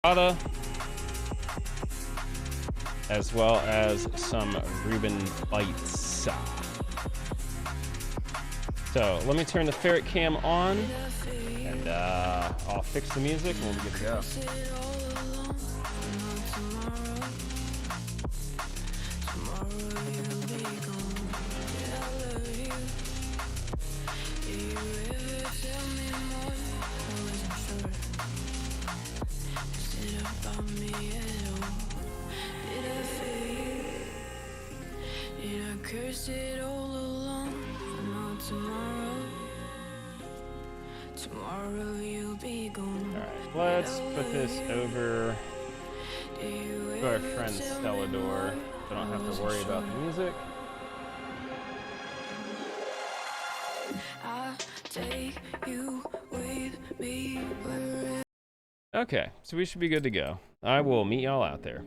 Feijoada, as well as some Reuben bites. So let me turn the ferret cam on, and I'll fix the music, and we'll be good to go. It all along. No, tomorrow you'll be gone. All right, let's put this over to our friend Stellador, so I don't have to worry about the music. I'll take you with me. Okay, so we should be good to go. I will meet y'all out there.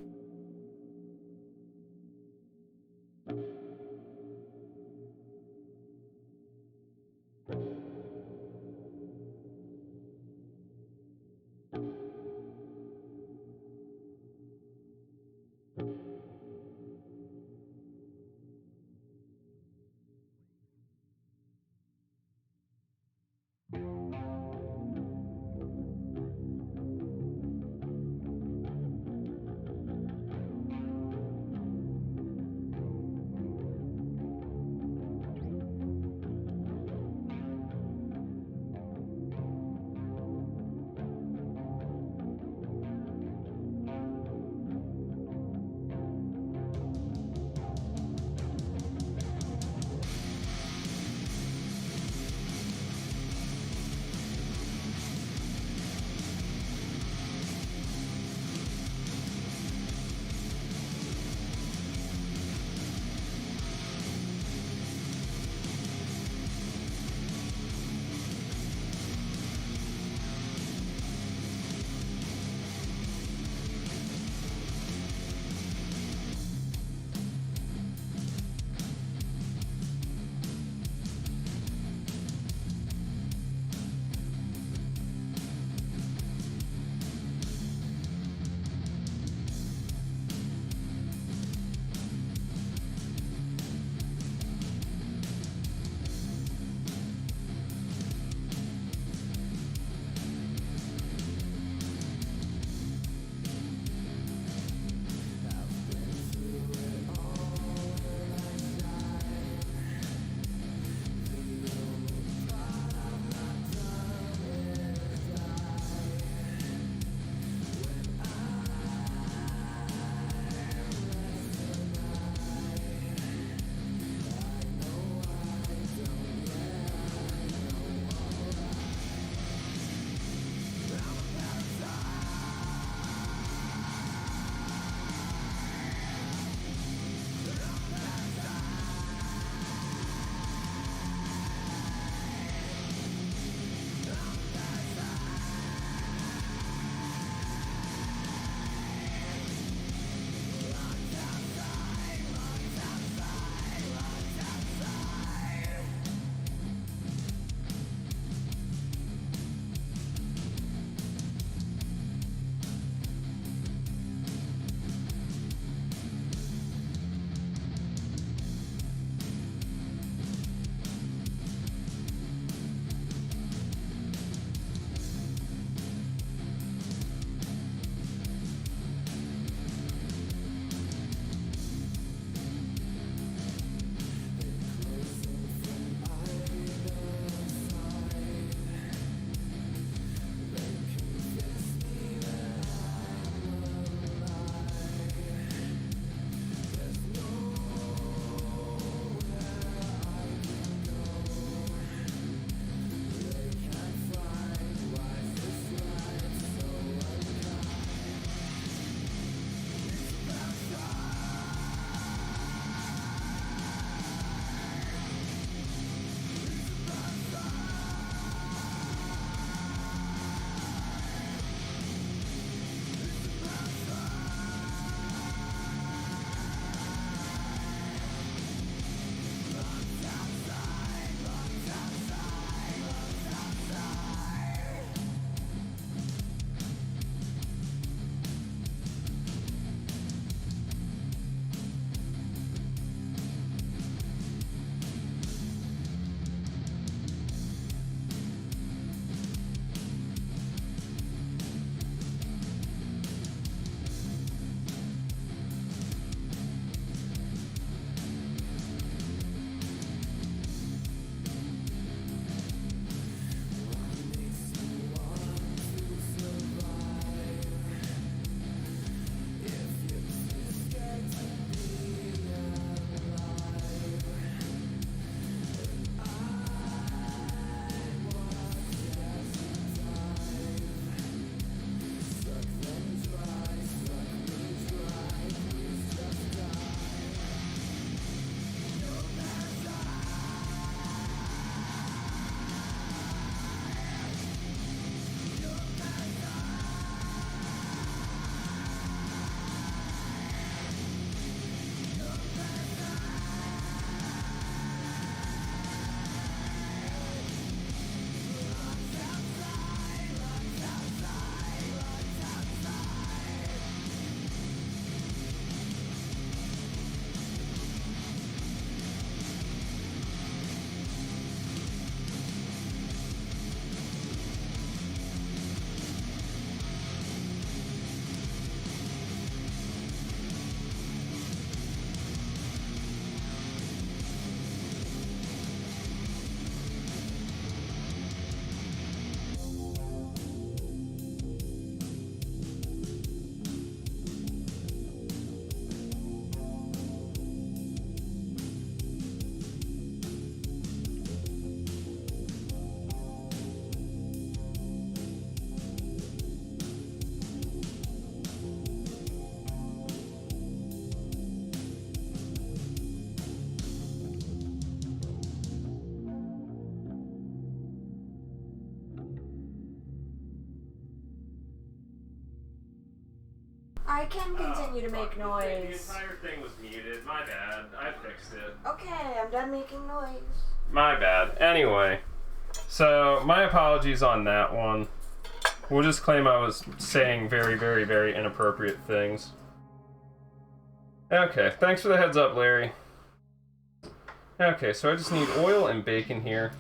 I can continue to make noise. The entire thing was muted. My bad. I fixed it. Okay, I'm done making noise. My bad. Anyway, so my apologies on that one. We'll just claim I was saying very, very, very inappropriate things. Okay, thanks for the heads up, Larry. Okay, so I just need oil and bacon here.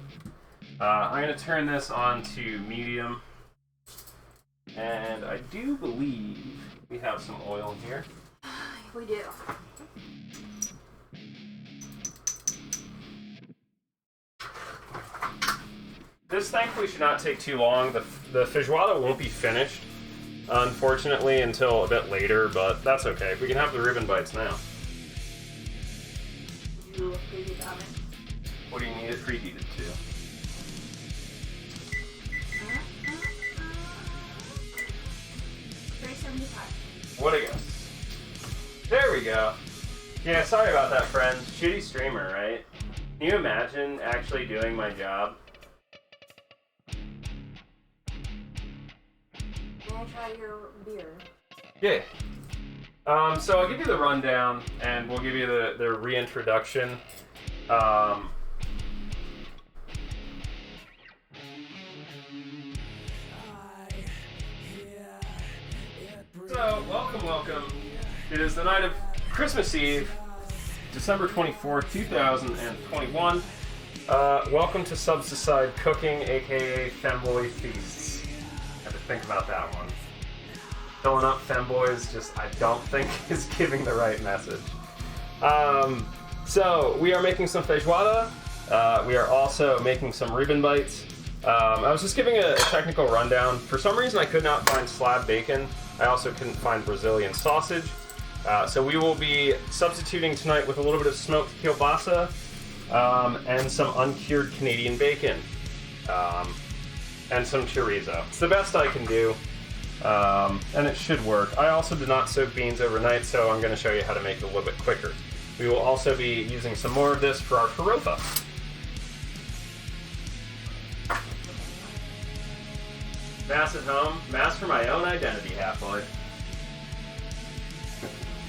I'm going to turn this on to medium. And I do believe we have some oil here. We do. This thankfully should not take too long. The feijoada won't be finished, unfortunately, until a bit later, but that's okay. We can have the Reuben bites now. You preheat the oven? What do you need it preheated to? 375. What a guess. There we go. Yeah, sorry about that, friend. Shitty streamer, right? Can you imagine actually doing my job? May I try your beer? Yeah. So I'll give you the rundown, and we'll give you the reintroduction. So, welcome. It is the night of Christmas Eve, December 24th, 2021. Welcome to Subside Cooking, aka Femboy Feasts. I had to think about that one. Filling up femboys, just I don't think is giving the right message. So we are making some feijoada. We are also making some Reuben bites. I was just giving a technical rundown. For some reason I could not find slab bacon. I also couldn't find Brazilian sausage. So we will be substituting tonight with a little bit of smoked kielbasa and some uncured Canadian bacon and some chorizo. It's the best I can do. And it should work. I also did not soak beans overnight, so I'm going to show you how to make it a little bit quicker. We will also be using some more of this for our Farofa. Mass at home, mass for my own identity, Half-Life.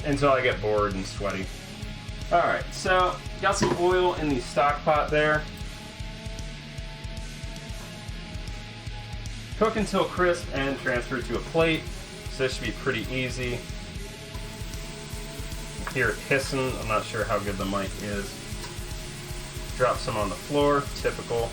Until I get bored and sweaty. Alright, so got some oil in the stock pot there. Cook until crisp and transfer to a plate. So this should be pretty easy. Hear it hissing. I'm not sure how good the mic is. Drop some on the floor. Typical.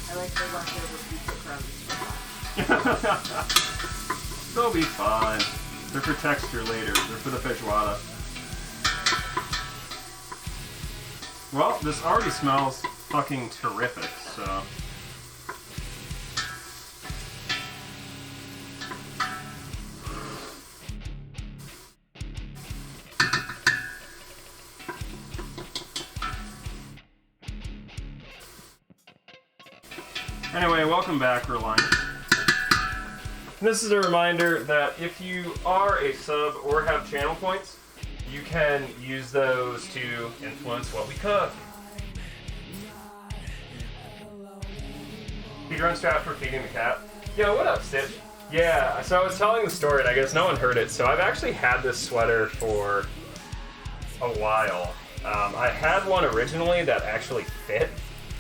I like the leftover pizza crumbs. They'll be fine. They're for texture later. They're for the feijoada. Well, this already smells fucking terrific, so... Anyway, welcome back, Reuben. This is a reminder that if you are a sub or have channel points, you can use those to influence what we cook. Peter and Stratford for feeding the cat. Yo, what up, Stitch? Yeah, so I was telling the story, and I guess no one heard it, so I've actually had this sweater for a while. I had one originally that actually fit,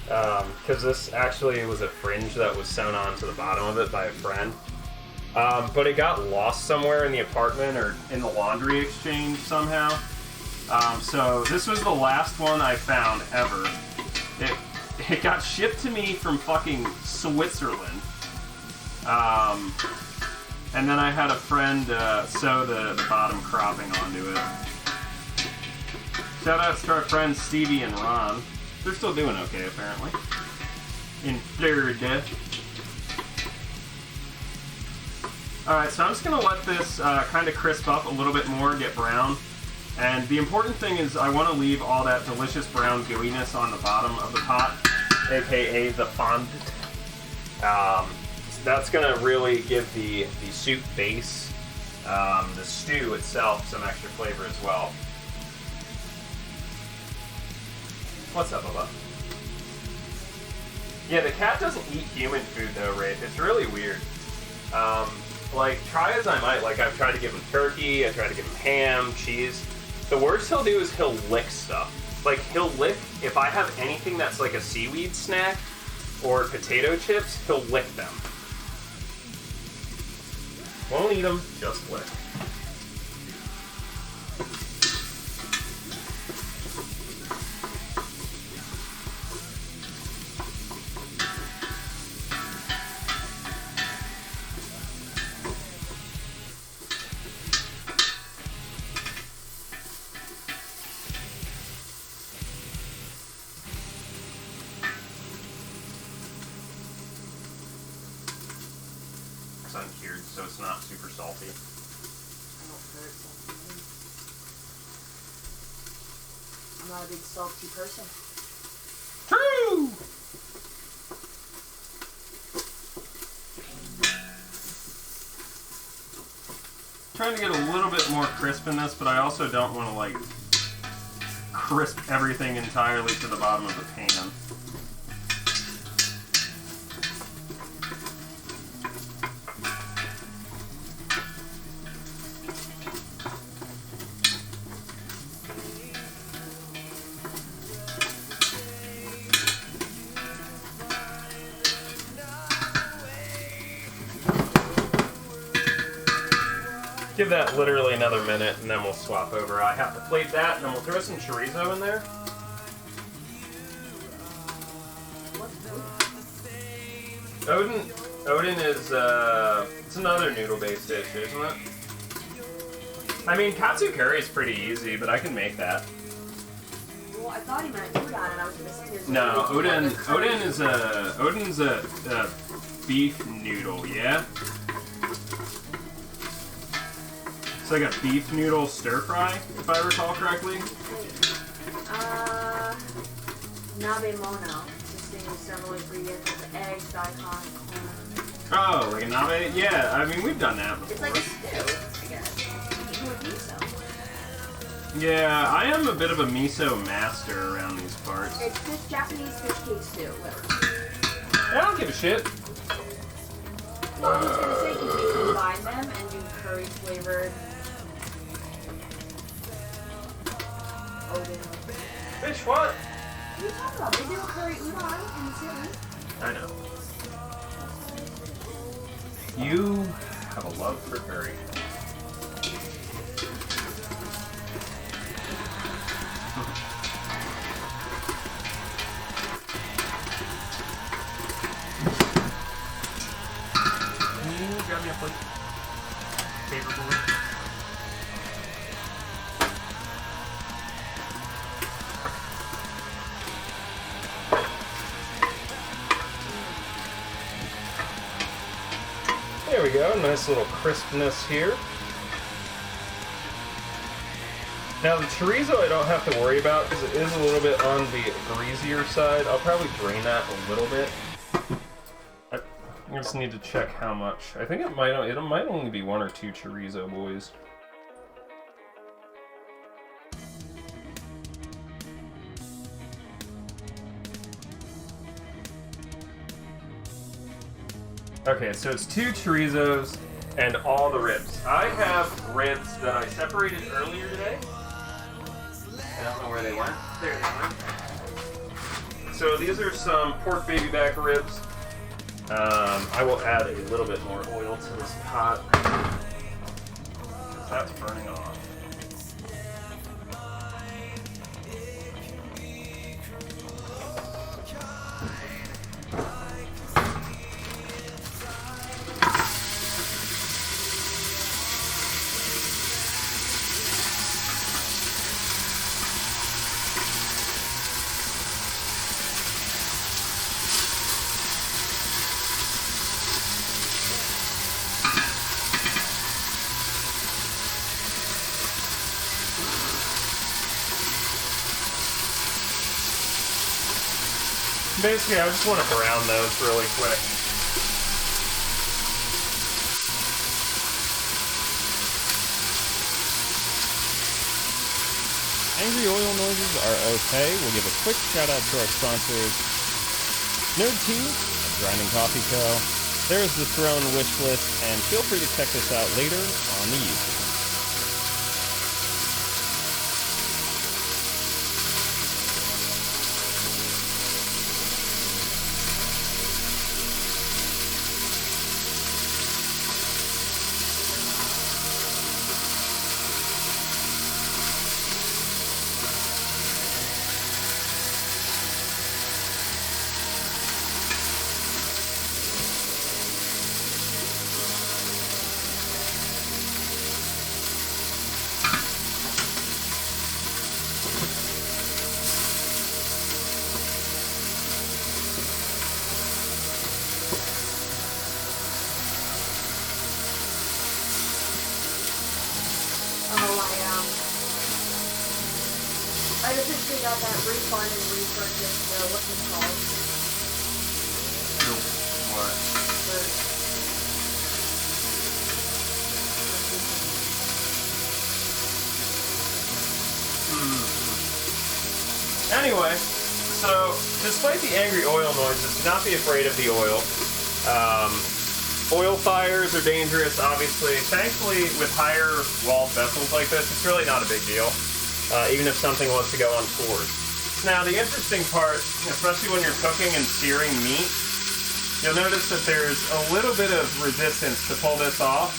because this actually was a fringe that was sewn onto the bottom of it by a friend. But it got lost somewhere in the apartment or in the laundry exchange somehow. So this was the last one I found ever. It got shipped to me from fucking Switzerland. And then I had a friend sew the bottom cropping onto it. Shout outs to our friends Stevie and Ron. They're still doing okay, apparently. In Florida. Alright, so I'm just going to let this kind of crisp up a little bit more, get brown. And the important thing is I want to leave all that delicious brown gooiness on the bottom of the pot, aka the fondant. That's going to really give the soup base the stew itself some extra flavor as well. What's up, Bubba? Yeah, the cat doesn't eat human food though, Rafe. It's really weird. Like, try as I might, like I've tried to give him turkey, I tried to give him ham, cheese. The worst he'll do is he'll lick stuff. Like, he'll lick, if I have anything that's like a seaweed snack or potato chips, he'll lick them. Won't eat them, just lick. Uncured, so it's not super salty. I don't hurt something. I'm not a big salty person. True! Trying to get a little bit more crisp in this, but I also don't want to like crisp everything entirely to the bottom of the pan. Give that literally another minute, and then we'll swap over. I have to plate that, and then we'll throw some chorizo in there. Odin is, it's another noodle-based dish, isn't it? I mean, katsu curry is pretty easy, but I can make that. Well, I thought he meant udon, and I was going to say there's No, Odin's a beef noodle, yeah? It's like a beef noodle stir fry, if I recall correctly. Nabe mono. Consisting of several ingredients of eggs, daikon, corn. Oh, like a nabe? Yeah, I mean, we've done that before. It's like a stew, I guess. Eaten with miso. Yeah, I am a bit of a miso master around these parts. It's just Japanese fish cake stew, literally. I don't give a shit. Well, I was going to say, because you combine them and do curry flavored Odin. Fish what? What are you talking about? They do a curry udon in the city. I know. You have a love for curry. Can you grab me a plate? Paper board. There we go, nice little crispness here. Now the chorizo I don't have to worry about because it is a little bit on the greasier side. I'll probably drain that a little bit. I just need to check how much. I think it might only be 1 or 2 chorizo boys. Okay, so it's 2 chorizos and all the ribs. I have ribs that I separated earlier today. I don't know where they went. There they went. So these are some pork baby back ribs. I will add a little bit more oil to this pot. That's burning off. Basically, I just want to brown those really quick. angry oil noises are okay. We'll give a quick shout out to our sponsors, Nerd Tea, a grinding coffee co. There's the Throne wish list, and feel free to check this out later on the YouTube. I just officially got that refund and repurchased what's it called? What? Anyway, so despite the angry oil noises, do not be afraid of the oil. Oil fires are dangerous, obviously. Thankfully, with higher walled vessels like this, it's really not a big deal, even if something was to go untoward. Now, the interesting part, especially when you're cooking and searing meat, you'll notice that there's a little bit of resistance to pull this off.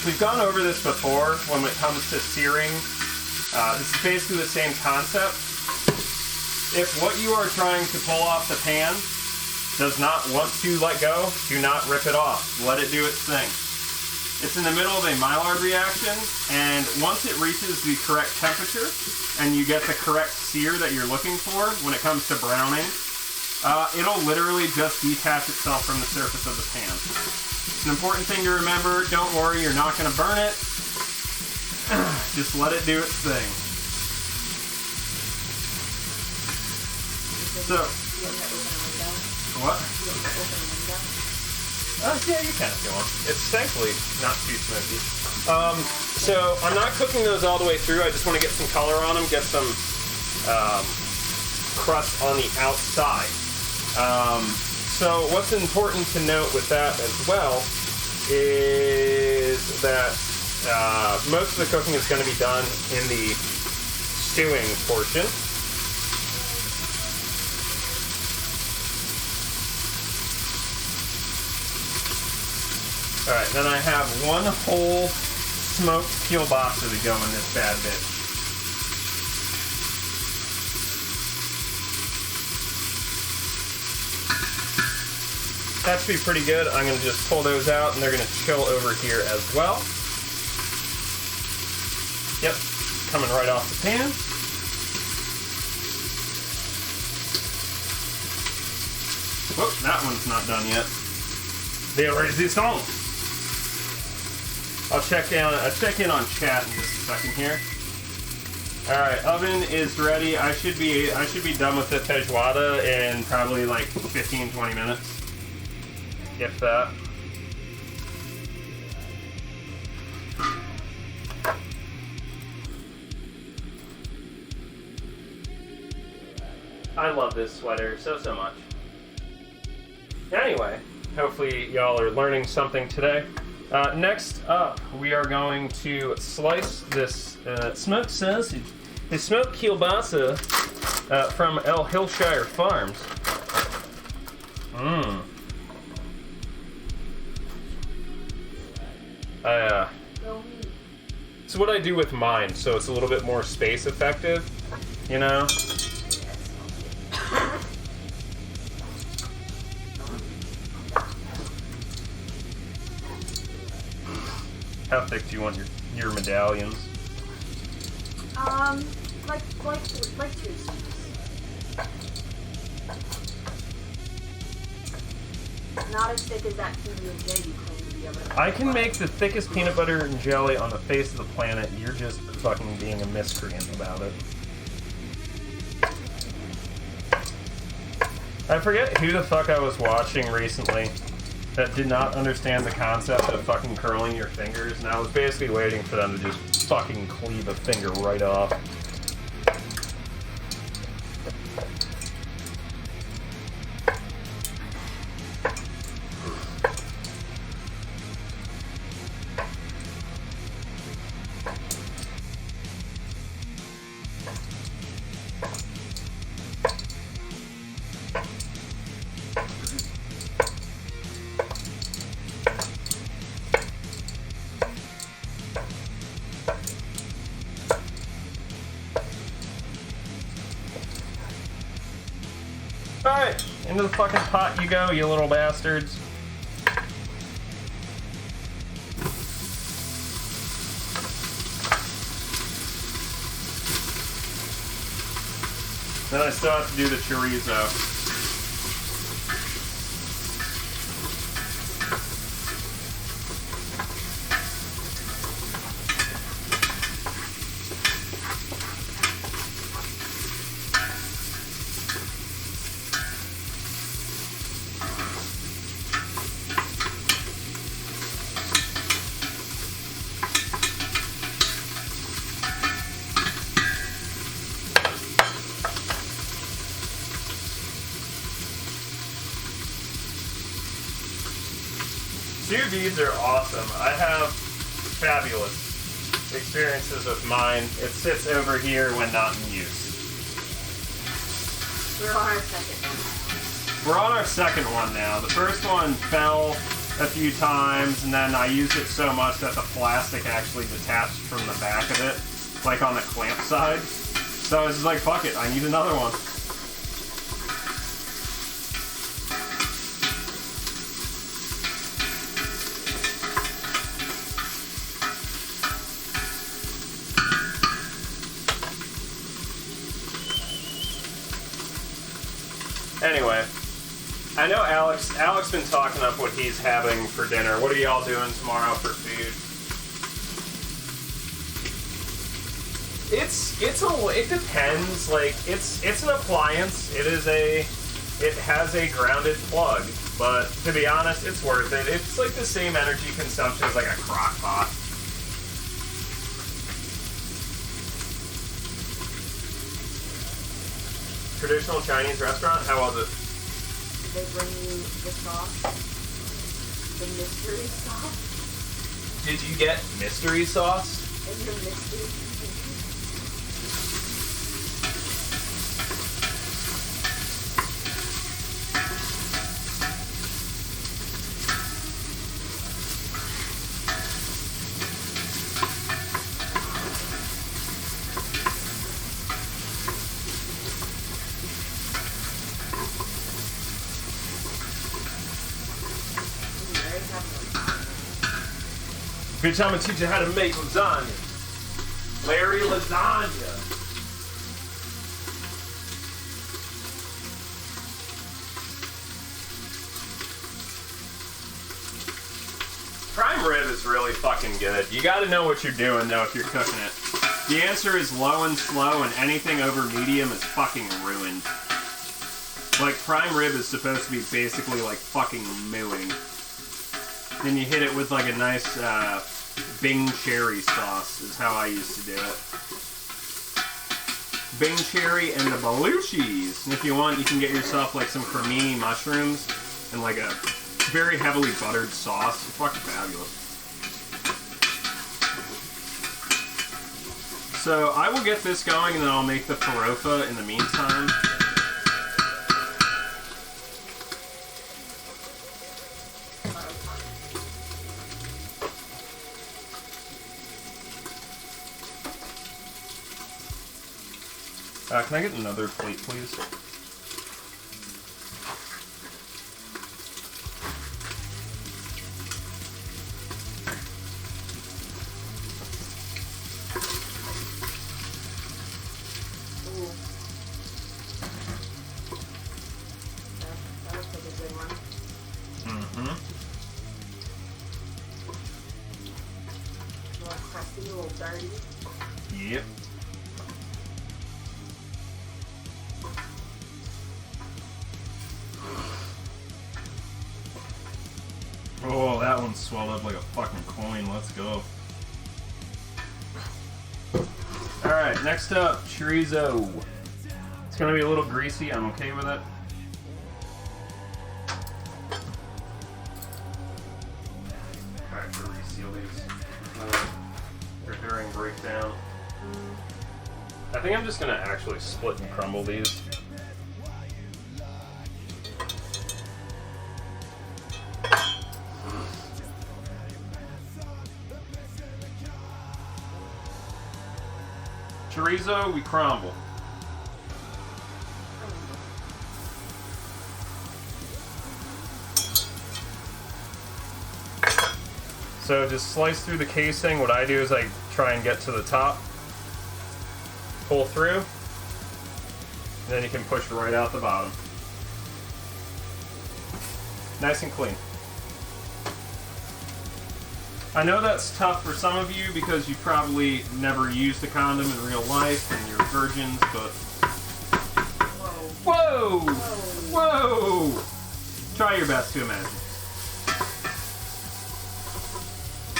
We've gone over this before when it comes to searing. This is basically the same concept. If what you are trying to pull off the pan does not want to let go, do not rip it off. Let it do its thing. It's in the middle of a Maillard reaction, and once it reaches the correct temperature and you get the correct sear that you're looking for when it comes to browning, it'll literally just detach itself from the surface of the pan. It's an important thing to remember. Don't worry, you're not going to burn it. Just let it do its thing. So, what? Yeah, you can if you want. It's thankfully not too smoky. So I'm not cooking those all the way through. I just want to get some color on them, get some crust on the outside. So what's important to note with that as well is that most of the cooking is going to be done in the stewing portion. Alright, then I have one whole smoked kielbasa to go in this bad bitch. That should be pretty good. I'm going to just pull those out and they're going to chill over here as well. Yep, coming right off the pan. Whoop, that one's not done yet. There is this on. I'll check in on chat in just a second here. Alright, oven is ready. I should be done with the feijoada in probably like 15-20 minutes. If that. I love this sweater so much. Anyway, hopefully y'all are learning something today. Next up, we are going to slice this smoked sausage, the smoked kielbasa from El Hillshire Farms. It's what I do with mine, so it's a little bit more space effective, you know? How thick do you want your medallions? Like 2 cents. Not as thick as that PB&J you claim to be able to. I can make the thickest peanut butter and jelly on the face of the planet. You're just fucking being a miscreant about it. I forget who the fuck I was watching recently that did not understand the concept of fucking curling your fingers, and I was basically waiting for them to just fucking cleave a finger right off. Alright, into the fucking pot you go, you little bastards. Then I still have to do the chorizo. Sous vides are awesome. I have fabulous experiences with mine. It sits over here when not in use. We're on our second one. We're on our second one now. The first one fell a few times, and then I used it so much that the plastic actually detached from the back of it, like on the clamp side. So I was just like, fuck it, I need another one. Anyway, I know Alex been talking up what he's having for dinner. What are y'all doing tomorrow for food? It depends. Like it's an appliance. It has a grounded plug, but to be honest, it's worth it. It's like the same energy consumption as like a crock pot. Traditional Chinese restaurant? How was it? They bring you the sauce, the mystery sauce, Did you get mystery sauce? and the mystery. Bitch, I'm gonna teach you how to make lasagna. Larry Lasagna. Prime rib is really fucking good. You gotta know what you're doing though if you're cooking it. The answer is low and slow, and anything over medium is fucking ruined. Like, prime rib is supposed to be basically like fucking mooing. Then you hit it with like a nice Bing cherry sauce is how I used to do it. Bing cherry and the Belushis. And if you want, you can get yourself like some cremini mushrooms and like a very heavily buttered sauce. It's fucking fabulous. So I will get this going and then I'll make the Farofa in the meantime. Can I get another plate, please? Ooh. That looks like a good one. Mm-hmm. A little crusty, a little dirty. Yep. Oh, that one swelled up like a fucking coin. Let's go. Alright, next up, chorizo. It's gonna be a little greasy. I'm okay with it. Alright, to reseal these. They're during breakdown. I think I'm just gonna actually split and crumble these. Chorizo, we crumble. So just slice through the casing. What I do is I try and get to the top, pull through, and then you can push right out the bottom. Nice and clean. I know that's tough for some of you because you probably never used a condom in real life and you're virgins, but... Whoa! Whoa! Try your best to imagine.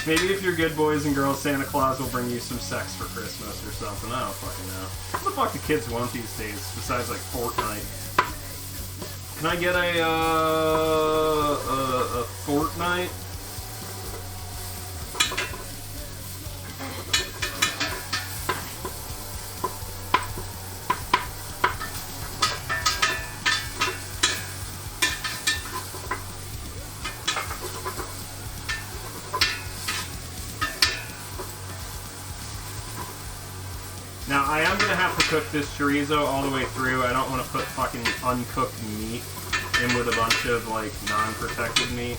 Maybe if you're good boys and girls, Santa Claus will bring you some sex for Christmas or something. I don't fucking know. What the fuck do kids want these days besides like Fortnite? Can I get a Fortnite? Now, I am going to have to cook this chorizo all the way through. I don't want to put fucking uncooked meat in with a bunch of, like, non-protected meat.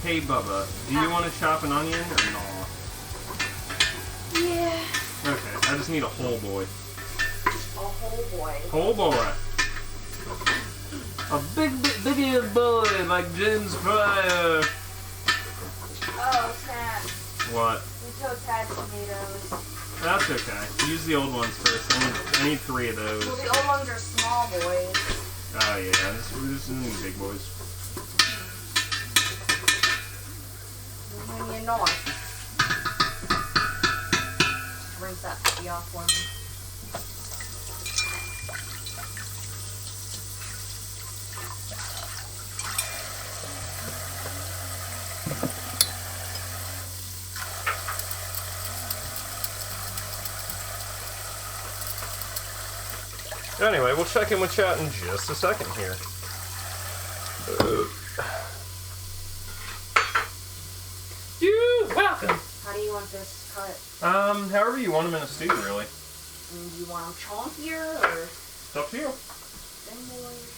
Hey, Bubba, do you want to chop an onion or not? Yeah. Okay, I just need a whole boy. A whole boy. Whole boy. A big boy like James Pryor. Oh, snap. What? We toast had tomatoes. That's okay. Use the old ones first. I need 3 of those. Well, the old ones are small boys. Oh yeah, this is the big boys. When you know it. Rinse that puppy off for me. Anyway, we'll check in with chat in just a second here. You welcome. How do you want this cut? However you want them in a stew, really. Do you want them chunkier or It's up to you. thin boys?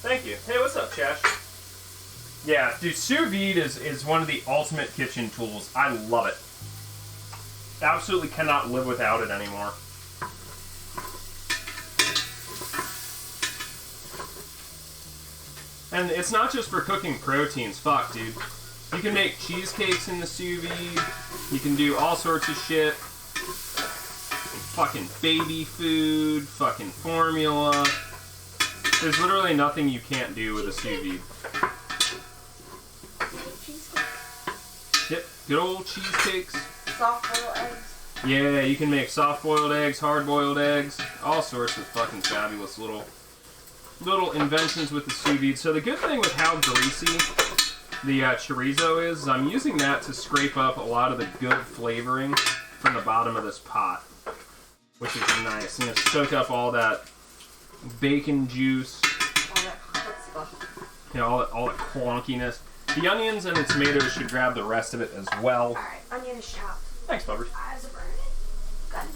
Thank you. Hey, what's up, Chash? Yeah, dude, sous vide is one of the ultimate kitchen tools. I love it. Absolutely cannot live without it anymore. And it's not just for cooking proteins. Fuck, dude. You can make cheesecakes in the sous vide. You can do all sorts of shit. Fucking baby food. Fucking formula. There's literally nothing you can't do with a sous vide. Cheesecake. Yep, good old cheesecakes. Soft boiled eggs. Yeah, you can make soft-boiled eggs, hard-boiled eggs, all sorts of fucking fabulous little inventions with the sous vide. So the good thing with how greasy the chorizo is I'm using that to scrape up a lot of the good flavoring from the bottom of this pot, which is nice. I'm gonna soak up all that bacon juice, All that hot stuff. you know, all that clunkiness. The onions and the tomatoes should grab the rest of it as well. Alright, onion is chopped. Thanks, Bubbers. Eyes are burning. Gonna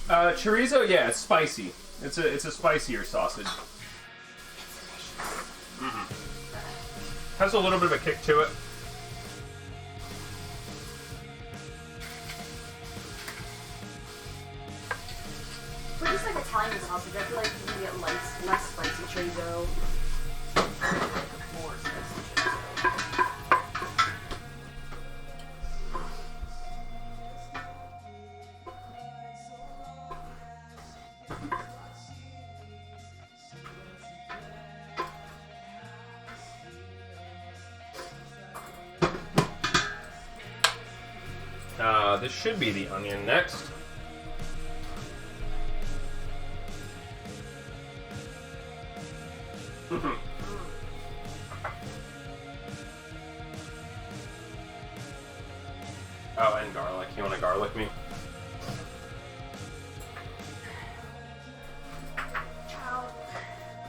die. Chorizo, yeah, it's spicy. It's a spicier sausage. Has a little bit of a kick to it. For just like Italian sausage, I feel like you can get less spicy chorizo. More spicy chorizo. This should be the onion next. Oh, and garlic. You want to garlic me? Child.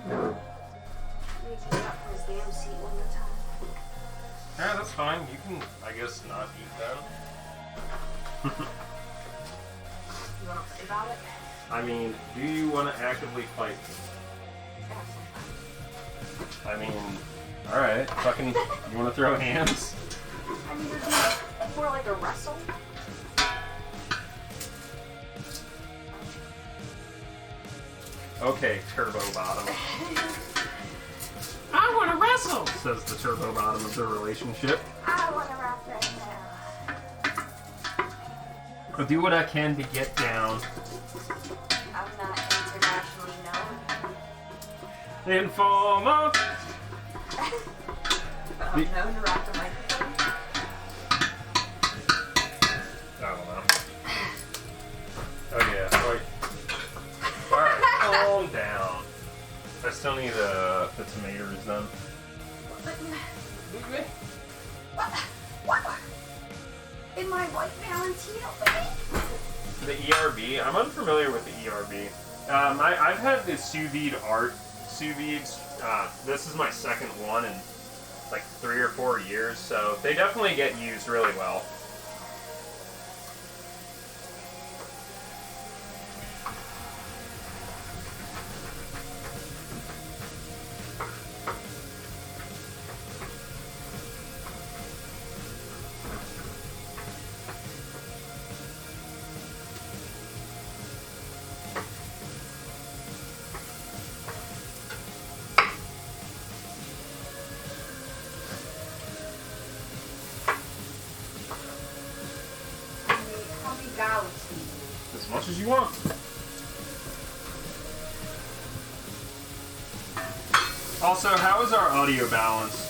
He needs to get up from his damn seat one more time. Yeah, that's fine. You can, I guess, not eat them. You want to play about it? I mean, do you want to actively fight? Yeah, sometimes. I mean, alright. Fucking, you want to throw hands? I mean, it's more like a wrestle. Okay, turbo bottom. I want to wrestle. Says the turbo bottom of the relationship. I want to wrap that now. I'll do what I can to get down. I'm not internationally known. Informer! But I'm known to wrap the microphone. I don't know. Oh yeah, like... Alright, calm down. I still need the tomatoes then. What? In my white Valentino, baby? The ERB? I'm unfamiliar with the ERB. I've had the sous vide sous vides. This is my second one in like 3 or 4 years, so they definitely get used really well. As much as you want. Also, how is our audio balance?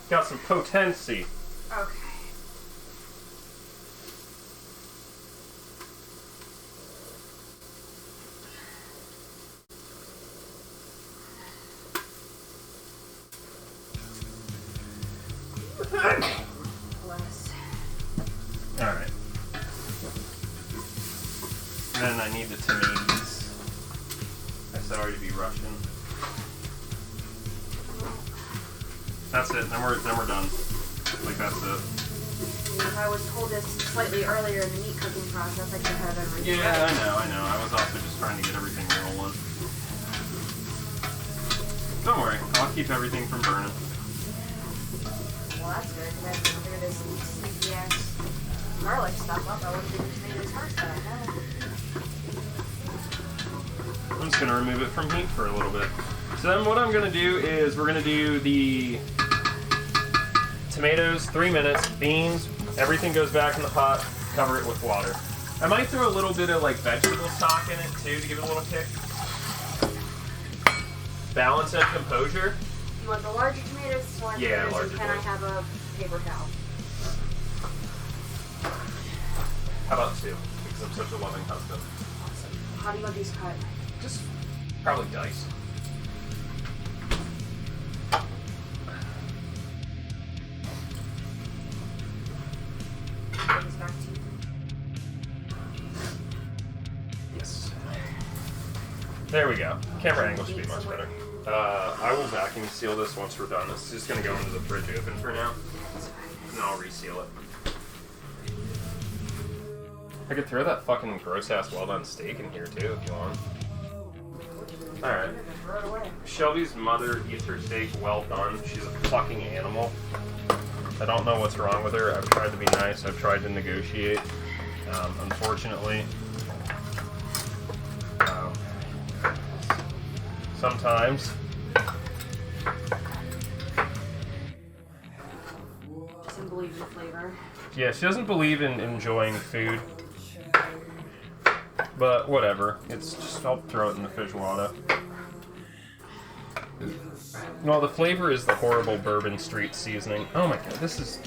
Got some potency. Okay. Bless. Alright. Then I need the tomatoes. I'm sorry to be Russian. That's it. Then we're done. Like that's it. If I was told this slightly earlier in the meat cooking process, I could have everything. Yeah, I know. I was also just trying to get everything rolling. Don't worry, I'll keep everything from burning. Well, that's good. Because I have to figure this sneaky ass garlic stuff up. I wouldn't do the tomatoes first, but I know. I'm just gonna remove it from heat for a little bit. So then what I'm gonna do is we're gonna do the tomatoes, 3 minutes, beans, everything goes back in the pot, cover it with water. I might throw a little bit of like vegetable stock in it too to give it a little kick. Balance and composure. You want the larger tomatoes, smaller Yeah, tomatoes, larger and can I tomatoes. have a paper towel? How about 2? Because I'm such a loving husband. Awesome. How do you want these cut? Just probably dice. Put this back to you. Yes. There we go. Camera angle should be much better. I will vacuum seal this once we're done. It's just going to go into the fridge open for now. And I'll reseal it. I could throw that fucking gross-ass well-done steak in here, too, if you want. Alright. Throw it away. Shelby's mother eats her steak well done. She's a fucking animal. I don't know what's wrong with her. I've tried to be nice. I've tried to negotiate. Unfortunately, sometimes. Doesn't believe in flavor. Yeah, she doesn't believe in enjoying food. But whatever. It's just, I'll throw it in the feijoada. Well, the flavor is the horrible Bourbon Street seasoning. Oh my god, this is...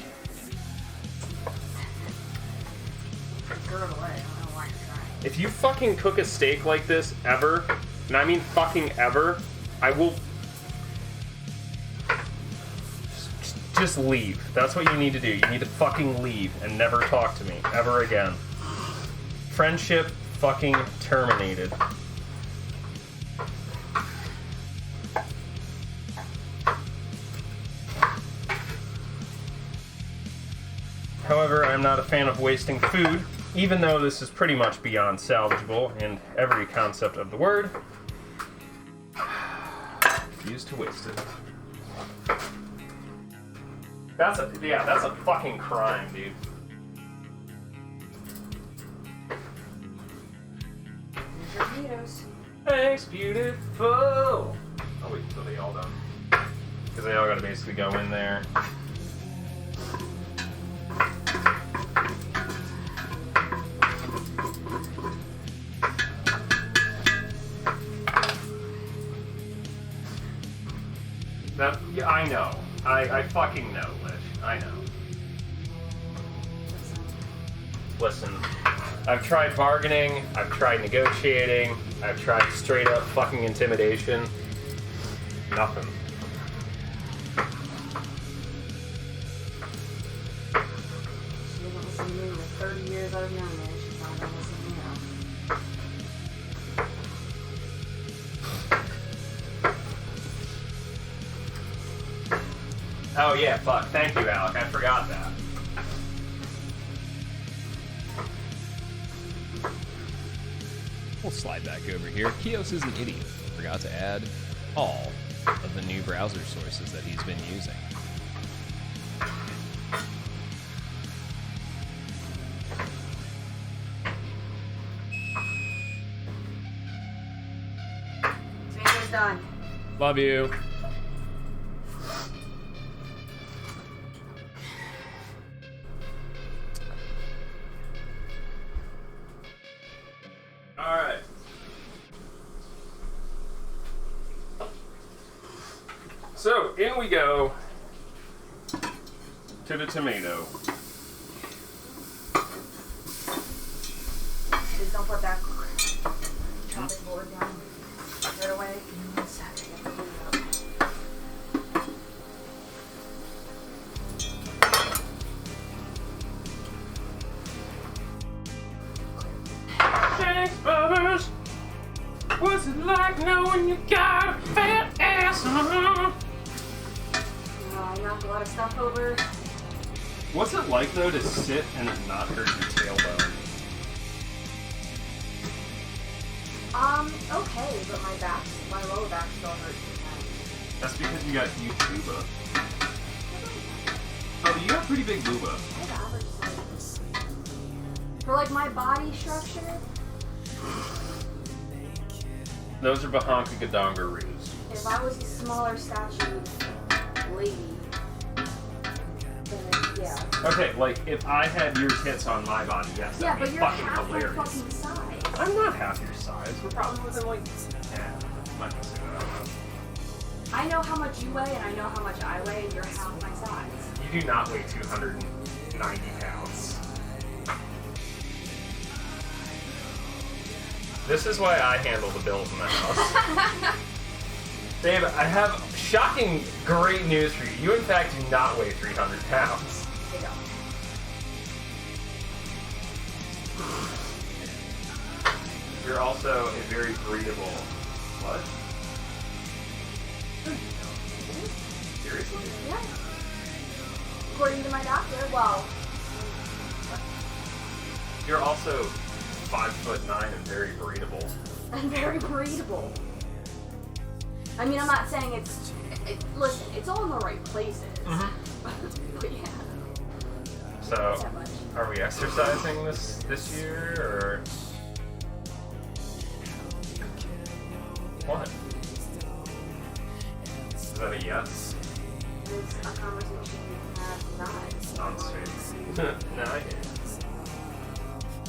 Throw it away. I don't know why you're trying. If you fucking cook a steak like this, ever, and I mean fucking ever, I will... Just leave. That's what you need to do. You need to fucking leave and never talk to me ever again. Friendship fucking terminated. However, I'm not a fan of wasting food, even though this is pretty much beyond salvageable in every concept of the word. Refuse to waste it. That's a fucking crime, dude. Here's your potatoes. Thanks, beautiful. I'll wait until they all done. Because they all gotta basically go in there. Yeah, I know. I fucking know, Lish. I know. Listen, I've tried bargaining, I've tried negotiating, I've tried straight up fucking intimidation. Nothing. She didn't listen to me with 30 years I've known her. She's not gonna listen to me now. Oh yeah, fuck. Thank you, Alec. I forgot that. We'll slide back over here. Kios is an idiot. Forgot to add all of the new browser sources that he's been using. Tomatoes done. Love you. Alright. So, in we go to the tomato. Please don't put that chopping board down right away. Give me 1 second. I have to clean it up. Thanks, brothers. What's it like knowing you got a fat ass? Knock a lot of stuff over. What's it like, though, to sit and not hurt your tailbone? Okay, but my lower back still hurts sometimes. That's because you got huge booba. Oh, you have pretty big booba. I have average size. For like my body structure, Those are Bahonka Gadongaroos. if I was a smaller statued lady, then yeah. Okay, like, if I had your tits on my body, yes, Yeah, that'd but be you're fucking half hilarious. my fucking size. I'm not half your size. We're probably within, like, I'm not gonna say that out loud. I know how much you weigh and I know how much I weigh, and you're half my size. You do not weigh 290 pounds. This is why I handle the bills in the house. Dave, I have shocking, great news for you. You, in fact, do not weigh 300 pounds. I don't. You're also a very breedable. What? Seriously? Yeah. According to my doctor, well, You're also 5'9" and very breedable. I'm very breedable. I mean, I'm not saying listen, it's all in the right places. But yeah. So, Not that much. are we exercising this year, or what? Is that a yes? It's a conversation we can have not. On street. No, I get it.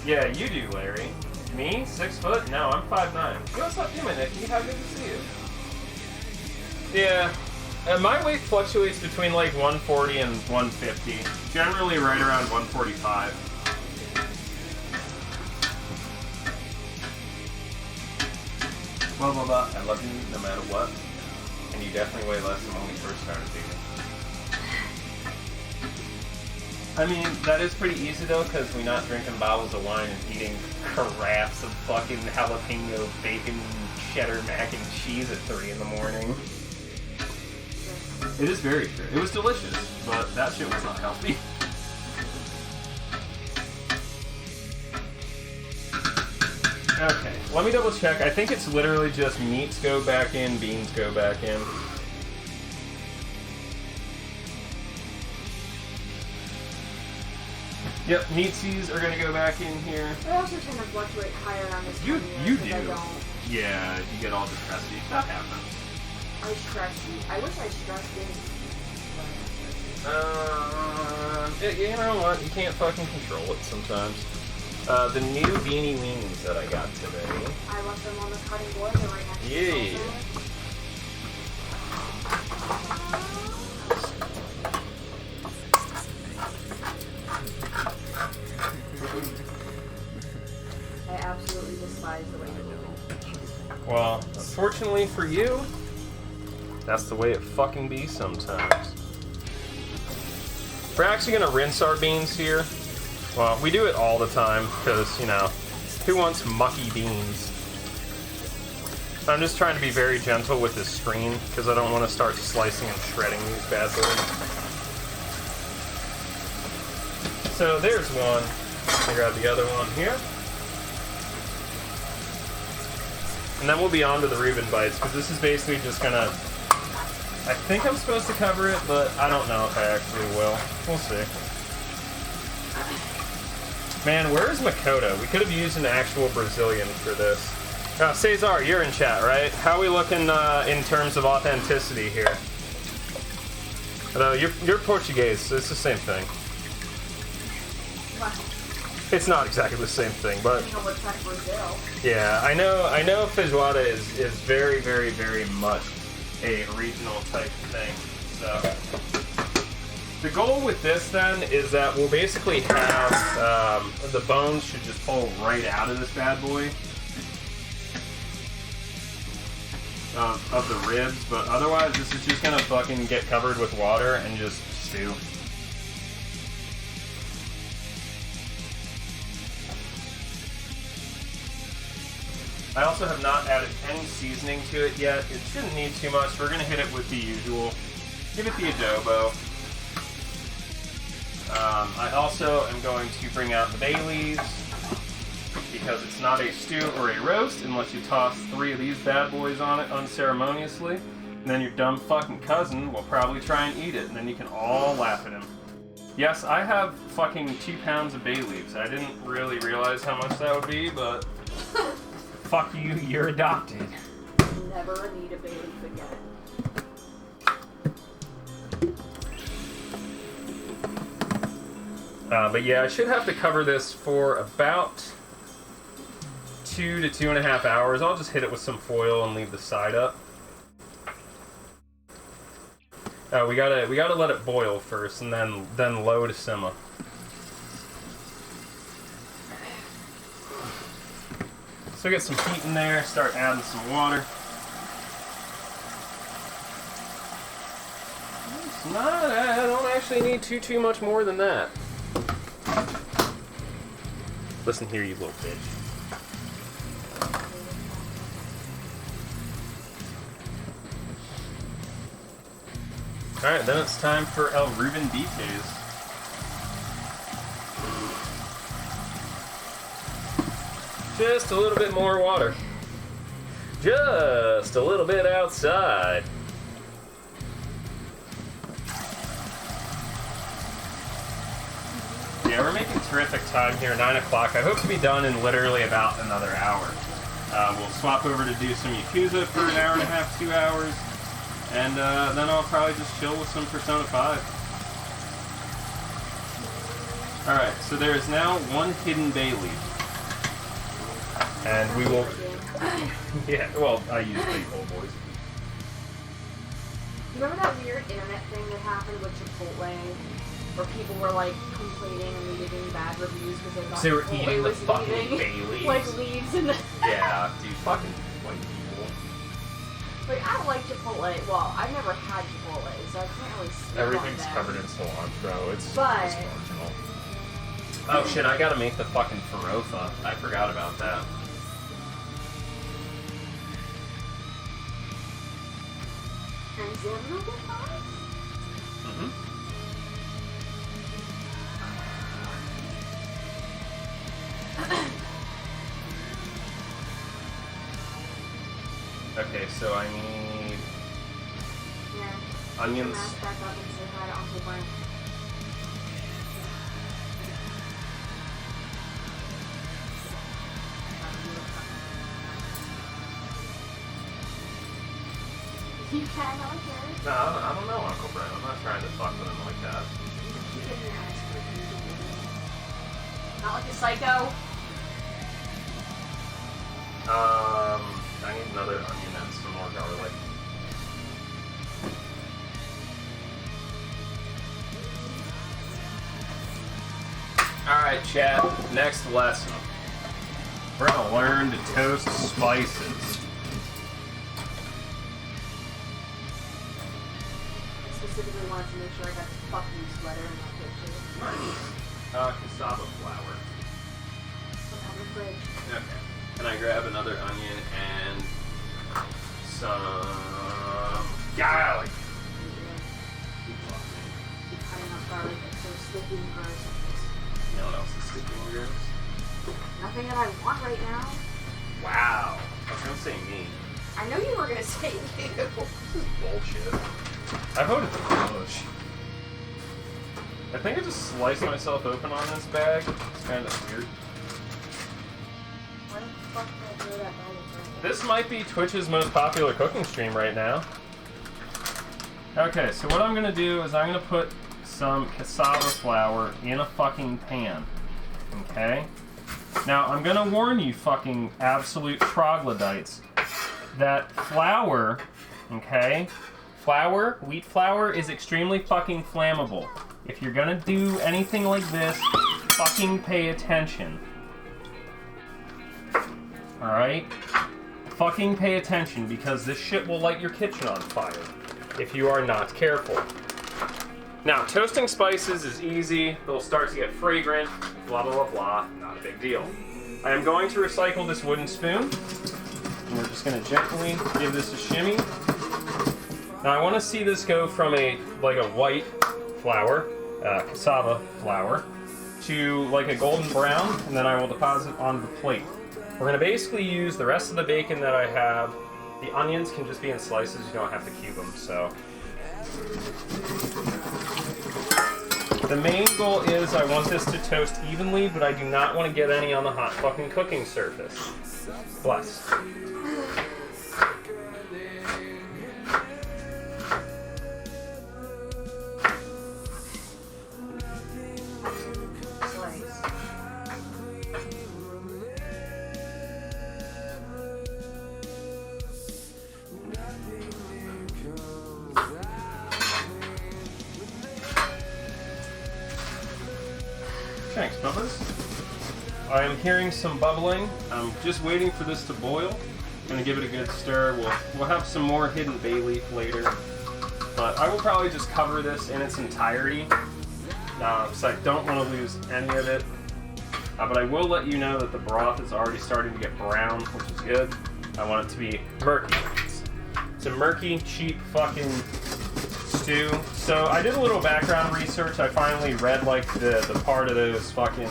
Yeah, you do, Larry. Me? 6 foot? No, I'm 5'9". Yo, what's up, human Nikki? How good to see you. Yeah. My weight fluctuates between like 140 and 150. Generally right around 145. Blah, blah, blah. I love you no matter what. And you definitely weigh less than when we first started dating. I mean, that is pretty easy though, because we're not drinking bottles of wine and eating carafes of fucking jalapeno, bacon, cheddar, mac and cheese at 3 in the morning. It is very true. It was delicious, but that shit was not healthy. Okay, let me double check. I think it's literally just meats go back in, beans go back in. Yep, meatsies are gonna go back in here. I also tend to fluctuate higher on this You time of year do. because I don't. Yeah, you get all depressy. That happens. I stress you. I wish I stressed in. You know what? You can't fucking control it sometimes. The new beanie weenies that I got today. I left them on the cutting board. They're right next to the Yeah. sofa. I absolutely despise the way you're doing. Well, unfortunately for you, that's the way it fucking be sometimes. We're actually gonna rinse our beans here. Well, we do it all the time, because, you know, who wants mucky beans? I'm just trying to be very gentle with this screen, because I don't want to start slicing and shredding these bad boys. So there's one. Let me grab the other one here. And then we'll be on to the Reuben bites, because this is basically just gonna... I think I'm supposed to cover it, but I don't know if I actually will. We'll see. Man, where is Makoto? We could have used an actual Brazilian for this. Cesar, you're in chat, right? How are we looking in terms of authenticity here? Although you're Portuguese, so it's the same thing. Wow. It's not exactly the same thing, but You know what's like Brazil? yeah, I know Feijoada is very, very, very much a regional type thing. So the goal with this then is that we'll basically have the bones should just pull right out of this bad boy of the ribs, but otherwise this is just gonna fucking get covered with water and just stew. I also have not added any seasoning to it yet. It shouldn't need too much. We're gonna hit it with the usual. Give it the adobo. I also am going to bring out the bay leaves because it's not a stew or a roast unless you toss 3 of these bad boys on it unceremoniously. And then your dumb fucking cousin will probably try and eat it, and then you can all laugh at him. Yes, I have fucking 2 pounds of bay leaves. I didn't really realize how much that would be, but fuck you, you're adopted. Never need a bay leaf again. But yeah, I should have to cover this for about 2 to 2.5 hours. I'll just hit it with some foil and leave the side up. We gotta let it boil first, and then low to simmer. So get some heat in there. Start adding some water. I don't actually need too much more than that. Listen here, you little bitch. Alright, then it's time for El Reuben BKs. Just a little bit more water. Just a little bit outside. Yeah, we're making terrific time here, 9 o'clock. I hope to be done in literally about another hour. We'll swap over to do some Yakuza for an hour and a half, 2 hours. And then I'll probably just chill with some Persona 5. Alright, so there is now 1 hidden bay leaf. And we will... Yeah, well, I use big old boys. Remember that weird internet thing that happened with Chipotle? Where people were like complaining and leaving bad reviews because they thought They were Chipotle eating the was fucking leaving, bay leaves. like leaves in the... Yeah, dude, fucking white people. Like, I don't like Chipotle. Well, I've never had Chipotle, so I can't really speak on Everything's them. covered in cilantro. It's But- just marginal. Oh shit, I gotta make the fucking Farofa. I forgot about that. And Zim will get five? Mm-hmm. Okay, so I need Yeah. onions. Mash back up and say hi to Uncle Brent. You can, I don't care. No, I don't know Uncle Brent. I'm not trying to fuck with him like that. You get your ass kicked. Not like a psycho. I need another onion and some more garlic. Alright, chat. Next lesson. We're gonna learn to toast spices. I specifically wanted to make sure I got this fucking sweater in my picture. Cassava flour. What's on the fridge? Okay. Can I grab another onion and some garlic? Keep cutting up garlic. It's so sticky and gross. You know what else is sticky and gross? Nothing that I want right now. Wow. I was gonna say me. I know you were gonna say you. This is bullshit. I voted for Bush. I think I just sliced myself open on this bag. It's kind of weird. Why the fuck did I throw that bag in This might be Twitch's most popular cooking stream right now. Okay, so what I'm gonna do is I'm gonna put some cassava flour in a fucking pan. Okay? Now, I'm gonna warn you fucking absolute troglodytes that flour, okay? Flour, wheat flour, is extremely fucking flammable. If you're gonna do anything like this, fucking pay attention. Alright? Fucking pay attention, because this shit will light your kitchen on fire if you are not careful. Now, toasting spices is easy. They'll start to get fragrant, blah, blah, blah, blah. Not a big deal. I am going to recycle this wooden spoon. And we're just going to gently give this a shimmy. Now, I want to see this go from a white flour, cassava flour, to like a golden brown, and then I will deposit on the plate. We're going to basically use the rest of the bacon that I have. The onions can just be in slices. You don't have to cube them, so... The main goal is I want this to toast evenly, but I do not want to get any on the hot fucking cooking surface. Bless. Slice. Thanks, Bubbas. I am hearing some bubbling. I'm just waiting for this to boil. Gonna give it a good stir. We'll have some more hidden bay leaf later. But I will probably just cover this in its entirety. So I don't want to lose any of it. But I will let you know that the broth is already starting to get brown, which is good. I want it to be murky. It's a murky, cheap fucking stew. So I did a little background research. I finally read like the part of those fucking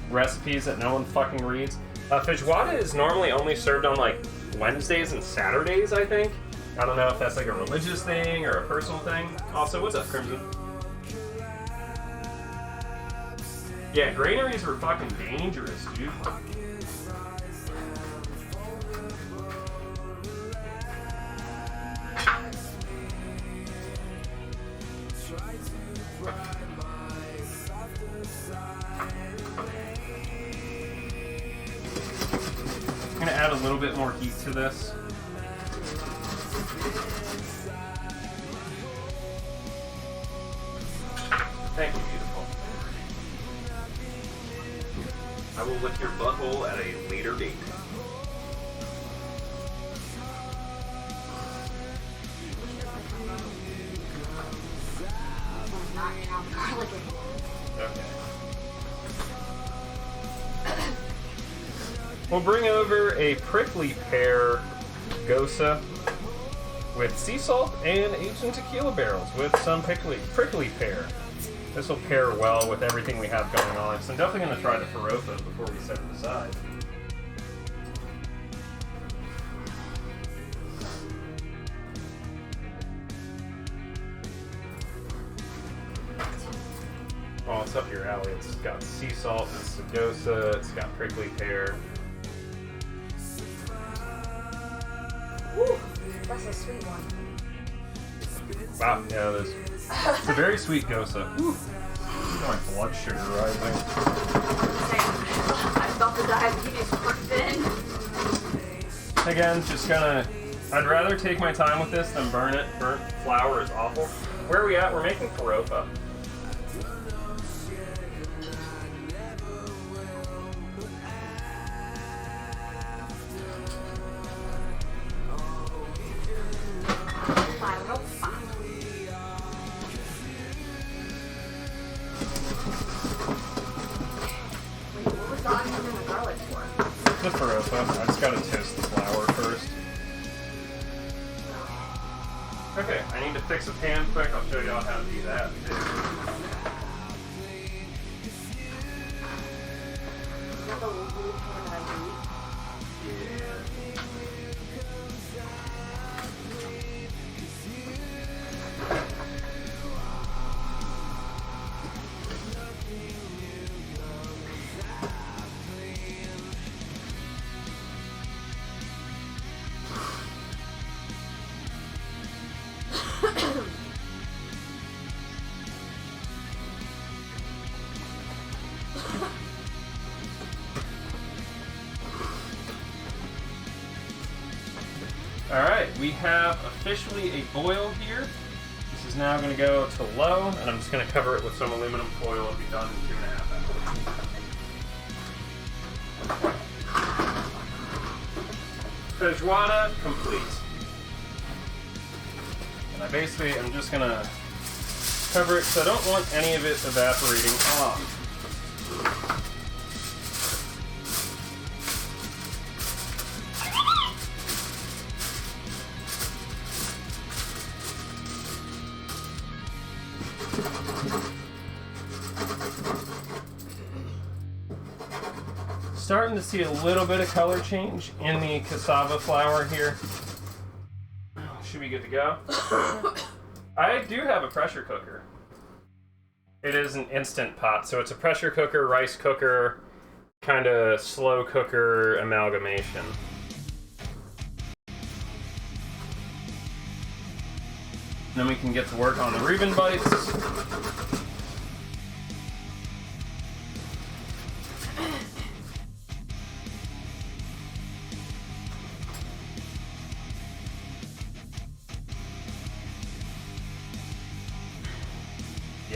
recipes that no one fucking reads. Feijoada is normally only served on like Wednesdays and Saturdays, I think. I don't know if that's like a religious thing or a personal thing. Also, what's up, Crimson? Yeah, granaries were fucking dangerous, dude. add a little bit more heat to this. Thank you, beautiful. I will lick your butthole at a later date. Not chopped garlic. Okay. We'll bring over a prickly pear gosa with sea salt and aged in tequila barrels with some prickly pear. This will pair well with everything we have going on. So I'm definitely going to try the Farofa before we set it aside. Oh, it's up your alley. It's got sea salt, it's gosa, it's got prickly pear. Woo! That's a sweet one. Wow, yeah, it is. It's a very sweet gosa. My blood sugar rising. I felt the diabetes creep in. Again, just gonna... I'd rather take my time with this than burn it. Burnt flour is awful. Where are we at? We're making Farofa. The Farofa. I just gotta toast the flour first. Okay, I need to fix a pan quick. I'll show y'all how to do that too. Alright, we have officially a boil here. This is now going to go to low, and I'm just going to cover it with some aluminum foil and be done in 2.5 hours. Feijoada complete. And I basically am just going to cover it so I don't want any of it evaporating off. Starting to see a little bit of color change in the cassava flour here. Should be good to go. I do have a pressure cooker. It is an instant pot, so it's a pressure cooker, rice cooker, kind of slow cooker amalgamation. Then we can get to work on the Reuben bites.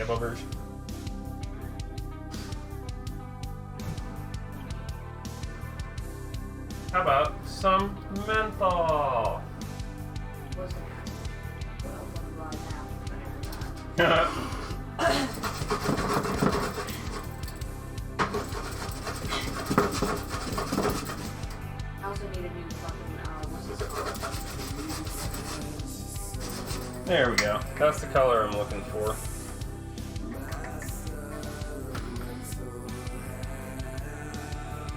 Buggers. How about some menthol? I also need a new fucking, what's this called? There we go. That's the color I'm looking for.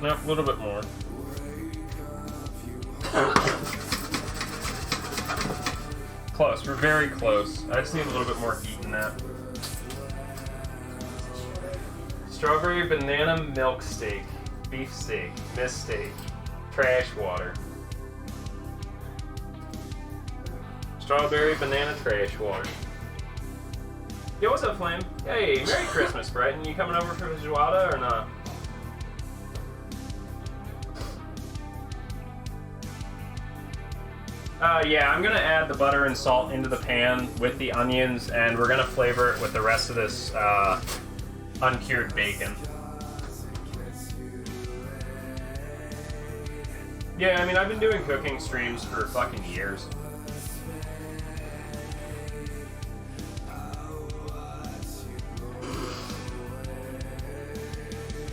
Nope, a little bit more. Close. We're very close. I just need a little bit more heat in that. Strawberry banana milk steak. Beef steak. Mistake. Trash water. Strawberry banana trash water. Yo, what's up, Flame? Hey, Merry Christmas, Brighton. You coming over for Feijoada or not? Yeah, I'm gonna add the butter and salt into the pan with the onions, and we're gonna flavor it with the rest of this uncured bacon. Yeah, I mean, I've been doing cooking streams for fucking years.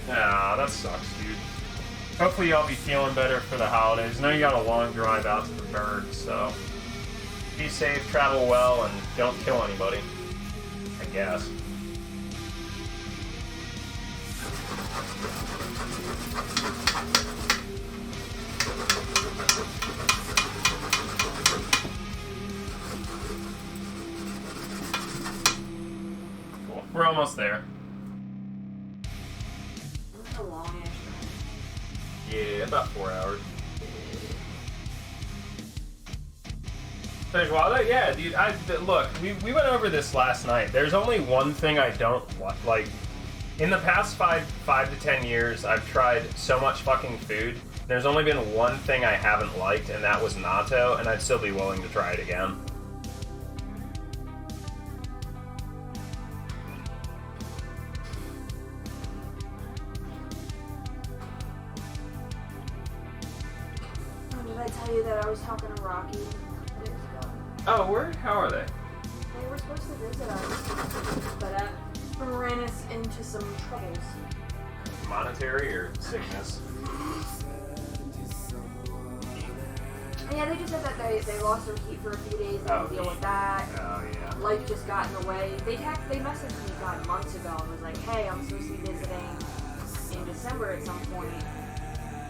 Ah, that sucks, dude. Hopefully y'all be feeling better for the holidays. I know you got a long drive out to the birds, so be safe, travel well, and don't kill anybody, I guess. Cool. We're almost there. It's a long ass Yeah, about 4 hours. Feijoada? Yeah, dude. Look, we went over this last night. There's only one thing I don't like. In the past five to 10 years, I've tried so much fucking food. There's only been one thing I haven't liked, and that was natto, and I'd still be willing to try it again. Did I tell you that I was talking to Rocky a couple days ago? Oh, word? How are they? They were supposed to visit us, but ran us into some troubles. Monetary or sickness? Yeah, they just said that they lost their heat for a few days. They had to deal with that. Oh, yeah. Life just got in the way. They messaged me God months ago and was like, hey, I'm supposed to be visiting in December at some point.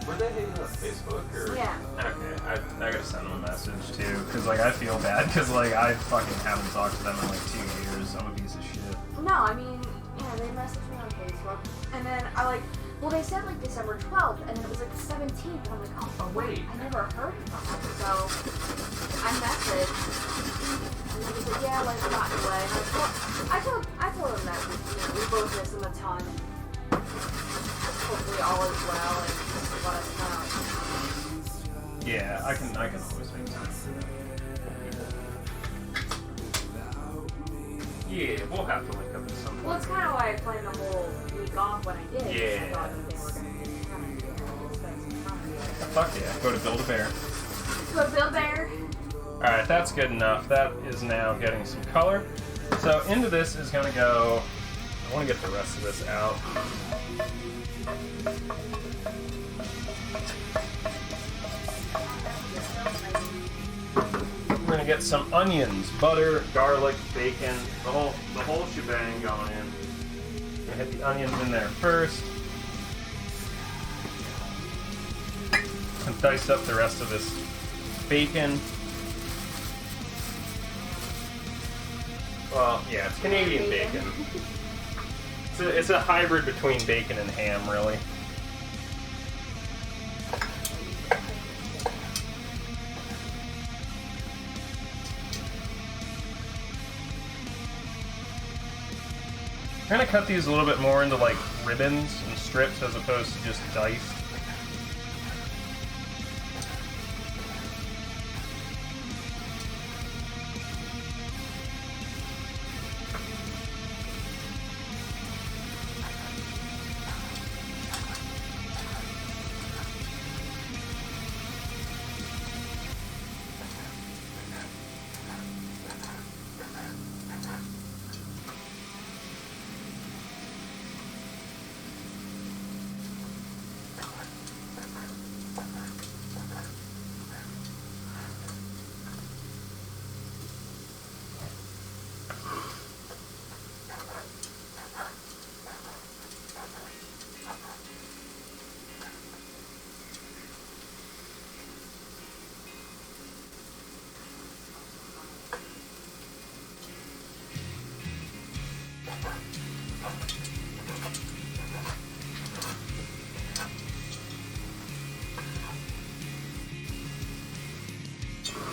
Were they hitting on Facebook or? Yeah. Okay, I gotta send them a message too, cause like I feel bad, cause like I fucking haven't talked to them in like 2 years. I'm a piece of shit. No, I mean, yeah, they messaged me on Facebook, and then well, they said like December 12th, and then it was like the 17th, and I'm like, oh wait. I never heard from them, so I messaged, and then he said, yeah, like, it got in the way, and I told him that, we both miss him a ton, and hopefully all is well, and just let us know. Yeah, I can always make time for that. Yeah, we'll have to link up at some point. Well, it's kind of why I planned the whole week off when I did. Yeah. I thought that they were going to spend some time together. Fuck yeah, go to Build-A-Bear. So, Bill Bear. Alright, that's good enough. That is now getting some color. So into this is gonna go, I wanna get the rest of this out. We're gonna get some onions, butter, garlic, bacon, the whole shebang going in. Gonna hit the onions in there first. And dice up the rest of this bacon. Well, yeah, it's Canadian bacon. It's a hybrid between bacon and ham, really. I'm gonna cut these a little bit more into like ribbons and strips as opposed to just diced.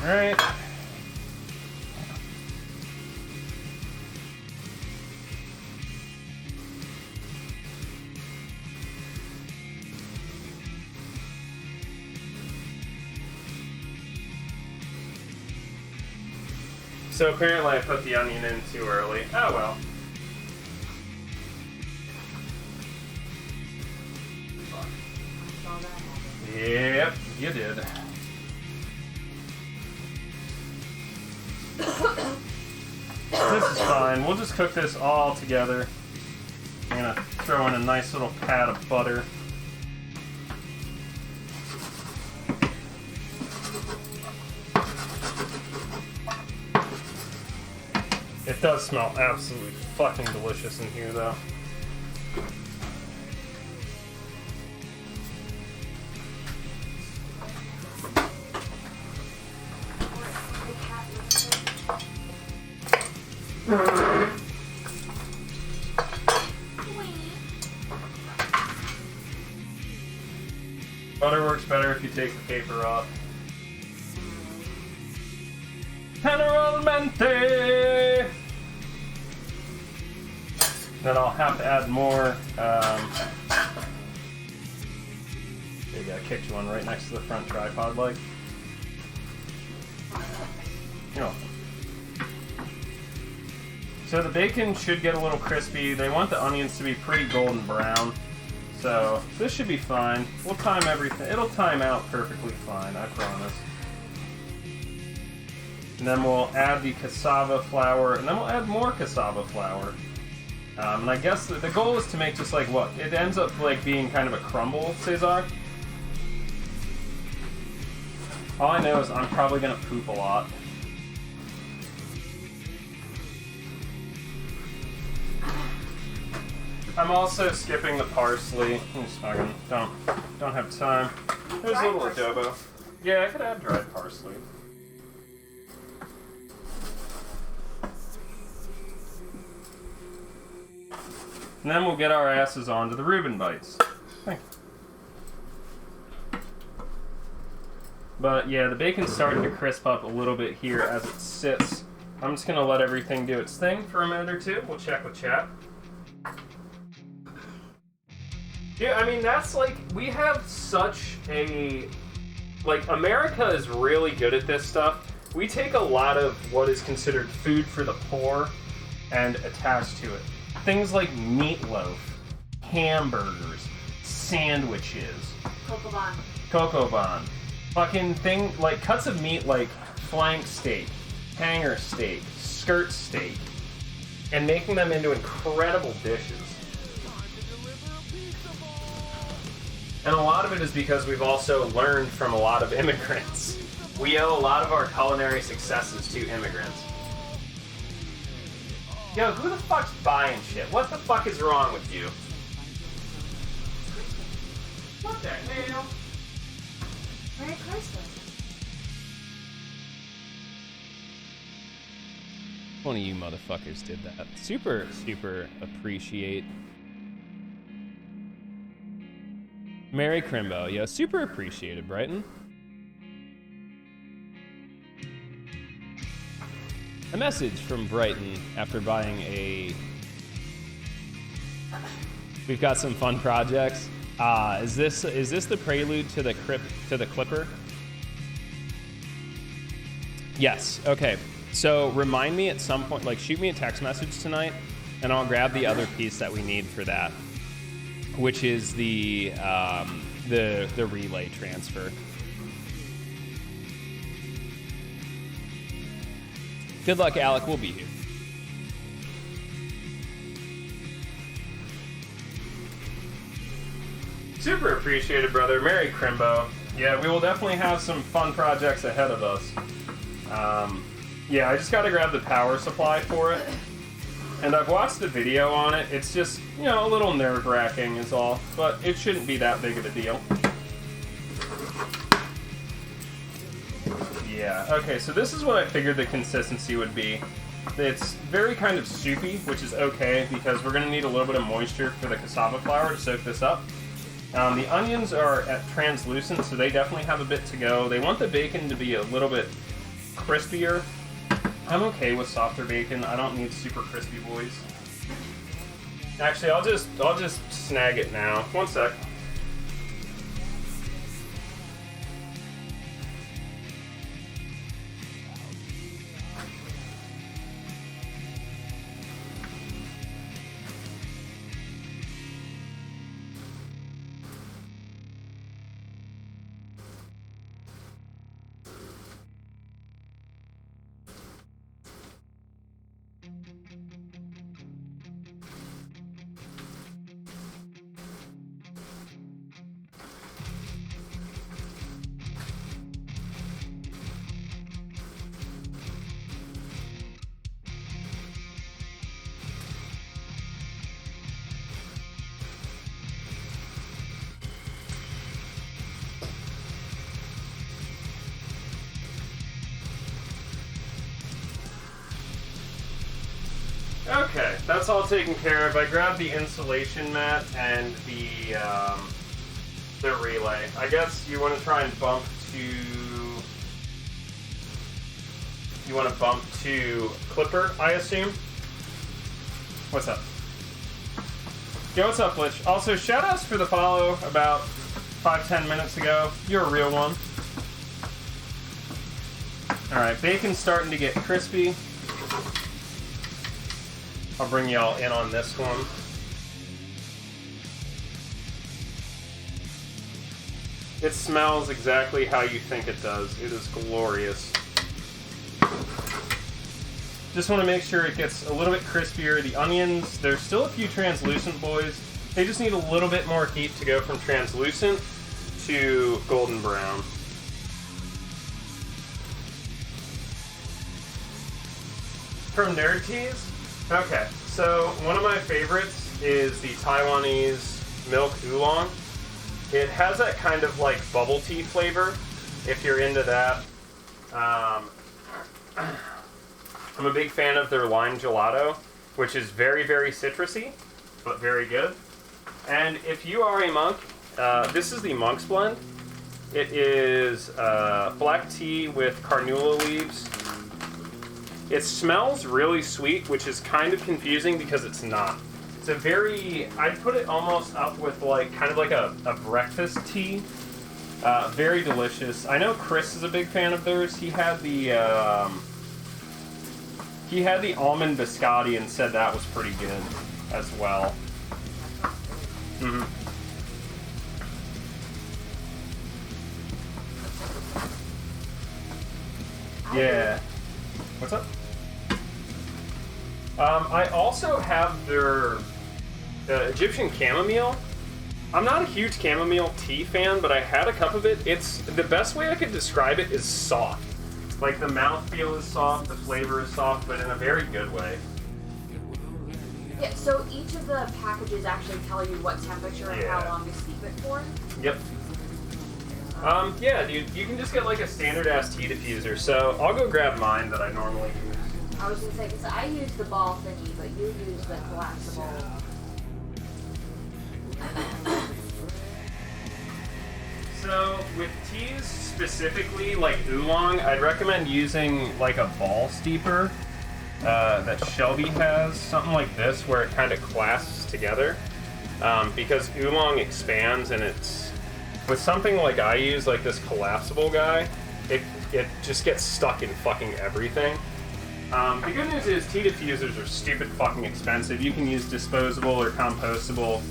All right. So apparently I put the onion in too early. Oh well. Saw that happen. Yep, you did. This is fine. We'll just cook this all together. I'm gonna throw in a nice little pat of butter. It does smell absolutely fucking delicious in here, though. Butter works better if you take the paper off. Generalmente! Then I'll have to add more. There you go, I kicked you one right next to the front tripod leg. You're welcome. So the bacon should get a little crispy. They want the onions to be pretty golden brown. So this should be fine. We'll time everything. It'll time out perfectly fine, I promise. And then we'll add the cassava flour, and then we'll add more cassava flour. And I guess the goal is to make just like what? It ends up like being kind of a crumble, Cesar. All I know is I'm probably gonna poop a lot. I'm also skipping the parsley. I'm just fucking don't have time. There's a little adobo. Yeah, I could add dried parsley. And then we'll get our asses onto the Reuben bites. Thank you. But yeah, the bacon's starting to crisp up a little bit here as it sits. I'm just gonna let everything do its thing for a minute or two. We'll check with chat. Yeah, I mean, that's like, we have such a, like, America is really good at this stuff. We take a lot of what is considered food for the poor and attach to it. Things like meatloaf, hamburgers, sandwiches, cocoa bun, fucking thing, like cuts of meat like flank steak, hanger steak, skirt steak, and making them into incredible dishes. And a lot of it is because we've also learned from a lot of immigrants. We owe a lot of our culinary successes to immigrants. Yo, who the fuck's buying shit? What the fuck is wrong with you? What the hell? Merry Christmas. One of you motherfuckers did that. Super, super appreciate. Mary Crimbo, yeah, super appreciated, Brighton. A message from Brighton after buying a... We've got some fun projects. Is this the prelude to the Clipper? Yes. Okay. So remind me at some point, like shoot me a text message tonight, and I'll grab the other piece that we need for that, which is the relay transfer. Good luck, Alec. We'll be here. Super appreciated, brother. Merry Crimbo. Yeah, we will definitely have some fun projects ahead of us. Yeah, I just got to grab the power supply for it. And I've watched the video on it. It's just, you know, a little nerve-wracking is all. But it shouldn't be that big of a deal. Yeah, okay, so this is what I figured the consistency would be. It's very kind of soupy, which is okay, because we're going to need a little bit of moisture for the cassava flour to soak this up. The onions are at translucent, so they definitely have a bit to go. They want the bacon to be a little bit crispier. I'm okay with softer bacon. I don't need super crispy boys. Actually, I'll just snag it now. One sec. that's all taken care of. I grabbed the insulation mat and the relay. I guess you want to try and bump to... You want to bump to Clipper, I assume? What's up? Yeah, what's up, Glitch? Also, shoutouts for the follow about 5-10 minutes ago. You're a real one. Alright, bacon's starting to get crispy. I'll bring y'all in on this one. It smells exactly how you think it does. It is glorious. Just want to make sure it gets a little bit crispier. The onions, there's still a few translucent boys. They just need a little bit more heat to go from translucent to golden brown. From Nerd Teas? Okay, so one of my favorites is the Taiwanese milk Oolong. It has that kind of like bubble tea flavor, if you're into that. I'm a big fan of their lime gelato, which is very, very citrusy, but very good. And if you are a monk, this is the Monk's Blend. It is black tea with carnula leaves. It smells really sweet, which is kind of confusing because it's not. It's a very, I'd put it almost up with like, kind of like a breakfast tea. Very delicious. I know Chris is a big fan of theirs. He had the almond biscotti and said that was pretty good as well. Mm-hmm. Yeah. What's up? I also have their Egyptian chamomile. I'm not a huge chamomile tea fan, but I had a cup of it. It's the best way I could describe it is soft. Like the mouthfeel is soft, the flavor is soft, but in a very good way. Yeah, so each of the packages actually tell you what temperature and how long to steep it for? Yep. Yeah, dude, you can just get like a standard ass tea diffuser, so I'll go grab mine that I normally use. I was gonna say, because I use the ball thingy, but you use the collapsible. So, with teas specifically, like Oolong, I'd recommend using like a ball steeper that Shelby has, something like this, where it kind of clasps together. Because Oolong expands, and it's, with something like I use, like this collapsible guy, it just gets stuck in fucking everything. The good news is tea diffusers are stupid fucking expensive. You can use disposable or compostable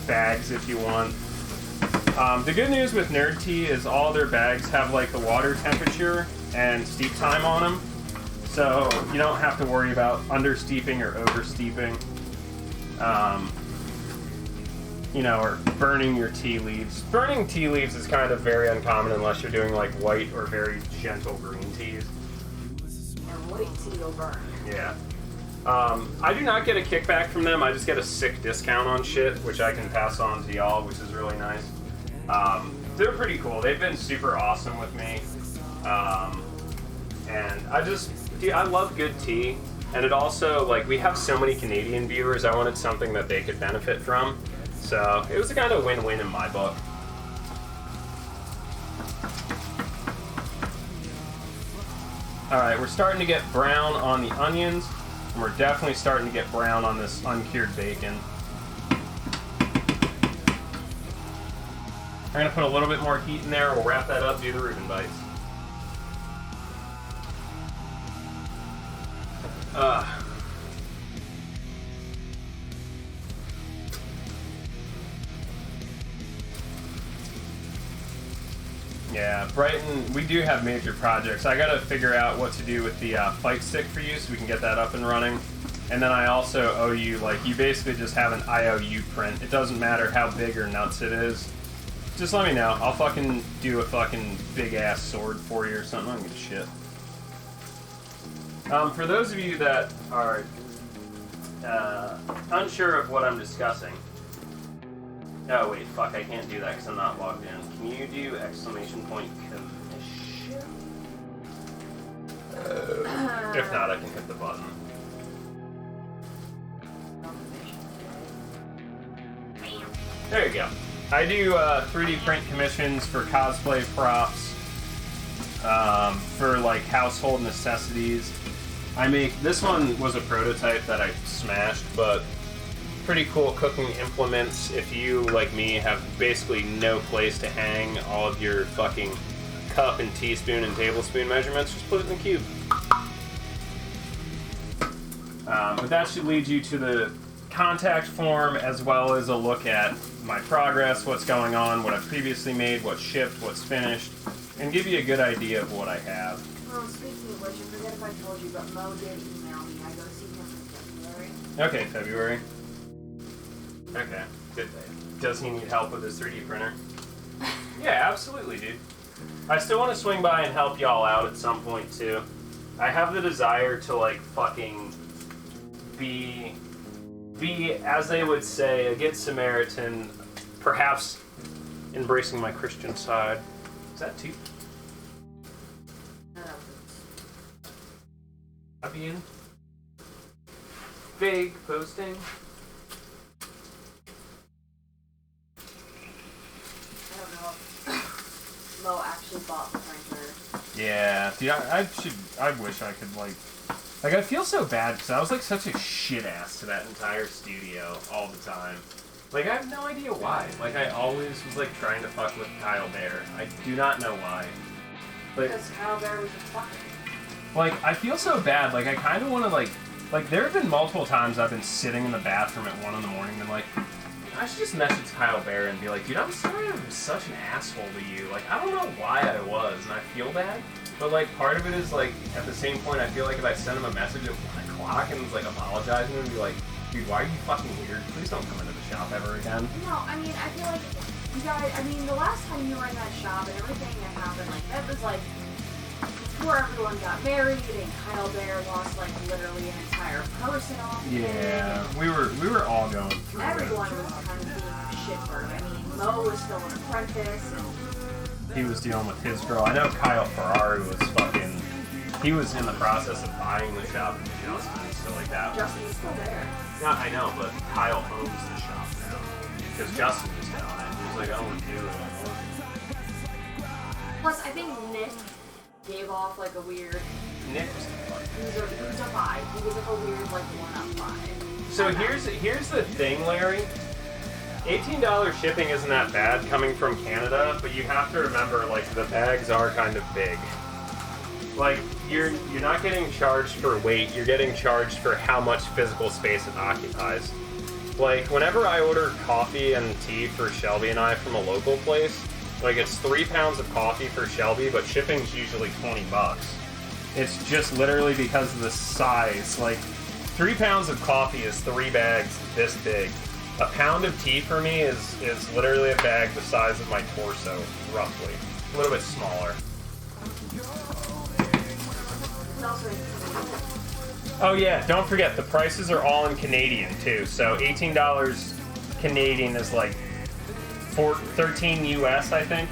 bags if you want. The good news with Nerd Tea is all their bags have like the water temperature and steep time on them, so you don't have to worry about under steeping or over steeping, you know, or burning your tea leaves. Burning tea leaves is kind of very uncommon unless you're doing like white or very gentle green teas. And white tea will burn. Yeah. I do not get a kickback from them. I just get a sick discount on shit, which I can pass on to y'all, which is really nice. They're pretty cool. They've been super awesome with me. And I love good tea. And it also, like, we have so many Canadian viewers, I wanted something that they could benefit from. So, it was a kind of win-win in my book. Alright, we're starting to get brown on the onions. And we're definitely starting to get brown on this uncured bacon. I'm going to put a little bit more heat in there. We'll wrap that up, do the Reuben bites. Yeah, Brighton, we do have major projects. I gotta figure out what to do with the fight stick for you so we can get that up and running. And then I also owe you, like, you basically just have an IOU print. It doesn't matter how big or nuts it is. Just let me know. I'll fucking do a fucking big-ass sword for you or something. I don't give a shit. For those of you that are unsure of what I'm discussing... Oh, wait, fuck, I can't do that because I'm not logged in. Can you do exclamation point commission? If not, I can hit the button. There you go. I do 3D print commissions for cosplay props, for like household necessities. This one was a prototype that I smashed, but pretty cool cooking implements. If you, like me, have basically no place to hang all of your fucking cup and teaspoon and tablespoon measurements, just put it in the cube. But that should lead you to the contact form, as well as a look at my progress, what's going on, what I've previously made, what's shipped, what's finished, and give you a good idea of what I have. Well, speaking of which, I forget if I told you, but Mo did email me. I go see him in February. Okay, February. Okay. Does he need help with his 3D printer? Yeah, absolutely, dude. I still want to swing by and help y'all out at some point, too. I have the desire to, like, fucking be, as they would say, a good Samaritan, perhaps embracing my Christian side. Is that two? Being fake posting. I don't know if Mo actually bought the printer. Yeah, dude, I wish I could, like, I feel so bad because I was, like, such a shit ass to that entire studio all the time. Like, I have no idea why. Like, I always was, like, trying to fuck with Kyle Bear. I do not know why. But, Because Kyle Bear was just fucking. like, I feel so bad. Like, I kind of want to, like, there have been multiple times I've been sitting in the bathroom at 1 in the morning and, like, I should just message Kyle Bear and be like, dude, I'm sorry I'm such an asshole to you. Like, I don't know why I was, and I feel bad. But, like, part of it is, like, at the same point, I feel like if I send him a message at 1 o'clock and was, like, apologizing and be like, dude, why are you fucking weird? Please don't come into the shop ever again. No, I mean, I feel like you guys, I mean, the last time you were in that shop and everything that happened, like, that was, like, before everyone got married and Kyle Bear lost, like, literally an entire person off of Yeah, we were all going through Everyone it. was kind of being a shitbird. I mean, Mo was still an apprentice, and He was dealing with his girl. I know Kyle Ferrari was fucking... He was in the process of buying the shop with Justin and stuff like that. Justin's still there. Yeah, I know, but Kyle owns the shop now. Because Justin was down it. He was like, I don't want to do it anymore. Plus, I think Nick gave off, like, a weird... Nick was the fuck. He was a vibe. He was, like, a weird, like, one-up vibe. So here's the thing, Larry. $18 shipping isn't that bad coming from Canada, but you have to remember, like, the bags are kind of big. Like, you're not getting charged for weight, you're getting charged for how much physical space it occupies. Like, whenever I order coffee and tea for Shelby and I from a local place, like, it's 3 pounds of coffee for Shelby, but shipping's usually $20. It's just literally because of the size. Like, 3 pounds of coffee is 3 bags this big. A pound of tea for me is literally a bag the size of my torso, roughly. A little bit smaller. It's also Oh yeah, don't forget, the prices are all in Canadian too. So $18 Canadian is like 13 US, I think.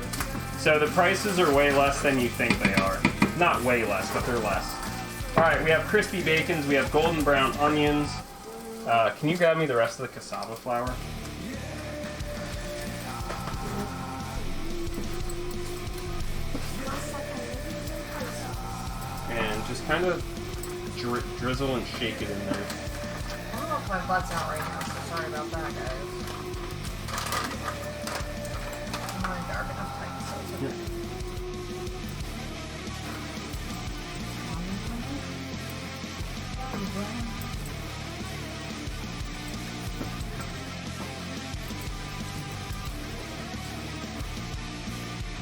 So the prices are way less than you think they are. Not way less, but they're less. Alright, we have crispy bacons, we have golden brown onions. Can you grab me the rest of the cassava flour? And just kind of drizzle and shake it in there. I don't know if my butt's out right now, so sorry about that, guys. I'm not dark enough to so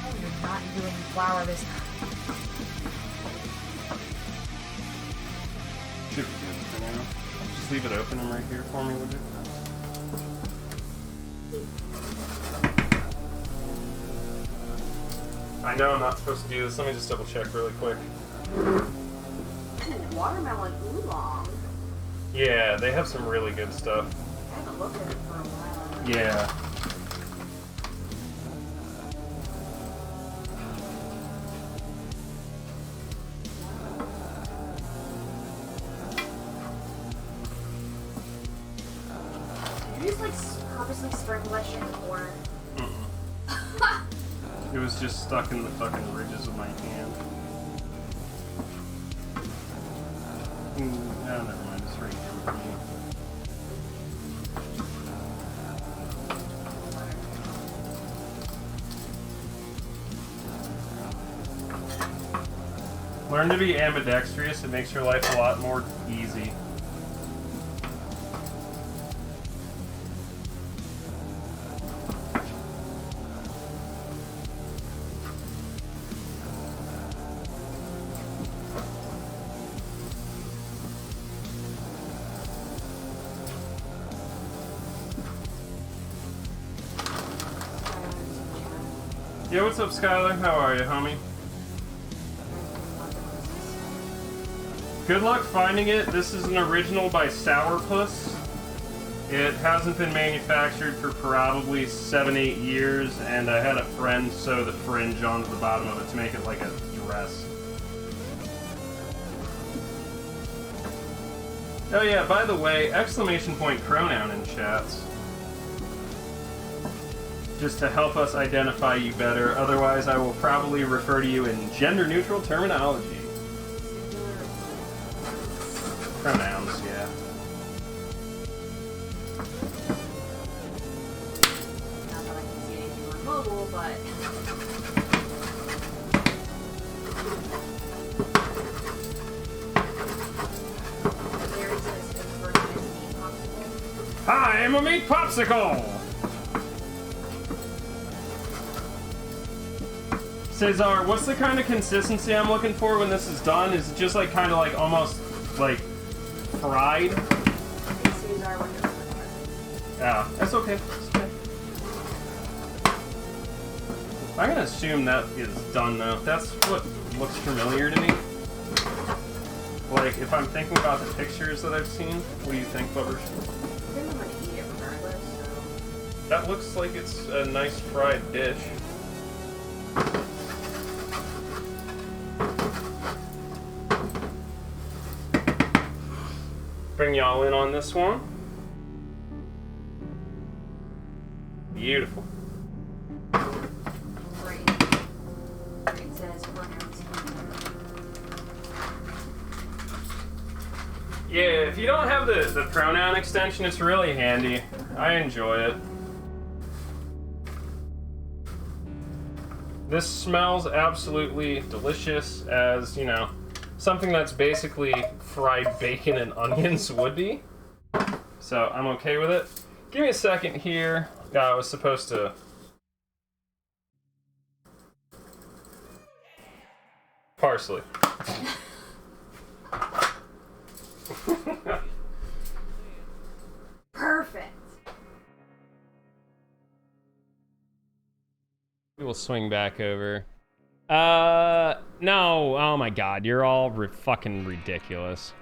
Oh, you're not doing flour this time. Should be good for now. Just leave it open and right here for me, would you? I know I'm not supposed to do this. Let me just double check really quick. Ooh, watermelon oolong. Yeah, they have some really good stuff. I haven't looked at it for a while. Yeah. You just like purposely sprinkle that shit in corn. It was just stuck in the fucking ridges of my hand. No, never mind. It's right here with me. Learn to be ambidextrous. It makes your life a lot more easy. Yo, what's up, Skylar? How are you, homie? Good luck finding it. This is an original by Sourpuss. It hasn't been manufactured for probably 7-8 years, and I had a friend sew the fringe onto the bottom of it to make it like a dress. Oh yeah, by the way, exclamation point pronoun in chats. Just to help us identify you better, otherwise I will probably refer to you in gender-neutral terminology. Pronouns, yeah. Not that I can see anything on mobile, but... There it says the first meat popsicle. Hi, I'm a meat popsicle! Cesar, what's the kind of consistency I'm looking for when this is done? Is it just like kind of like almost like fried? Yeah, that's okay. That's okay. I'm gonna assume that is done though. That's what looks familiar to me. Like, if I'm thinking about the pictures that I've seen, what do you think, Bubbers? I think I'm gonna eat it regardless, so... That looks like it's a nice fried dish. Bring y'all in on this one. Beautiful. Great. It says pronouns. Yeah, if you don't have the pronoun extension, it's really handy. I enjoy it. This smells absolutely delicious, as, you know, something that's basically fried bacon and onions would be. So I'm okay with it. Give me a second here. I was supposed to... Parsley. Perfect. We will swing back over. No. Oh my god, you're all fucking ridiculous.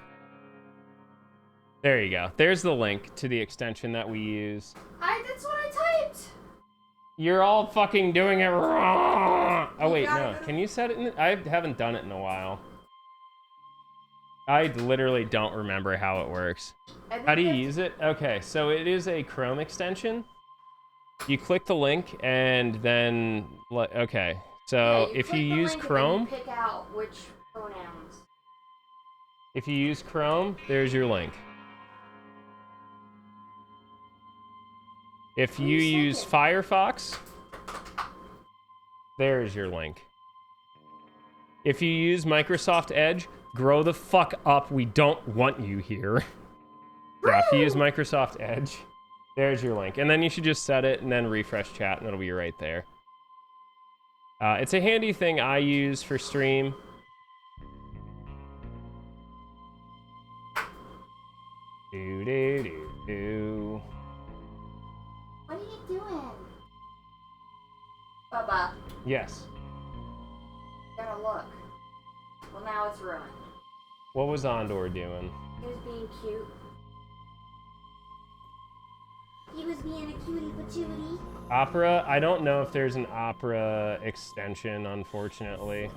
There you go. There's the link to the extension that we use. That's what I typed. You're all fucking doing it wrong. Oh wait, no. Can you set it in? I haven't done it in a while. I literally don't remember how it works. How do you use it? Okay, so it is a Chrome extension. You click the link and then, okay. So if you use Chrome, pick out which pronouns. if you use Chrome, there's your link. If you use Firefox, there's your link. If you use Microsoft Edge, grow the fuck up. We don't want you here. Yeah, if you use Microsoft Edge, there's your link. And then you should just set it and then refresh chat and it'll be right there. It's a handy thing I use for stream. Do do do do. What are you doing? Bubba, Yes. gotta look. Well, now it's ruined. What was Andor doing? He was being cute. He was being a cutie patootie. Opera? I don't know if there's an Opera extension, unfortunately.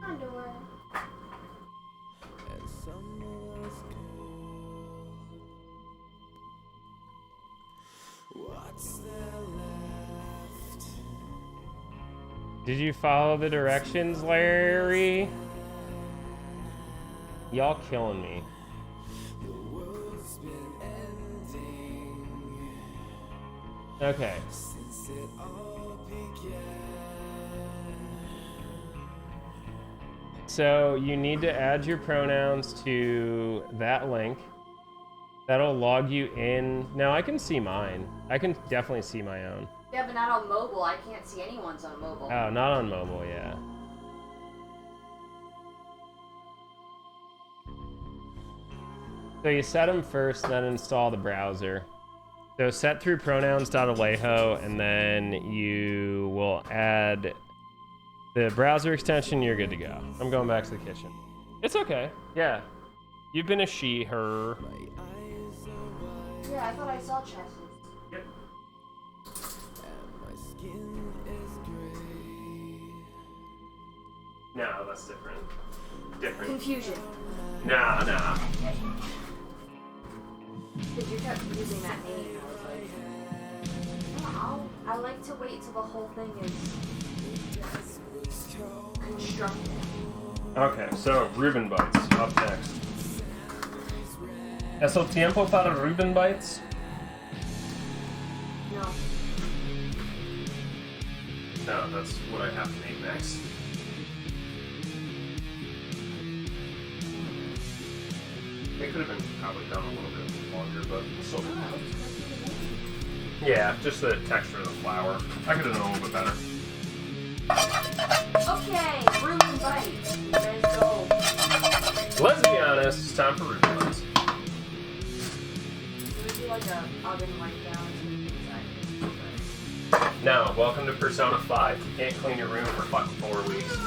Underwear. Did you follow the directions, Larry? Y'all killing me. Okay. So you need to add your pronouns to that link. That'll log you in. Now I can see mine. I can definitely see my own. Yeah, but not on mobile. I can't see anyone's on mobile. Oh, not on mobile, yeah. So you set them first, then install the browser. So set through pronouns.alejo, and then you will add the browser extension. You're good to go. I'm going back to the kitchen. It's okay. Yeah. You've been a she, her. Yeah, I thought I saw chesses. Yep. No, that's different. Different. Confusion. Nah. Because you kept using that name. I was like, oh, I like to wait till the whole thing is constructed. Okay, so Reuben bites up next. ¿Es el tiempo para Reuben bites? No. No, that's what I have to name next. It could have been probably done a little bit longer, but still. Yeah, just the texture of the flour. I could have done a little bit better. Okay, Reuben bites. Let's go. Let's be honest, it's time for Reuben bites. Can we do like a oven wipe down inside? No, welcome to Persona 5. You can't clean your room for fucking 4 weeks.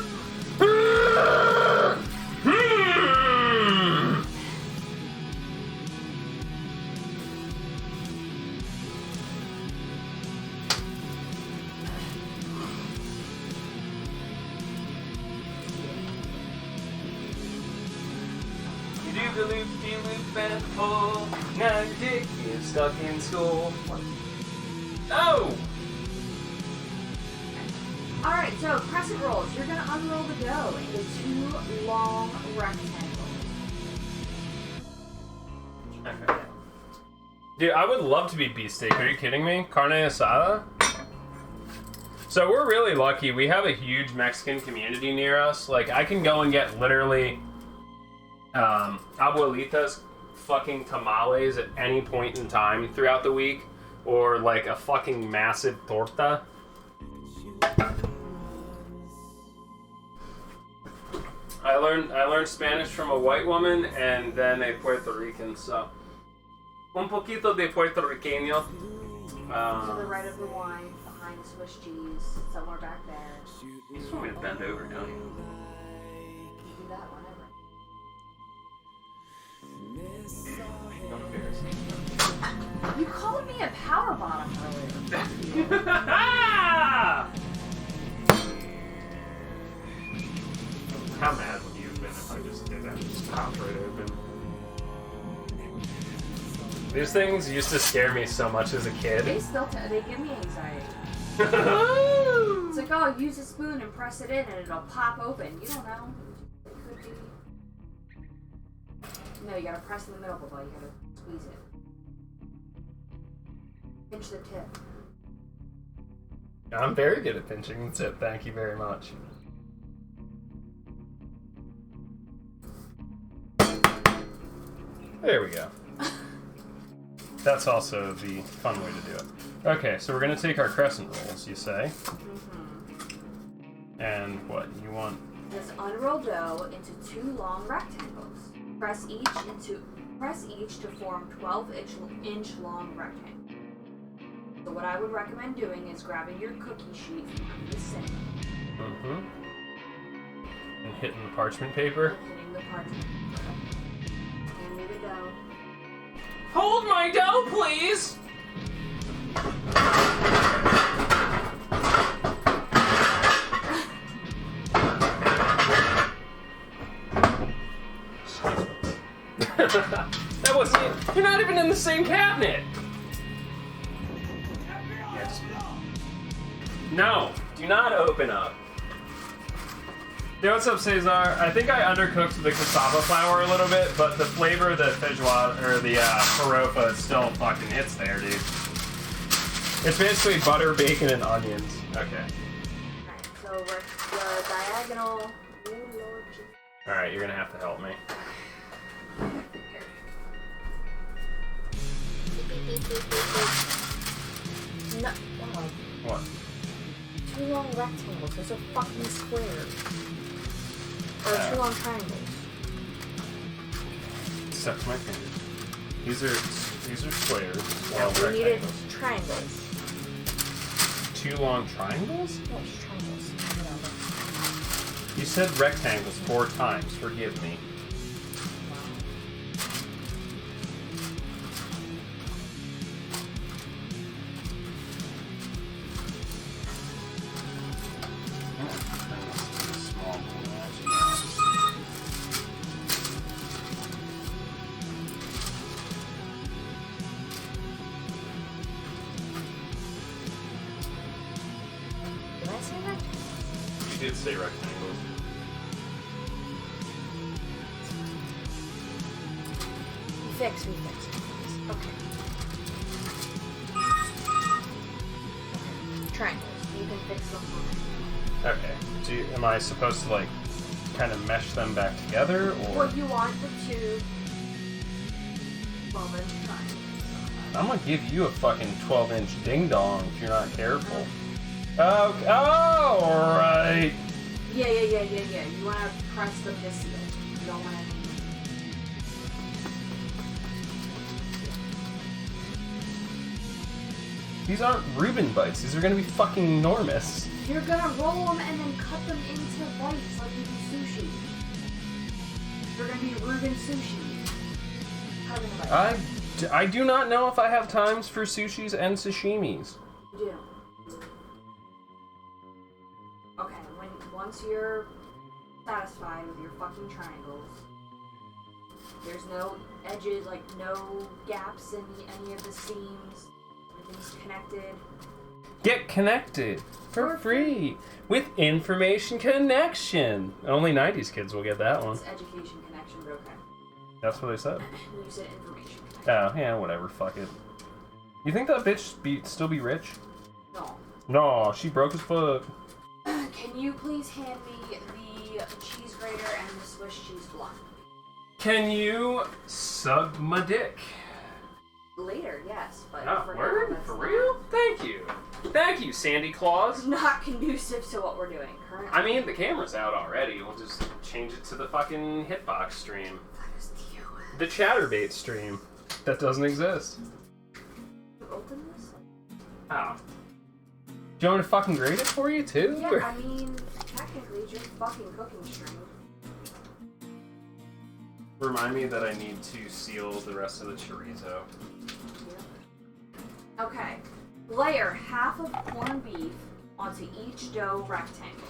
You do the loop and pull. Now your dick is stuck in school. No! Alright, so crescent rolls. You're gonna unroll the dough into 2 long rectangles. Okay. Dude, I would love to be beefsteak. Are you kidding me? Carne asada? So we're really lucky. We have a huge Mexican community near us. Like, I can go and get literally abuelita's fucking tamales at any point in time throughout the week. Or, like, a fucking massive torta. I learned Spanish from a white woman and then a Puerto Rican, so un poquito de puertorriqueño. To the right of the wine, behind Swiss cheese, somewhere back there. You just want me to bend over, don't you? You can do that whenever. Don't embarrass me. You called me a power bottom earlier. How mad would you have been if I just did that? Just popped right open. These things used to scare me so much as a kid. They still they give me anxiety. It's like, oh, use a spoon and press it in and it'll pop open. You don't know. It could be. No, you gotta press in the middle, but you gotta squeeze it. Pinch the tip. I'm very good at pinching the tip, thank you very much. There we go. That's also the fun way to do it. Okay, so we're gonna take our crescent rolls, you say? Mm-hmm. And what, you want? Just unroll dough into 2 long rectangles. Press each to form 12-inch long rectangles. So what I would recommend doing is grabbing your cookie sheet from under the sink. Mm-hmm. And hitting the parchment paper. And hitting the parchment paper. Hand me the dough. Hold my dough, please! That wasn't. You're not even in the same cabinet! No, do not open up. Yo, what's up, Cesar? I think I undercooked the cassava flour a little bit, but the flavor of the Feijoada, or the Farofa is still fucking, it's there, dude. It's basically butter, bacon, and onions. Okay. Alright, so we're the diagonal. Oh, Lord Jesus. Alright, you're gonna have to help me. No, oh, What? too long rectangles. Those are fucking squares. Or too long triangles. Sucks my fingers. These are squares. Well, We needed rectangles. triangles. 2 long triangles? Yeah, just triangles. You said rectangles 4 times. Forgive me. Did I say rectangles? You did say rectangles. We fix. Okay. Triangles. You can fix them for me. Okay. Am I supposed to, like, kind of mesh them back together, or? What you want the two moment triangles. I'm gonna give you a fucking 12-inch ding-dong if you're not careful. Oh, right. Yeah. You want to press them to seal. You don't want to. These aren't Reuben bites. These are gonna be fucking enormous. You're gonna roll them and then cut them into bites like you do sushi. They're gonna be Reuben sushi. Cutting bites. I do not know if I have times for sushis and sashimis. You do. Okay, once you're satisfied with your fucking triangles, there's no edges, like no gaps in any of the seams. Everything's connected. Get connected for free with Information Connection. Only 90s kids will get that one. It's education connection, but okay. That's what they said. You said information connection. Oh, yeah, whatever. Fuck it. You think that bitch still be rich? No. No, she broke his foot. Can you please hand me the cheese grater and the Swiss cheese block? Can you suck my dick? Later, yes, but Oh, for word? now, that's For not- real? Thank you. Thank you, Sandy Claus. Not conducive to what we're doing currently. I mean, the camera's out already. We'll just change it to the fucking hitbox stream. That is you. The Chatterbait stream. That doesn't exist. You open this? Oh. Do you want me to fucking grade it for you, too? Yeah, Or- I mean, technically, it's your fucking cooking stream. Remind me that I need to seal the rest of the chorizo. Yeah. Okay. Layer half of corned beef onto each dough rectangle.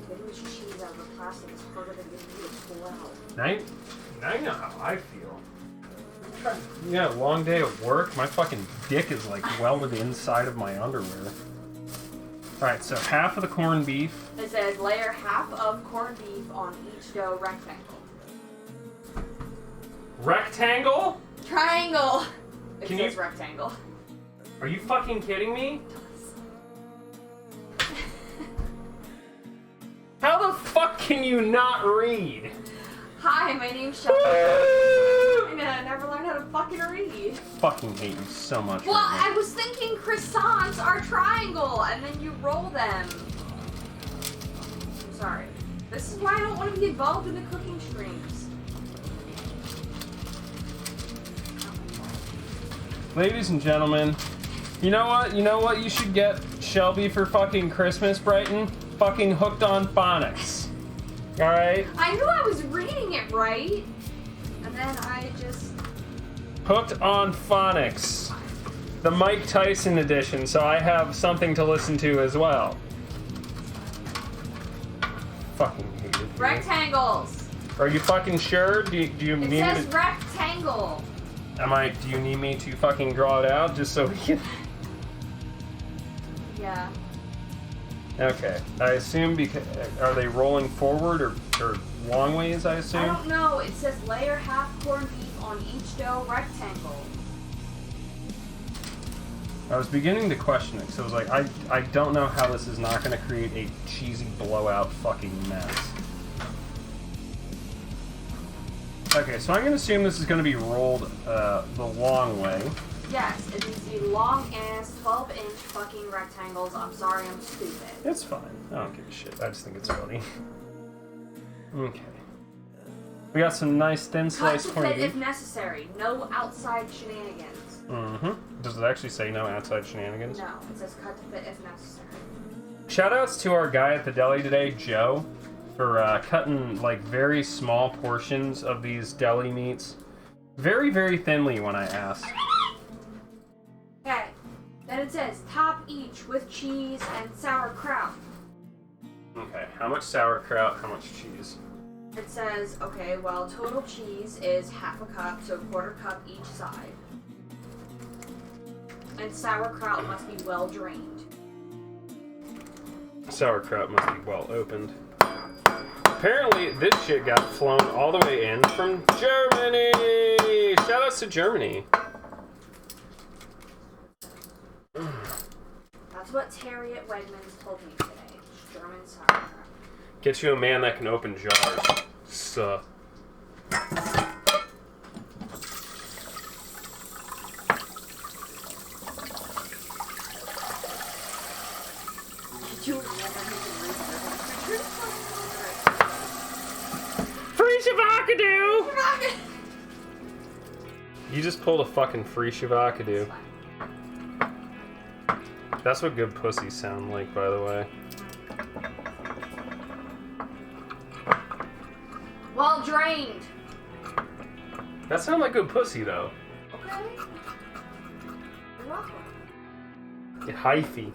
Getting this cheese out of the plastic is harder than getting you to pull out. Now you know how I feel. Yeah, long day of work. My fucking dick is like welded inside of my underwear. Alright, so half of the corned beef. It says layer half of corned beef on each dough rectangle. Rectangle? Triangle! It Can says you- rectangle. Are you fucking kidding me? How the fuck can you not read? Hi, my name's Shelby. I never learned how to fucking read. Fucking hate you so much. Well, right now. I was thinking croissants are triangle, and then you roll them. I'm sorry. This is why I don't want to be involved in the cooking streams. Ladies and gentlemen, you know what? You know what you should get Shelby for fucking Christmas, Brighton? Fucking Hooked on Phonics. Alright? I knew I was reading it right, and then I just... Hooked on Phonics. The Mike Tyson edition, so I have something to listen to as well. fucking hate it. Rectangles. Are you fucking sure? Do you It need me says to... rectangle. Do you need me to fucking draw it out just so we can... Yeah. Okay. I assume because... Are they rolling forward or long ways, I assume? I don't know. It says layer half corned beef on each dough rectangle. I was beginning to question it, so I was like, I don't know how this is not going to create a cheesy blowout fucking mess. Okay, so I'm going to assume this is going to be rolled the long way. Yes, it needs to be long ass 12-inch fucking rectangles. I'm sorry, I'm stupid. It's fine. I don't give a shit. I just think it's funny. Okay. We got some nice thin Cut sliced to corned fit beef. if necessary. No outside shenanigans. Mm-hmm. Does it actually say no outside shenanigans? No, it says cut to fit if necessary. Shoutouts to our guy at the deli today, Joe, for cutting like very small portions of these deli meats. Very, very thinly when I asked. Okay. Then it says top each with cheese and sauerkraut. Okay, how much sauerkraut, how much cheese? It says, okay, well, total cheese is half a cup, so a quarter cup each side. And sauerkraut must be well drained. Sauerkraut must be well opened. Apparently, this shit got flown all the way in from Germany! Shoutouts to Germany. That's what Terry at Wegmans told me today. German sauerkraut. Get you a man that can open jars. Did you remember who Free Shavakadu! You just pulled a fucking free Shavakadu. That's what good pussies sound like, by the way. Well drained. That sounded like good pussy, though. Okay. You're welcome. Hyphy.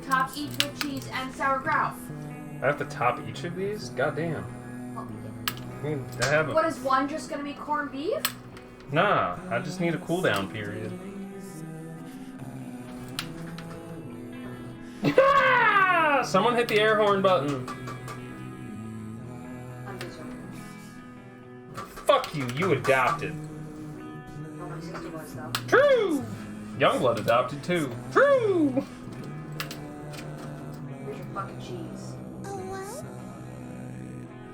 Top each with cheese and sauerkraut. I have to top each of these? Goddamn. I have What is one just gonna be corned beef? Nah, I just need a cooldown period. Someone hit the air horn button. Undeserved. Fuck you, you adopted. Only 60 was though. True! Youngblood adopted too. True! Here's your fucking cheese.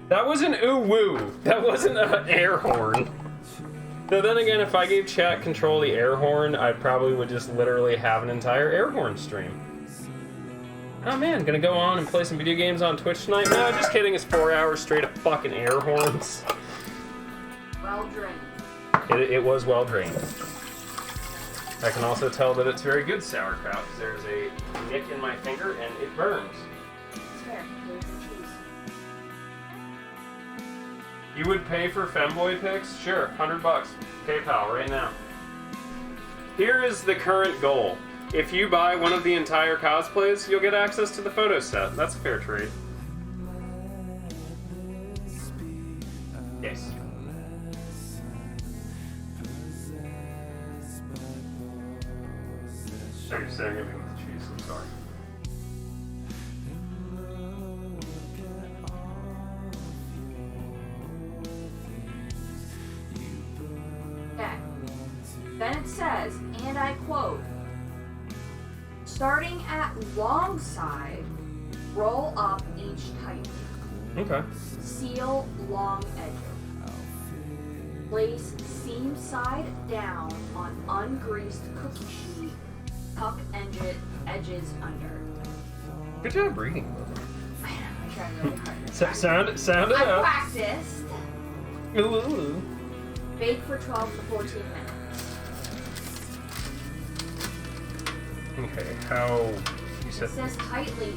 That was an ooh woo. That wasn't an air horn. Though then again, if I gave chat control of the air horn, I probably would just literally have an entire air horn stream. Oh man, gonna go on and play some video games on Twitch tonight? No, just kidding, it's 4 hours straight of fucking air horns. Well drained. It was well drained. I can also tell that it's very good sauerkraut, because there's a nick in my finger and it burns. It's fair. Here's your cheese. You would pay for Femboy pics? Sure, $100. PayPal right now. Here is the current goal. If you buy one of the entire cosplays, you'll get access to the photo set. That's a fair trade. Yes. So you're staring at me with the cheese, I'm sorry. Okay. Then it says, and I quote, starting at long side, roll up each tightly. Okay. Seal long edges. Place seam side down on ungreased cookie sheet. Tuck edges under. Good job reading. I tried really hard. Sound it I up. practiced. Ooh. Bake for 12 to 14 minutes. Okay, how you said It says tightly.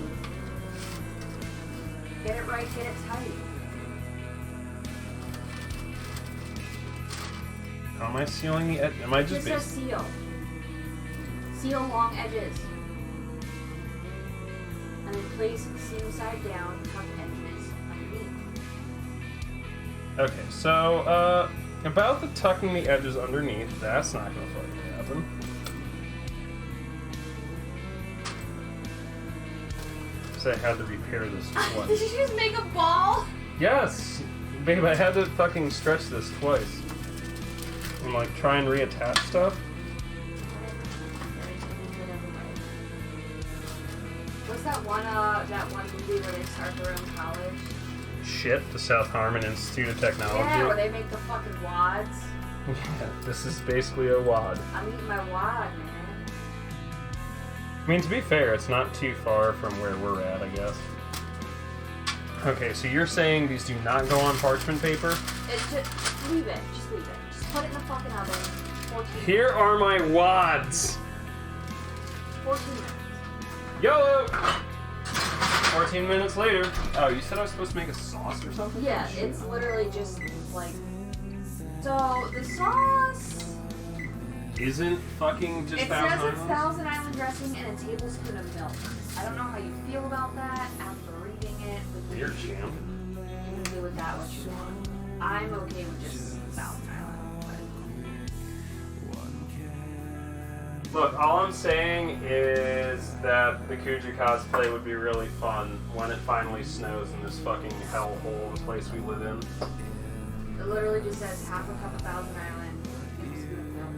Get it right, get it tight. how am I sealing the edge? Am I It just says seal. Seal long edges. And then place the seam side down, tuck edges underneath. Okay, so, about the tucking the edges underneath, that's not gonna fucking happen. So I had to repair this twice. Did you just make a ball? Yes! Babe, I had to fucking stretch this twice. And like, try and reattach stuff. What's that one movie where they start their own college? Shit, the South Harmon Institute of Technology. Yeah, where they make the fucking wads. Yeah, this is basically a wad. I'm eating my wad, man. I mean, to be fair, it's not too far from where we're at, I guess. Okay, so you're saying these do not go on parchment paper? It's just leave it. Just leave it. Just put it in the fucking oven. 14 Here are my wads! 14 minutes. YOLO! 14 minutes later. Oh, you said I was supposed to make a sauce or something? Yeah, it's literally just like. So the sauce. Isn't fucking just It Thousand says it's Islands? Thousand Island dressing and a tablespoon of milk. I don't know how you feel about that after reading it. Weird, champ. You can do with that what you want. I'm okay with just Thousand Island. Look, all I'm saying is that the Kuja cosplay would be really fun when it finally snows in this fucking hellhole, the place we live in. It literally just says half a cup of Thousand Island, tablespoon of milk.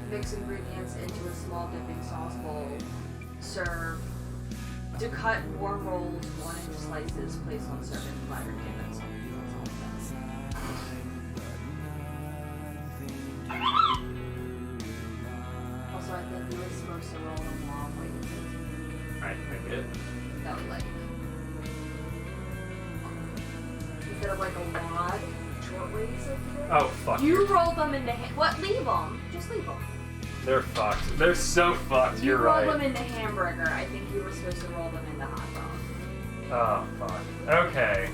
Mix ingredients into a small dipping sauce bowl. Serve. To cut warm rolls, 1-inch slices, place on serving platter, give it some. Also, I think we were supposed to roll them long like Alright, I get it. that would like instead of like a wad, short ways like you did. Oh, fuck. You rolled them into what? Leave them. Just leave them. They're fucked. They're so fucked, You you're rolled right. them into hamburger. I think you were supposed to roll them into hot dog. Oh, fuck. Okay.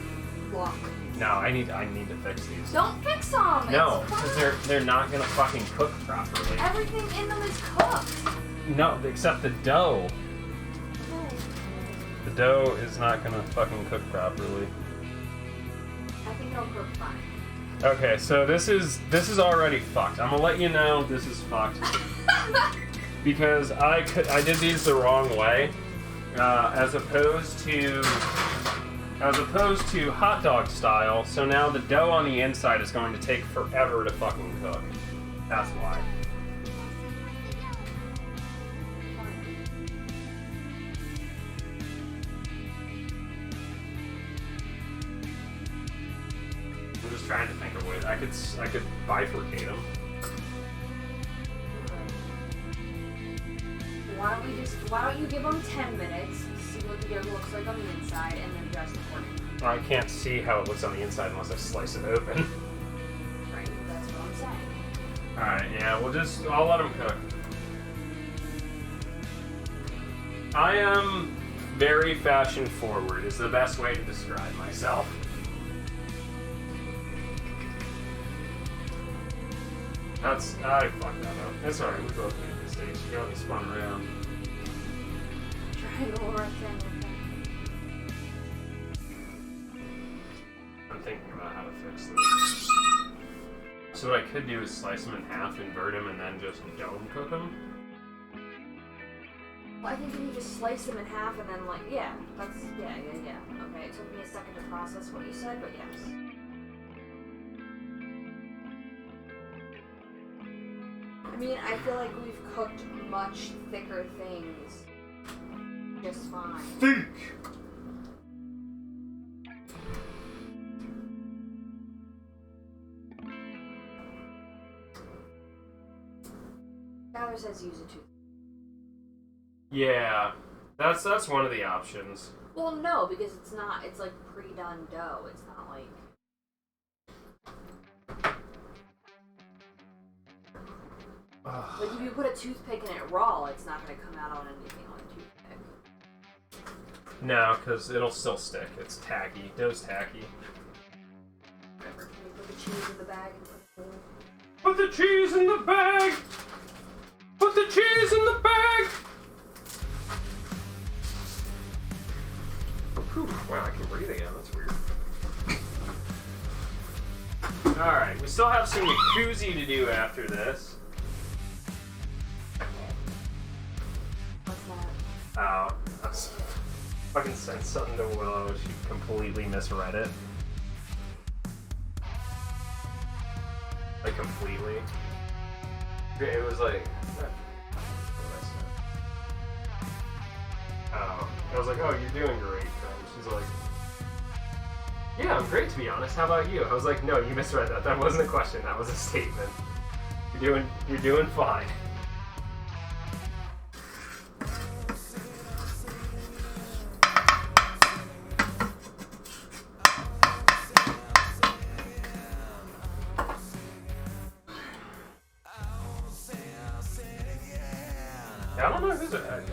Block. No, I need to fix these. Don't fix them. No, It's because fine. they're not gonna fucking cook properly. Everything in them is cooked. No, except the dough. The dough is not gonna fucking cook properly. I think it'll cook fine. Okay, so this is already fucked. I'm gonna let you know this is fucked because I did these the wrong way, as opposed to hot dog style. So now the dough on the inside is going to take forever to fucking cook. That's why. I'm just trying to think of ways I could bifurcate them. Why don't you give them 10 minutes, see what the dough looks like on the inside, and then adjust accordingly. I can't see how it looks on the inside unless I slice it open. Right? That's what I'm saying. Alright, yeah, I'll let them cook. I am very fashion forward is the best way to describe myself. I fucked that up. It's alright, we both made mistakes. You got me spun around. Triangle or rectangle. I'm thinking about how to fix this. So what I could do is slice them in half, invert them, and then just dome cook them. Well, I think you need to slice them in half and then yeah. Okay, it took me a second to process what you said, but yes. I mean, I feel like we've cooked much thicker things just fine. Thick! Tyler says use a tooth. Yeah, that's one of the options. Well, no, because it's not. It's like pre-done dough. It's not like. Like if you put a toothpick in it raw, it's not going to come out on anything on a toothpick. No, because it'll still stick. It's tacky. Dough's tacky. Whatever. Can you put the cheese in the bag and put the... Put the cheese in the bag! Put the cheese in the bag! Wow, I can breathe again. That's weird. Alright, we still have some jacuzzi to do after this. What's that? Oh, I was fucking sent something to Willow. She completely misread it. Like, completely. It was like... What did I say? Oh. I was like, oh, you're doing great, friend. She's like... Yeah, I'm great, to be honest. How about you? I was like, no, you misread that. That wasn't a question. That was a statement. You're doing fine.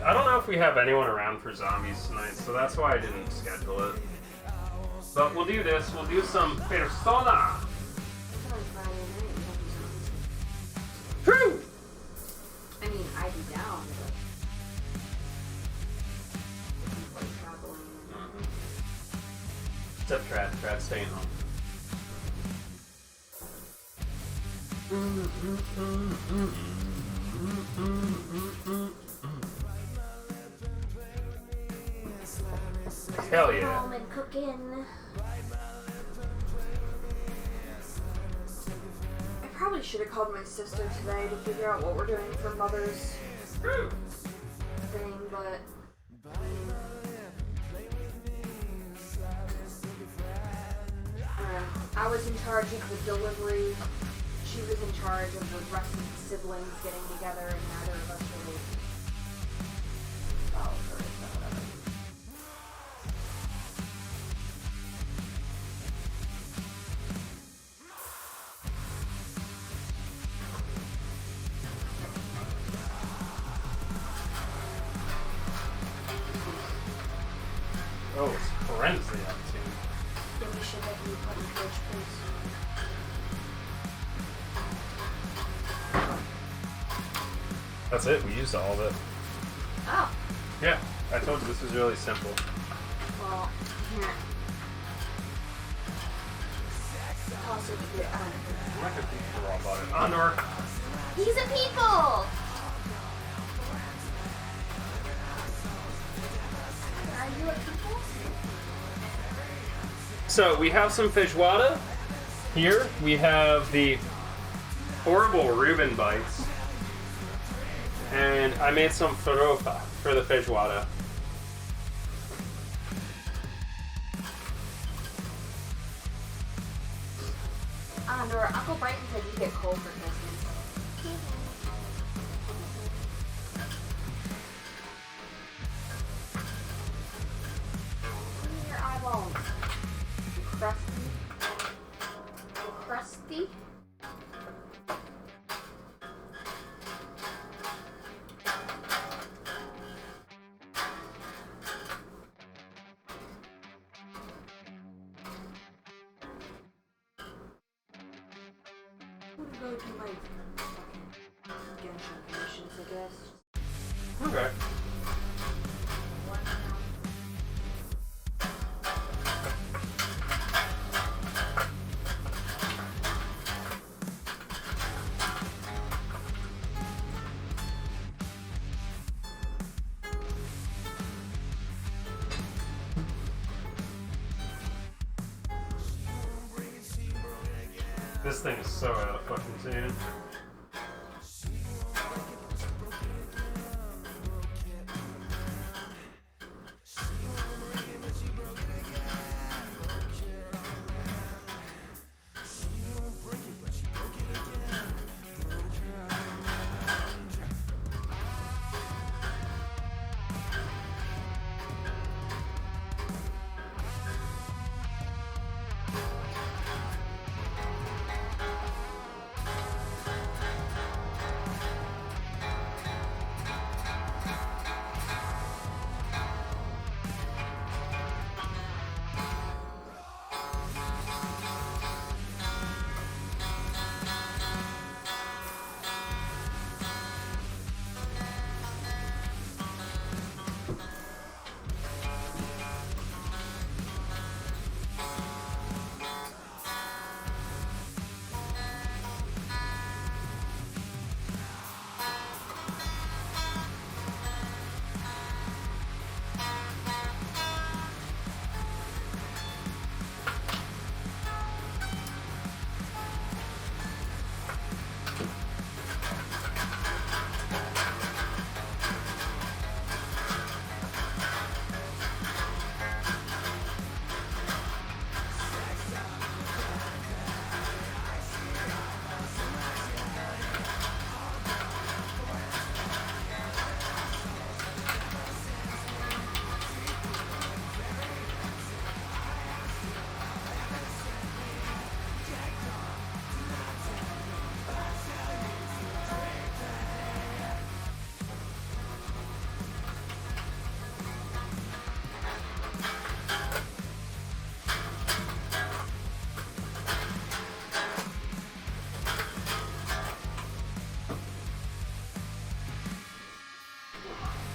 I don't know if we have anyone around for zombies tonight, so that's why I didn't schedule it. But we'll do this. We'll do some Persona. True. I mean, I'd be down, but like traveling. Except Trad's staying home. Hell yeah. Home and cooking. I probably should have called my sister today to figure out what we're doing for Mother's thing, but I was in charge of the delivery. She was in charge of the rest of the siblings getting together, and neither of us really followed her, so whatever. Oh, it's frenzy up too. Then we should have you put in fridge, please. That's it. We used all of it. Oh, Yeah, I told you this was really simple. well, here. Toss it to I'm not gonna think for all about it. Honor. He's a people! Are you a people? So we have some Feijoada here. We have the horrible Reuben bites. And I made some Farofa for the Feijoada. Nora, Uncle Brighton said you get cold for Christmas. Look at your eyeballs. You crusty. You crusty. Go to my Genshin missions, I guess. Okay. This thing is so out of fucking tune.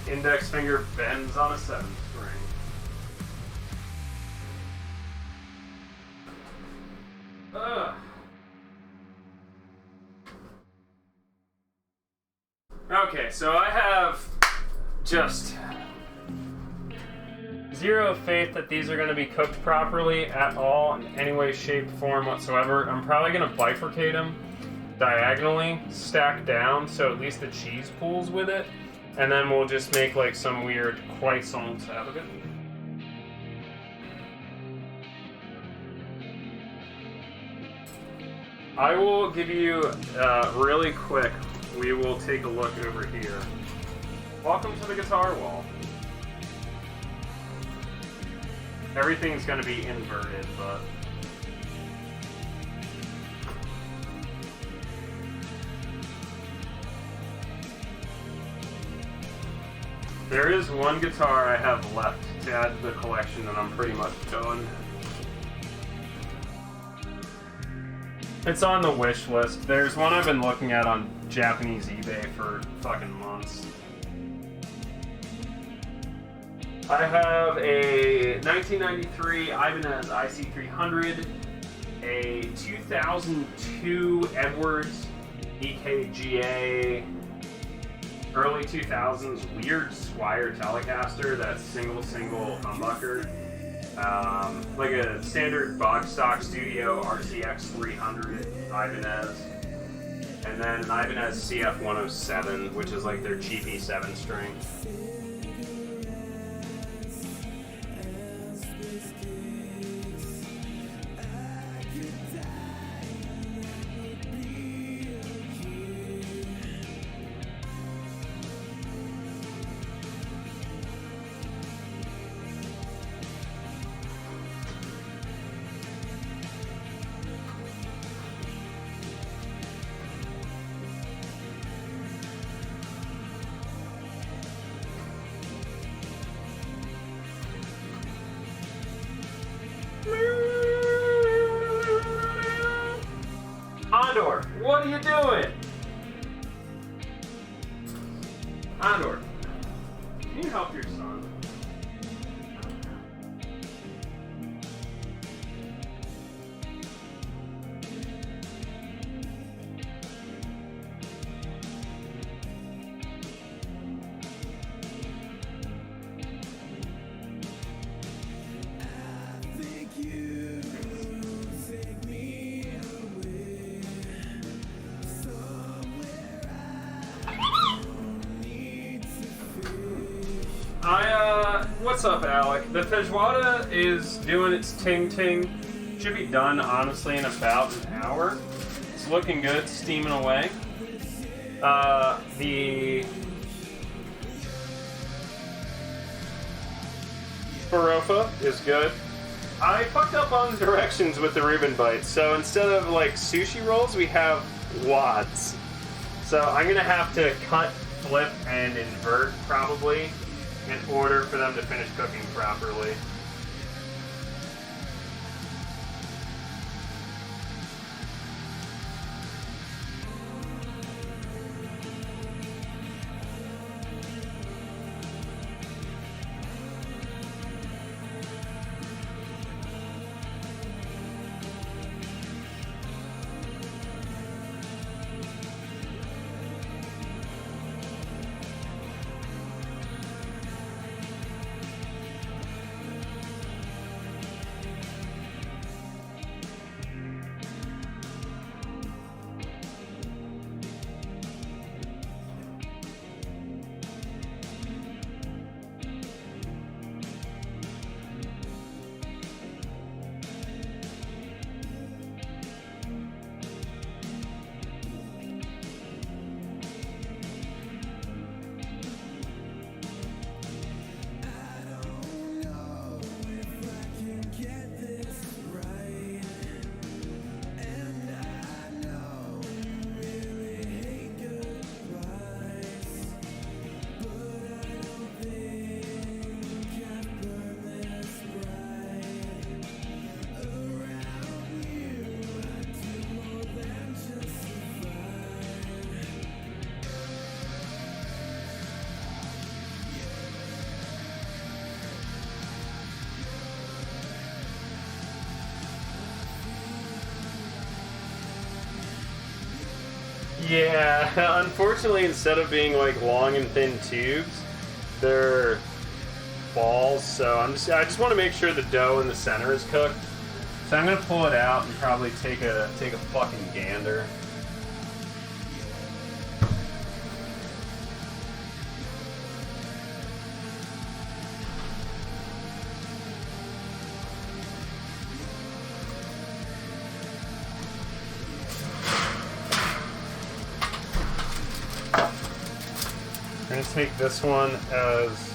index finger bends on a 7 string. Ugh. Okay, so I have just zero faith that these are going to be cooked properly at all in any way, shape, form whatsoever. I'm probably going to bifurcate them diagonally, stack down, so at least the cheese pools with it, and then we'll just make like some weird croissants out of it. I will give you really quick. We will take a look over here. Welcome to the guitar wall. Everything's going to be inverted, but there is one guitar I have left to add to the collection, and I'm pretty much done. It's on the wish list. There's one I've been looking at on Japanese eBay for fucking months. I have a 1993 Ibanez IC300, a 2002 Edwards EKGA, early 2000s weird Squier Telecaster, that single humbucker, like a standard box stock studio RCX 300 Ibanez, and then an Ibanez CF 107, which is like their cheapy 7-string. Andor, what are you doing? Andor, can you help your son? What's up, Alec? The Feijoada is doing its ting-ting. Should be done, honestly, in about an hour. It's looking good, steaming away. The Farofa is good. I fucked up on the directions with the Reuben bites, so instead of like sushi rolls, we have wads. So I'm gonna have to cut, flip, and invert probably in order for them to finish cooking properly. Yeah, unfortunately, instead of being like long and thin tubes, they're balls. So I just want to make sure the dough in the center is cooked. So I'm gonna pull it out and probably take a fucking gander. I'm gonna take this one as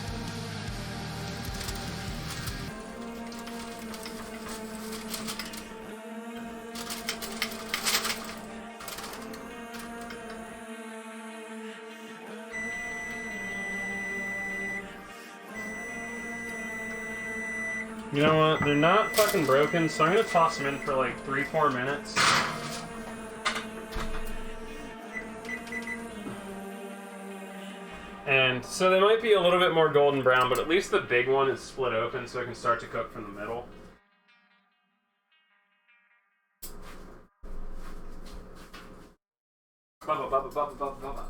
you know what? They're not fucking broken, so I'm gonna toss them in for like 3-4 minutes. And so they might be a little bit more golden brown, but at least the big one is split open so it can start to cook from the middle. Bubba, bubba, bubba, bubba, bubba.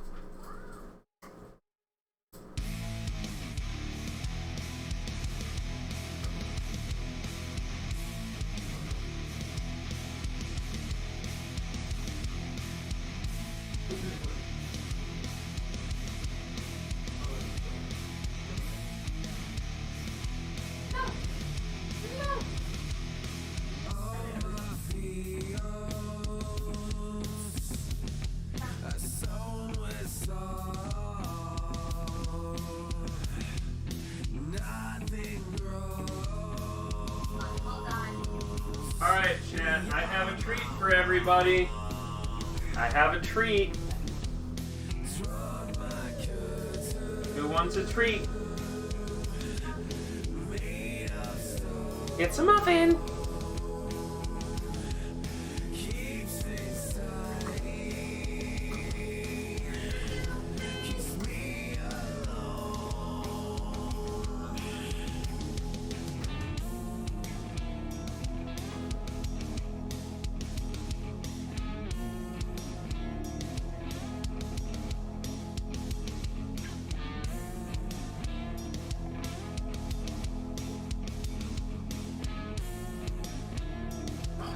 Alright, chat, I have a treat for everybody. I have a treat. Who wants a treat? It's a muffin.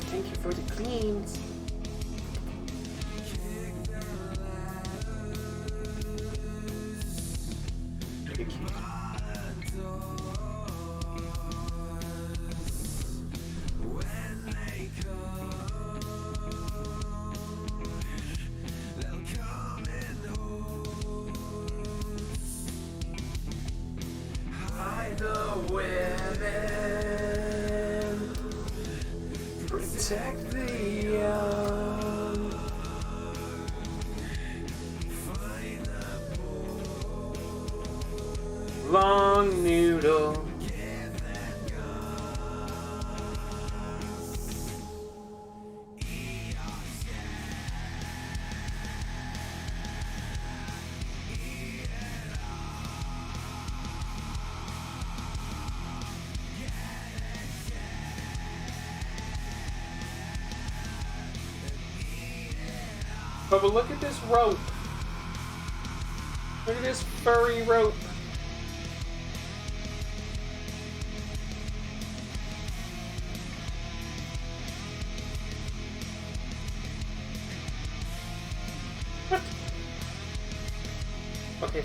Thank you for the cleans. Protect the young. Long noodle. But look at this rope. Look at this furry rope. What? Okay.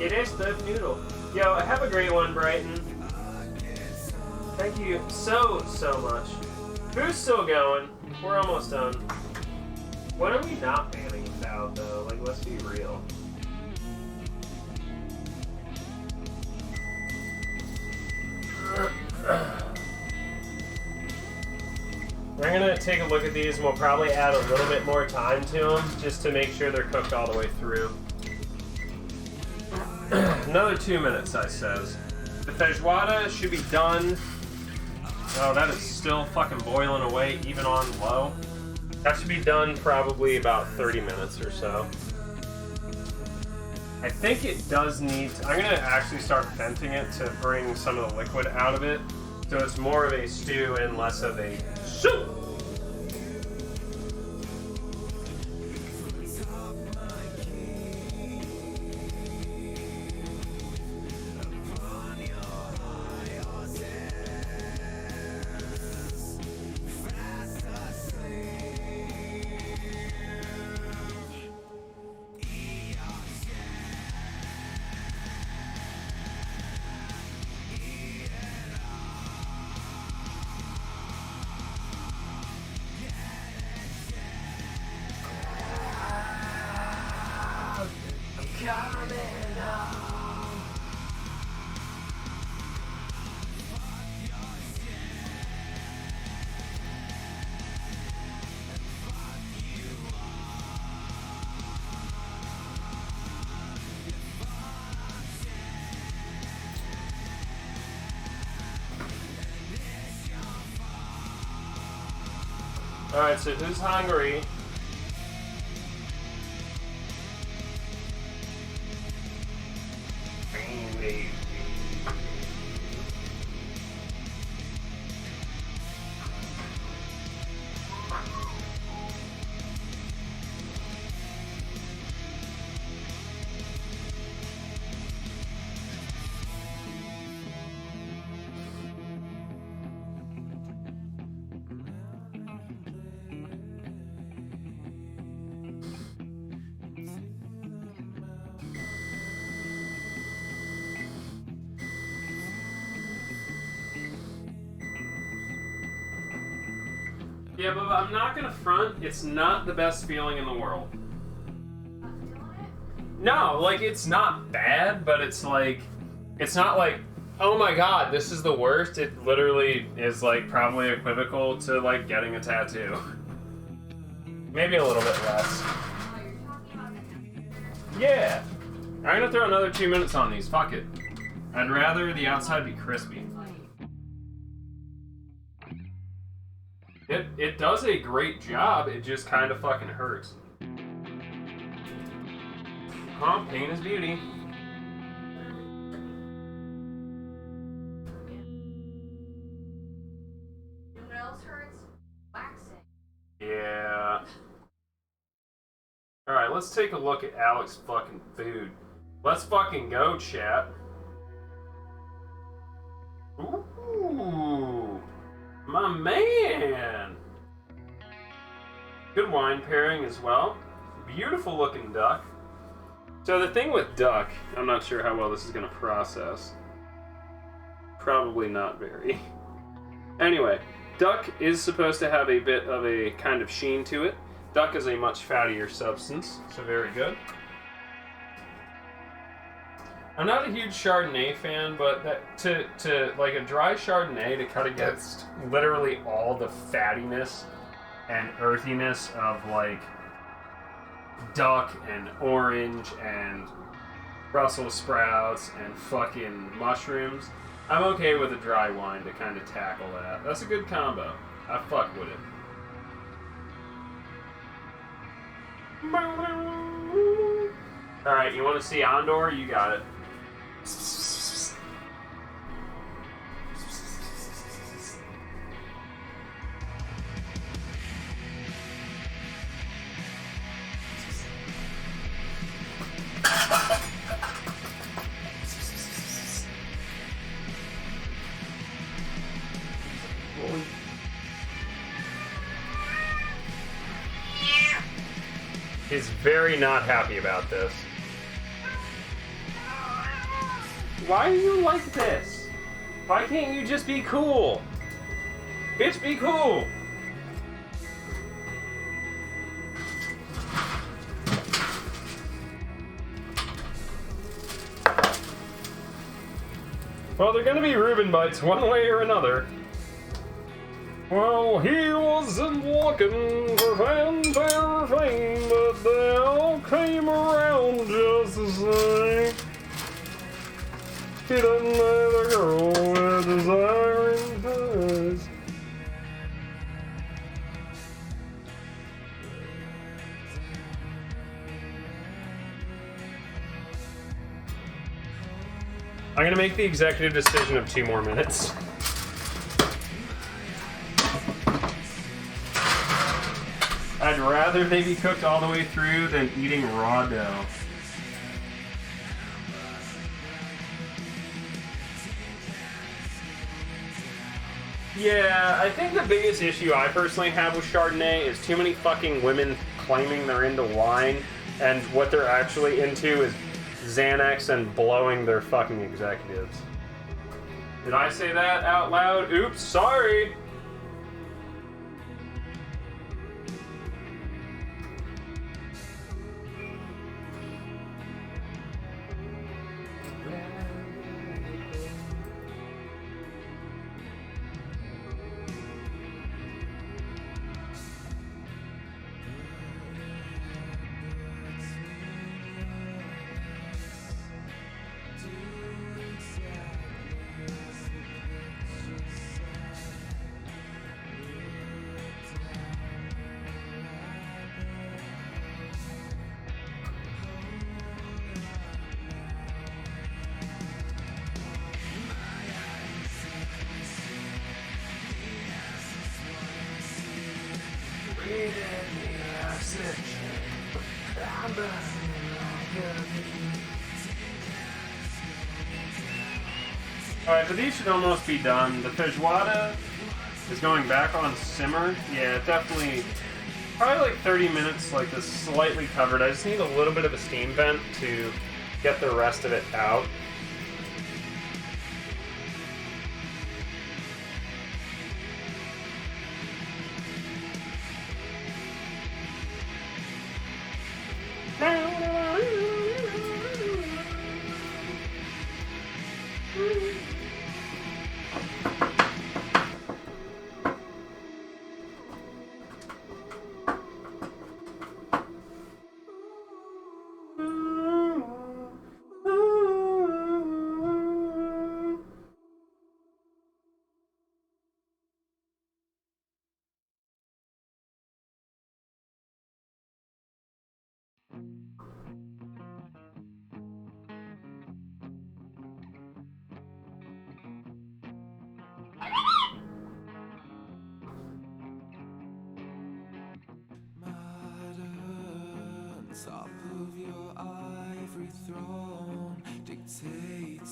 It is the noodle. Yo, have a great one, Brighton. Thank you so much. Who's still going? We're almost done. What are we not banning without, though? Like, let's be real. take a look at these and we'll probably add a little bit more time to them just to make sure they're cooked all the way through. Another 2 minutes, I says. The feijoada should be done. Oh, that is still fucking boiling away, even on low. That should be done probably about 30 minutes or so. I think it does need to, I'm gonna actually start venting it to bring some of the liquid out of it, so it's more of a stew and less of a soup. Alright, so who's hungry? Yeah, but I'm not gonna front. It's not the best feeling in the world. No, like, it's not bad, but it's like, it's not like, oh my god, this is the worst. It literally is like probably equivocal to like getting a tattoo. Maybe a little bit less. Yeah. I'm gonna throw another 2 minutes on these. Fuck it. I'd rather the outside be crispy. It does a great job, it just kind of fucking hurts. Huh? Pain is beauty. You know what else hurts? Waxing. Yeah. Alright, let's take a look at Alex's fucking food. Let's fucking go, chat. Ooh. My man! Good wine pairing as well. Beautiful looking duck. So the thing with duck, I'm not sure how well this is going to process. Probably not very. Anyway, duck is supposed to have a bit of a kind of sheen to it. Duck is a much fattier substance, so very good. I'm not a huge Chardonnay fan, but that to like a dry Chardonnay to cut against literally all the fattiness and earthiness of like duck and orange and Brussels sprouts and fucking mushrooms, I'm okay with a dry wine to kind of tackle that. That's a good combo. I fuck with it. Alright, you want to see Andor? You got it. He's very not happy about this. Why are you like this? Why can't you just be cool? Bitch, be cool! Well, they're gonna be Reuben bites one way or another. Well, he wasn't looking for fanfare or fame, but they all came around just the same. He doesn't have a girl with desiring eyes. I'm gonna make the executive decision of 2 more minutes. I'd rather they be cooked all the way through than eating raw dough. Yeah, I think the biggest issue I personally have with Chardonnay is too many fucking women claiming they're into wine, and what they're actually into is Xanax and blowing their fucking executives. Did I say that out loud? Oops, sorry! Alright, but these should almost be done. The Feijoada is going back on simmer. Yeah, definitely. Probably like 30 minutes, like this slightly covered. I just need a little bit of a steam vent to get the rest of it out. Top of your ivory throne, dictating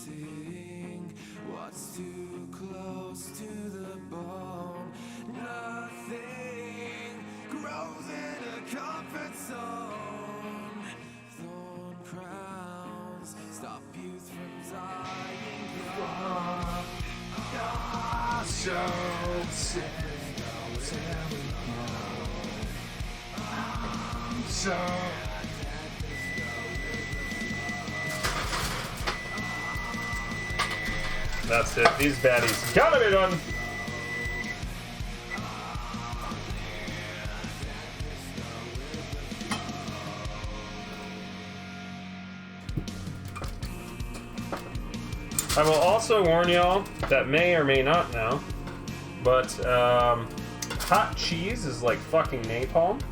what's too close to the bone. Nothing grows in a comfort zone. Thorn crowns stop youth from dying young. So that's it. These baddies gotta be done. I will also warn y'all that may or may not know, but hot cheese is like fucking napalm.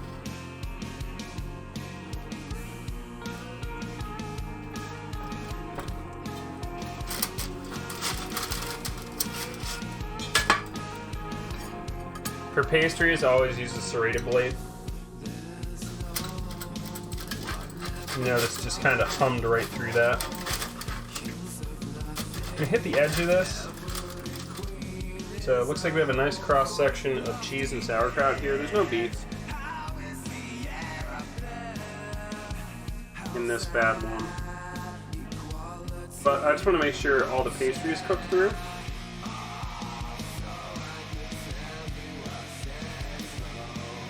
For pastries, I always use a serrated blade. You notice just kind of hummed right through that. I'm gonna hit the edge of this. So it looks like we have a nice cross section of cheese and sauerkraut here. There's no beef in this bad one. But I just want to make sure all the pastry is cooked through.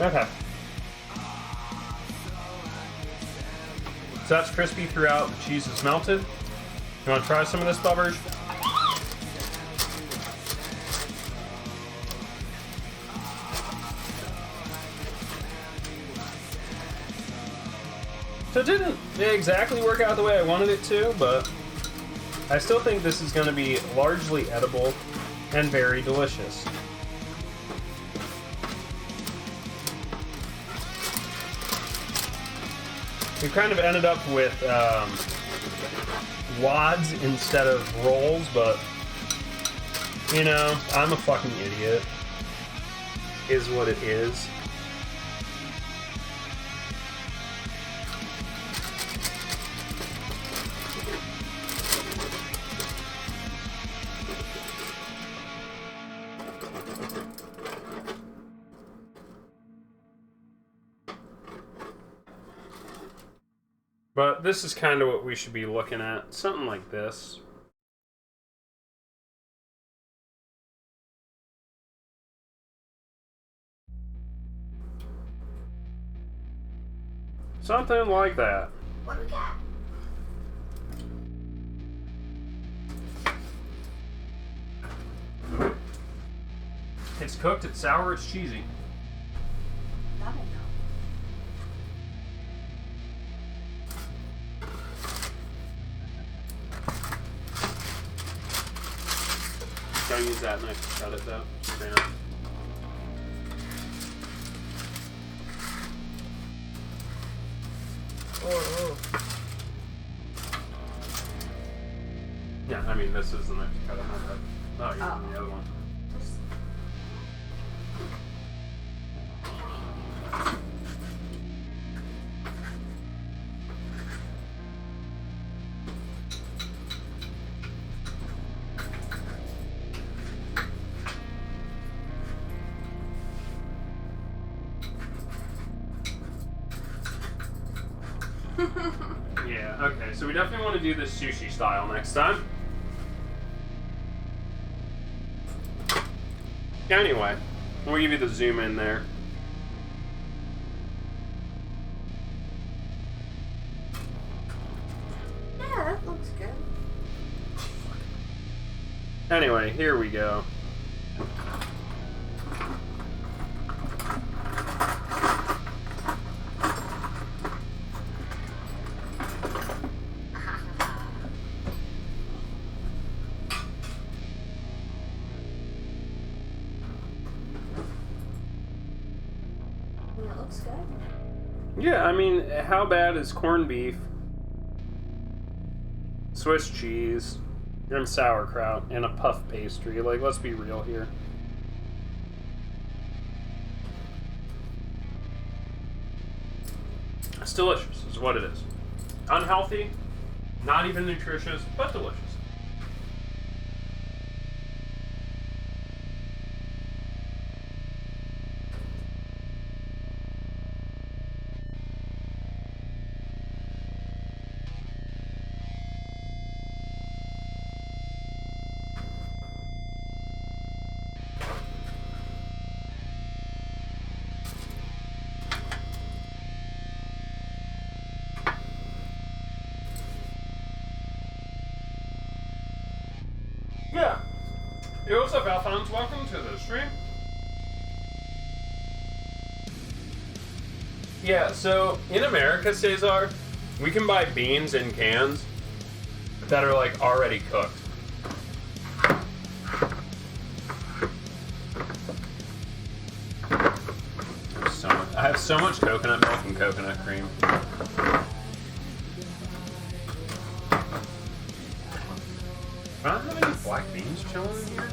Okay. So that's crispy throughout. The cheese is melted. You want to try some of this, Bubbers? So it didn't exactly work out the way I wanted it to, but I still think this is going to be largely edible and very delicious. We kind of ended up with wads instead of rolls, but you know, I'm a fucking idiot. Is what it is. But this is kind of what we should be looking at. Something like this. Something like that. What do we got? It's cooked, it's sour, it's cheesy. That I know. Don't use that knife to cut it though. Damn. Oh. Yeah, I mean this is the knife to cut it, not that. Oh, you're Oh. using the other one. Yeah, okay, so we definitely want to do this sushi style next time. Anyway, we'll give you the zoom in there. Yeah, that looks good. Anyway, here we go. It looks good. Yeah, I mean, how bad is corned beef, Swiss cheese, and sauerkraut, and a puff pastry? Like, let's be real here. It's delicious, is what it is. Unhealthy, not even nutritious, but delicious. Yeah. Hey, what's up, Alphonse? Welcome to the stream. Yeah, so in America, Cesar, we can buy beans in cans that are like already cooked. I have so much coconut milk and coconut cream. I don't have any black beans chilling in here.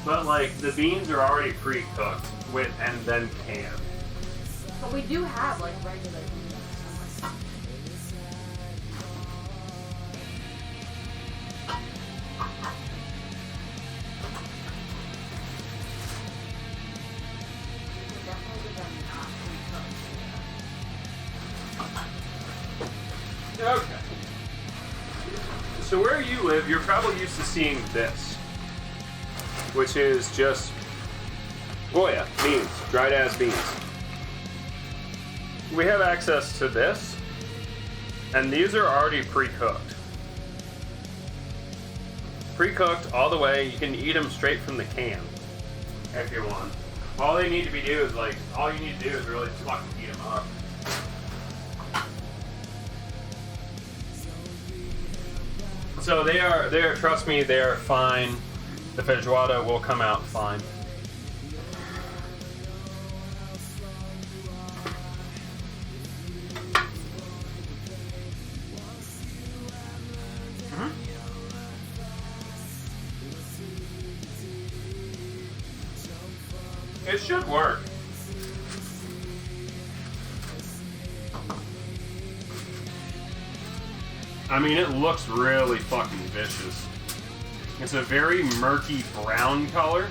But like the beans are already pre-cooked with and then canned. But we do have like regular beans. We can definitely do them not pre-cooked. Okay. So where you live, you're probably used to seeing this, which is just Goya beans, dried ass beans. We have access to this, and these are already pre-cooked. Pre-cooked all the way. You can eat them straight from the can if you want. All they need to be do is like, all you need to do is really just fucking heat them up. So they are, trust me, they are fine. The feijoada will come out fine. It should work. I mean, it looks really fucking vicious. It's a very murky brown color.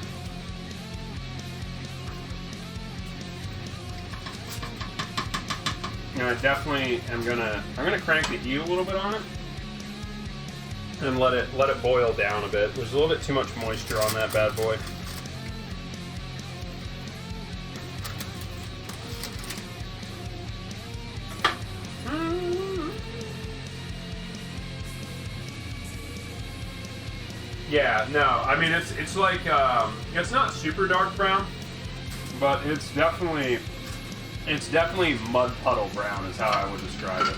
And I definitely am I'm gonna crank the heat a little bit on it and let it boil down a bit. There's a little bit too much moisture on that bad boy. Yeah, no, I mean it's like it's not super dark brown, but it's definitely mud puddle brown is how I would describe it.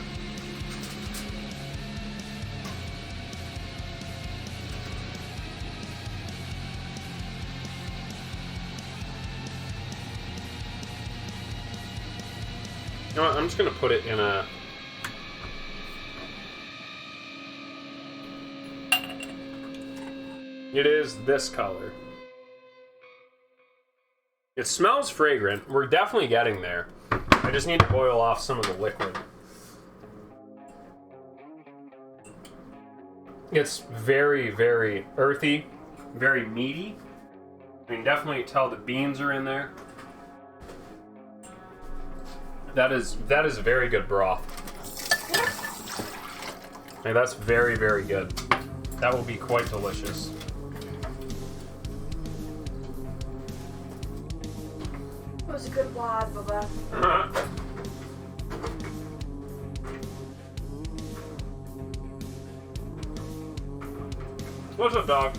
You know what, I'm just gonna put it in a It is this color. It smells fragrant. We're definitely getting there. I just need to boil off some of the liquid. It's very, very earthy, very meaty. You can definitely tell the beans are in there. That is a very good broth. And that's very, very good. That will be quite delicious. It was a good wad, Bubba. What's up, dog?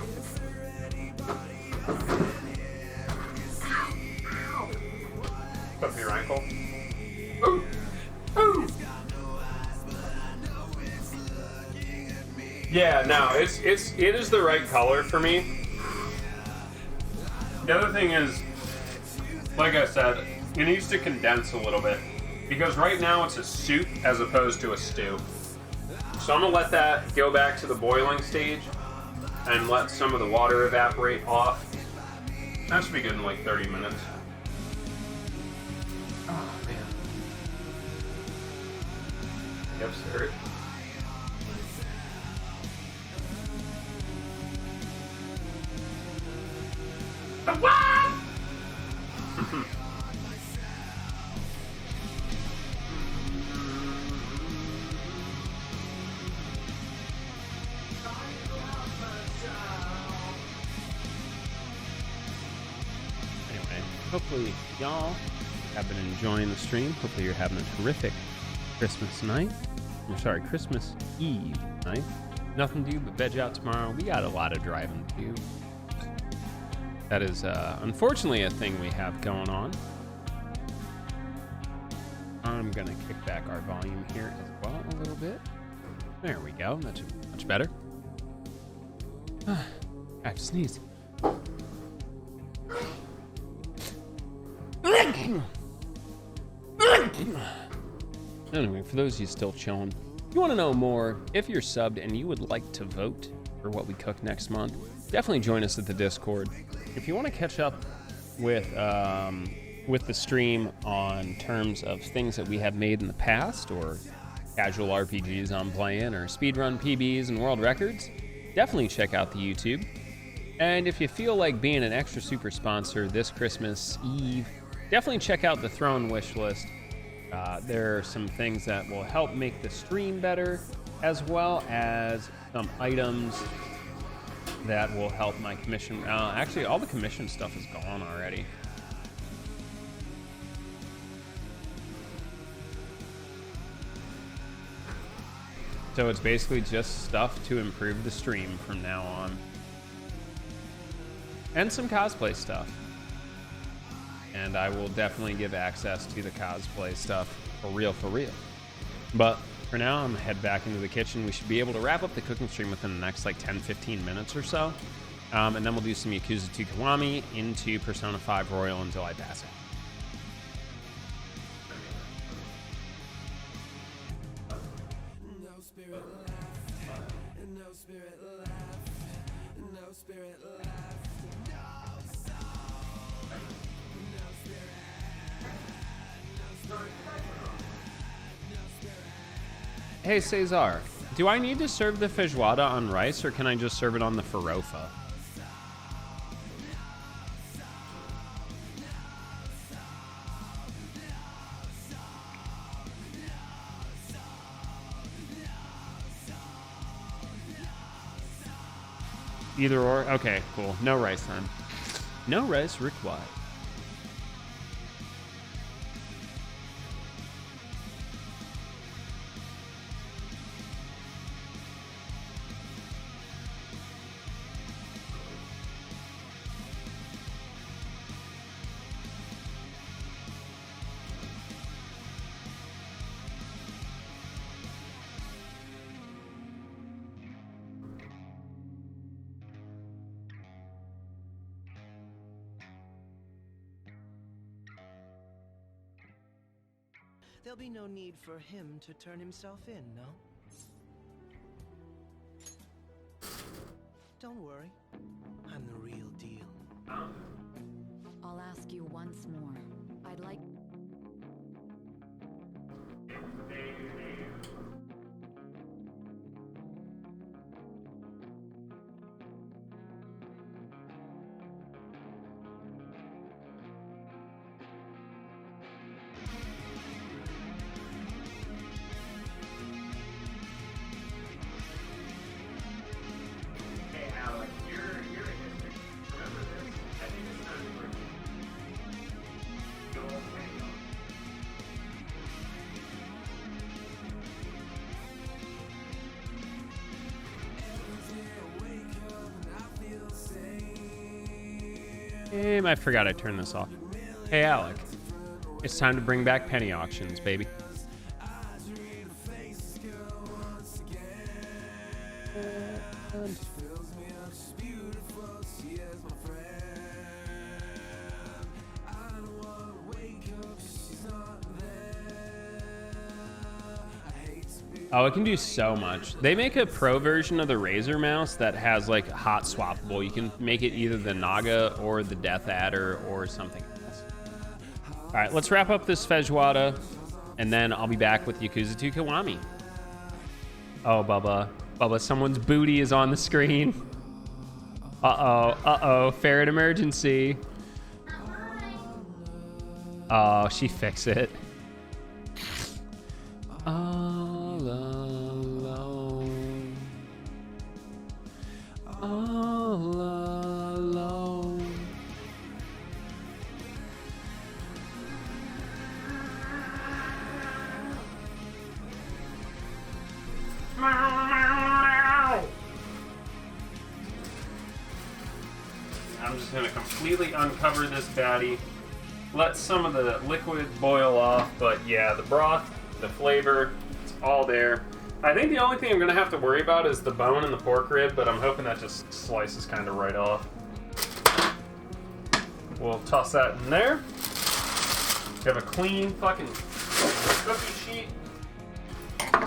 Up your ankle. Ooh. Ooh. Yeah, no, it is the right color for me. The other thing is, like I said, it needs to condense a little bit because right now it's a soup as opposed to a stew. So I'm gonna let that go back to the boiling stage and let some of the water evaporate off. That should be good in like 30 minutes. Oh man. Yep, sir. What? Anyway, hopefully y'all have been enjoying the stream. Hopefully you're having a terrific Christmas night. Or sorry, Christmas Eve night. Nothing to do but veg out tomorrow. We got a lot of driving to do. That is unfortunately a thing we have going on. I'm going to kick back our volume here as well a little bit. There we go. That's much better. I have to sneeze. Anyway, for those of you still chilling, if you want to know more, if you're subbed and you would like to vote for what we cook next month, definitely join us at the Discord. If you want to catch up with the stream on terms of things that we have made in the past, or casual RPGs I'm playing, or speedrun PBs and world records, definitely check out the YouTube. And if you feel like being an extra super sponsor this Christmas Eve, definitely check out the Throne wish list. There are some things that will help make the stream better, as well as some items that will help my commission. Actually, all the commission stuff is gone already. So it's basically just stuff to improve the stream from now on. and some cosplay stuff. And I will definitely give access to the cosplay stuff for real, for real. But for now, I'm gonna head back into the kitchen. We should be able to wrap up the cooking stream within the next like 10-15 minutes or so. And then we'll do some Yakuza 2 Kiwami into Persona 5 Royal until I pass it. No spirit left, no spirit left, no spirit left, no soul, no spirit, no spirit, no spirit. Hey, Cesar, do I need to serve the Feijoada on rice, or can I just serve it on the Farofa? Either or? Okay, cool. No rice then. No rice required. There'll be no need for him to turn himself in, no? Don't worry. I'm the real deal. I'll ask you once more. I'd like... Hey, Alec, you're a history. Remember this? I think it's time for you. Go away. I forgot I turned this off. Hey, Alec. It's time to bring back penny auctions, baby. Oh, it can do so much. They make a pro version of the Razer mouse that has like hot swappable. You can make it either the Naga or the Death Adder or something else. All right, let's wrap up this Feijoada, and then I'll be back with Yakuza 2 Kiwami. Oh, Bubba. Bubba, someone's booty is on the screen. Uh-oh, ferret emergency. Oh, she fixed it. All alone. All alone. I'm just gonna completely uncover this baddie. Let some of the liquid boil off, but yeah, the broth, the flavor, it's all there. I think the only thing I'm gonna have to worry about is the bone and the pork rib, but I'm hoping that just slices kind of right off. We'll toss that in there. We have a clean fucking cookie sheet.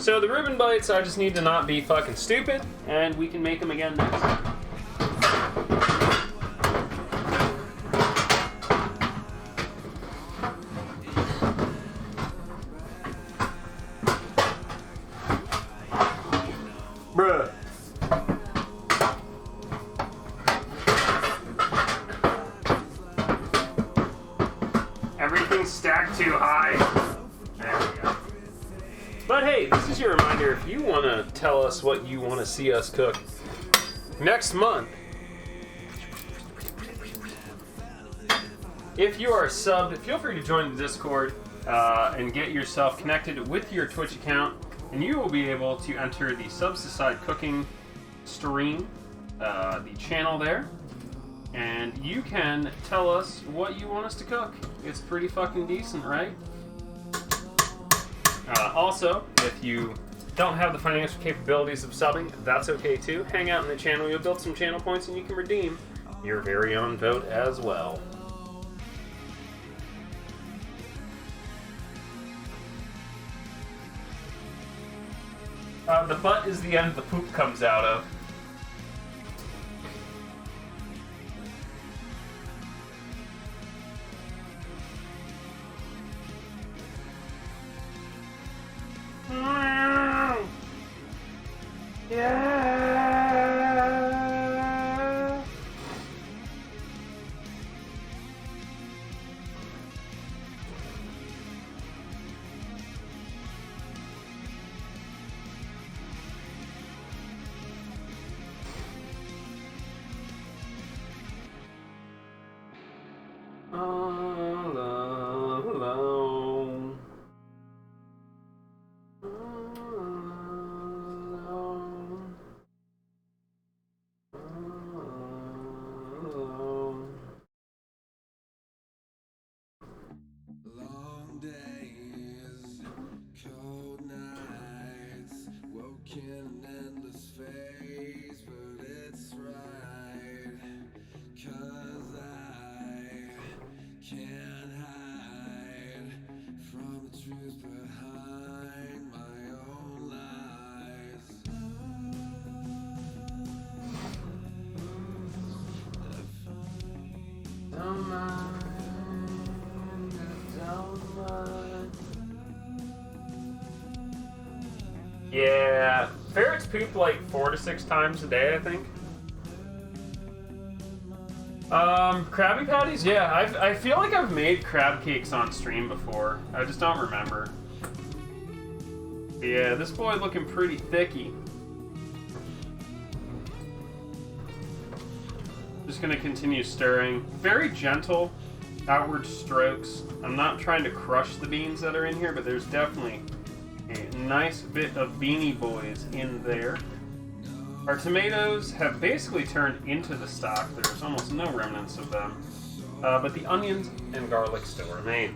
So the Reuben bites, I just need to not be fucking stupid, and we can make them again next. Bruh. Everything's stacked too high. There we go. But hey, this is your reminder, if you want to tell us what you want to see us cook next month, if you are subbed, feel free to join the Discord and get yourself connected with your Twitch account, and you will be able to enter the Subs Decide Cooking stream, the channel there, and you can tell us what you want us to cook. It's pretty fucking decent, right? Also, if you don't have the financial capabilities of subbing, that's okay too. Hang out in the channel, you'll build some channel points, and you can redeem your very own vote as well. The butt is the end the poop comes out of. Yeah. All alone. Long days, cold nights, woken in endless phase, but it's right, 'cause I can't hide from the truth behind my own lies. Don't mind, don't mind. Yeah, ferrets poop like 4 to 6 times a day, I think. Krabby Patties? Yeah, I feel like I've made crab cakes on stream before. I just don't remember. Yeah, this boy looking pretty thicky. Just gonna continue stirring. Very gentle outward strokes. I'm not trying to crush the beans that are in here, but there's definitely a nice bit of beany boys in there. Our tomatoes have basically turned into the stock. There's almost no remnants of them. But the onions and garlic still remain.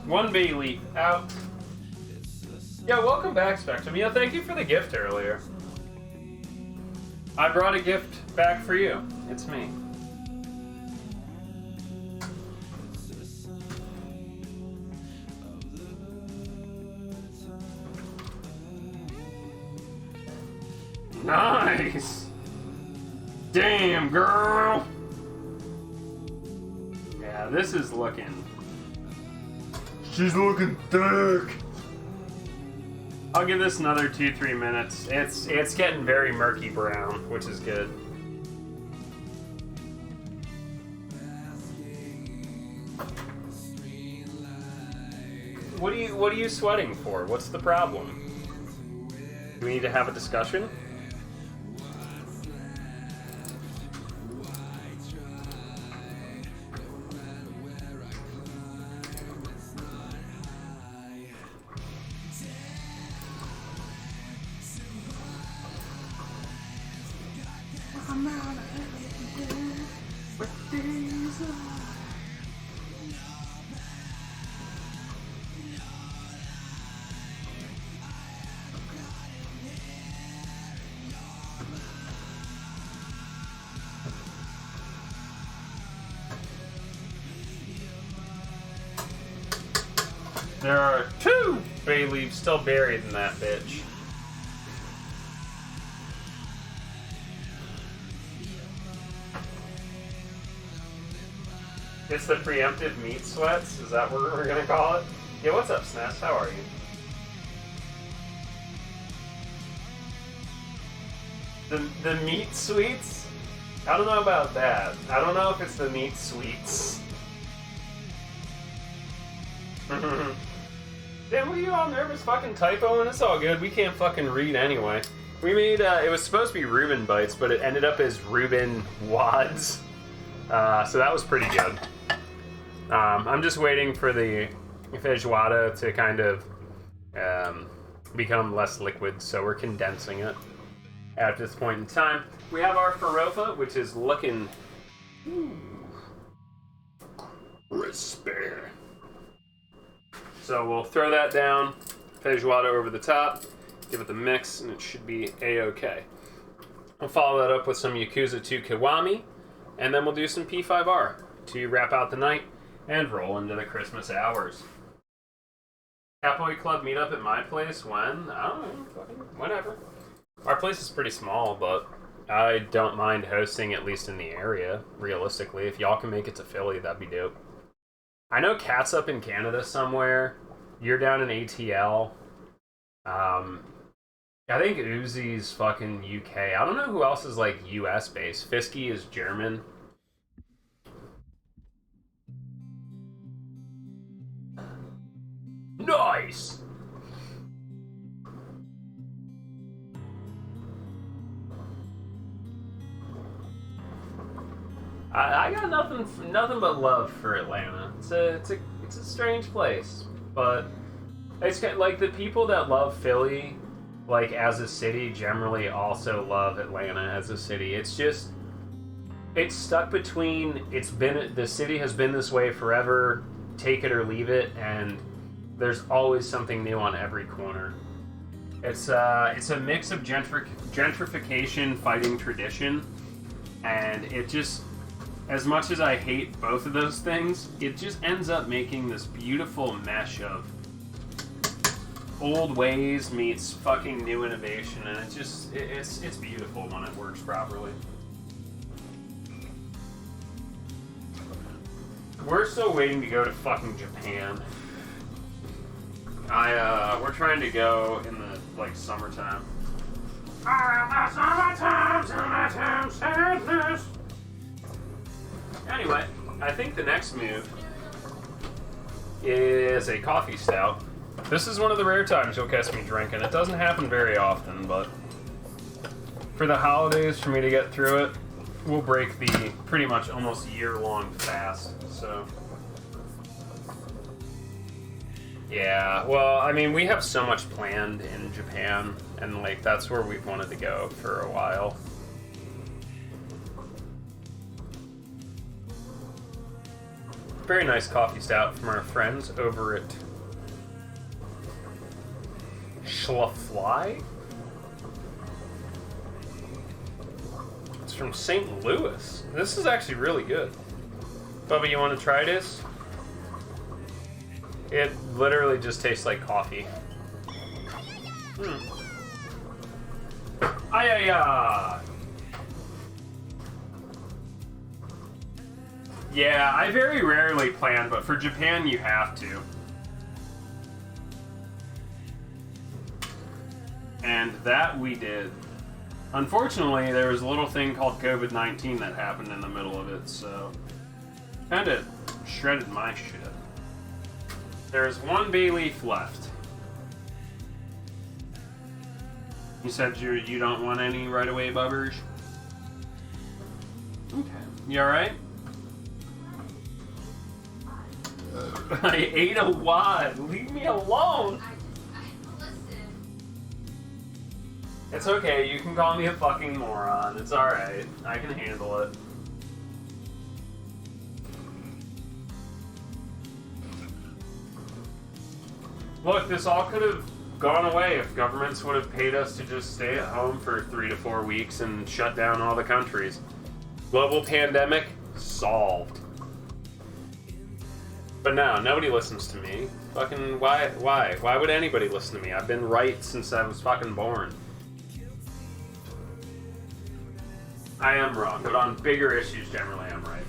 One bay leaf out. Yeah, welcome back, Spectrum. Yeah, thank you for the gift earlier. I brought a gift back for you. It's me. Nice! Damn, girl! Yeah, this is looking... She's looking thick! I'll give this another 2-3 minutes. It's getting very murky brown, which is good. What are you sweating for? What's the problem? we need to have a discussion? There are 2 bay leaves still buried in that bitch. It's the preemptive meat sweats? Is that what we're gonna call it? Yeah, what's up, Sness? How are you? The meat sweets? I don't know about that. I don't know if it's the meat sweets. Damn, what are you all nervous fucking typoing? It's all good. We can't fucking read anyway. We made, it was supposed to be Reuben bites, but it ended up as Reuben wads. So that was pretty good. I'm just waiting for the Feijoada to kind of become less liquid, so we're condensing it at this point in time. We have our Farofa, which is looking... Respect. So we'll throw that down, Feijoada over the top, give it the mix, and it should be A-okay. We'll follow that up with some Yakuza 2 Kiwami, and then we'll do some P5R to wrap out the night and roll into the Christmas hours. Catboy Club meetup at my place when? I don't know, fucking whatever. Our place is pretty small, but I don't mind hosting at least in the area, realistically. If y'all can make it to Philly, that'd be dope. I know Cat's up in Canada somewhere. You're down in ATL. I think Uzi's fucking UK. I don't know who else is like US based. Fisky is German. Nice! I got nothing but love for Atlanta. It's a strange place, but it's kind of like the people that love Philly, like as a city, generally also love Atlanta as a city. It's just it's stuck between the city has been this way forever, take it or leave it, and there's always something new on every corner. It's a mix of gentrification fighting tradition, and it just, as much as I hate both of those things, it just ends up making this beautiful mesh of old ways meets fucking new innovation, and it's beautiful when it works properly. We're still waiting to go to fucking Japan. We're trying to go in the like summertime. Summertime, sadness. Anyway, I think the next move is a coffee stout. This is one of the rare times you'll catch me drinking. It doesn't happen very often, but for the holidays, for me to get through it, we'll break the pretty much almost year-long fast, so... Yeah, well, I mean, we have so much planned in Japan, and like that's where we've wanted to go for a while. Very nice coffee stout from our friends over at Schlafly. It's from St. Louis. This is actually really good. Bubba, you want to try this? It literally just tastes like coffee. Ayaya! Yeah, I very rarely plan, but for Japan you have to. And that we did. Unfortunately, there was a little thing called COVID-19 that happened in the middle of it, so kinda shredded my shit. There's one bay leaf left. You said you don't want any right away, bubbers? Okay. You alright? I ate a wad. Leave me alone. It's okay. You can call me a fucking moron. It's alright. I can handle it. Look, this all could have gone away if governments would have paid us to just stay at home for 3 to 4 weeks and shut down all the countries. Global pandemic solved. But no, nobody listens to me. Fucking why? Why would anybody listen to me? I've been right since I was fucking born. I am wrong, but on bigger issues, generally I'm right.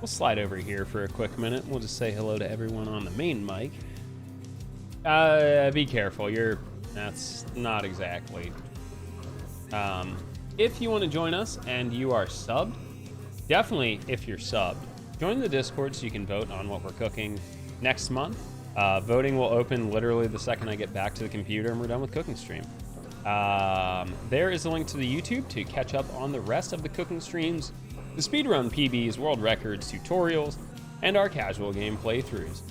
We'll slide over here for a quick minute. We'll just say hello to everyone on the main mic. Be careful. That's not exactly. If you want to join us and you are subbed, definitely if you're subbed, join the Discord so you can vote on what we're cooking next month. Voting will open literally the second I get back to the computer and we're done with Cooking Stream. There is a link to the YouTube to catch up on the rest of the cooking streams, the speedrun PBs, world records, tutorials, and our casual game playthroughs.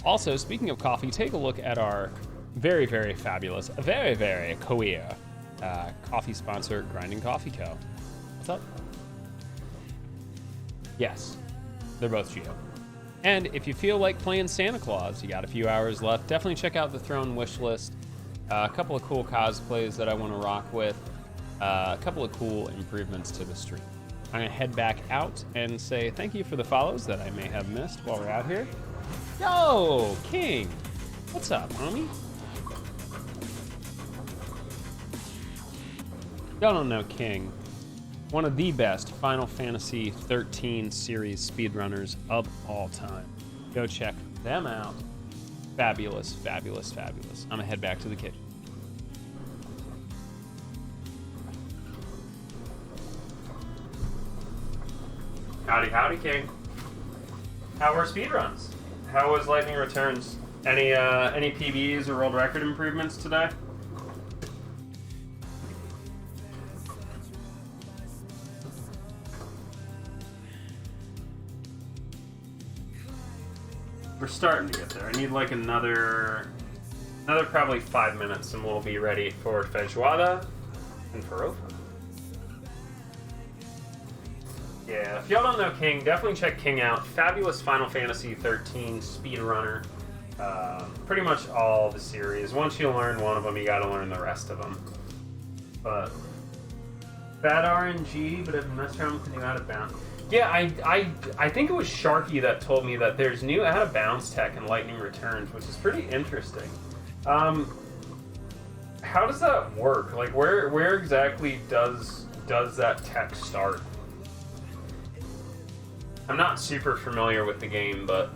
Also, speaking of coffee, take a look at our very, very fabulous, very, very queer coffee sponsor, Grinding Coffee Co. What's up? Yes, they're both Geo. And if you feel like playing Santa Claus, you got a few hours left, definitely check out the Throne wish list. A couple of cool cosplays that I want to rock with. A couple of cool improvements to the stream. I'm going to head back out and say thank you for the follows that I may have missed while we're out here. Yo, King. What's up, homie? Y'all don't know King. One of the best Final Fantasy 13 series speedrunners of all time. Go check them out. Fabulous, fabulous, fabulous. I'm going to head back to the kitchen. Howdy, howdy, King. How were speedruns? How was Lightning Returns? Any PBs or world record improvements today? We're starting to get there. I need like another probably 5 minutes and we'll be ready for Feijoada and Farofa. Yeah, if y'all don't know King, definitely check King out. Fabulous Final Fantasy 13 speedrunner. Pretty much all the series. Once you learn one of them, you gotta learn the rest of them. But bad RNG, but I've messed around with the new out of bounds. Yeah, I think it was Sharky that told me that there's new out of bounds tech in Lightning Returns, which is pretty interesting. How does that work? Like, where exactly does that tech start? I'm not super familiar with the game, but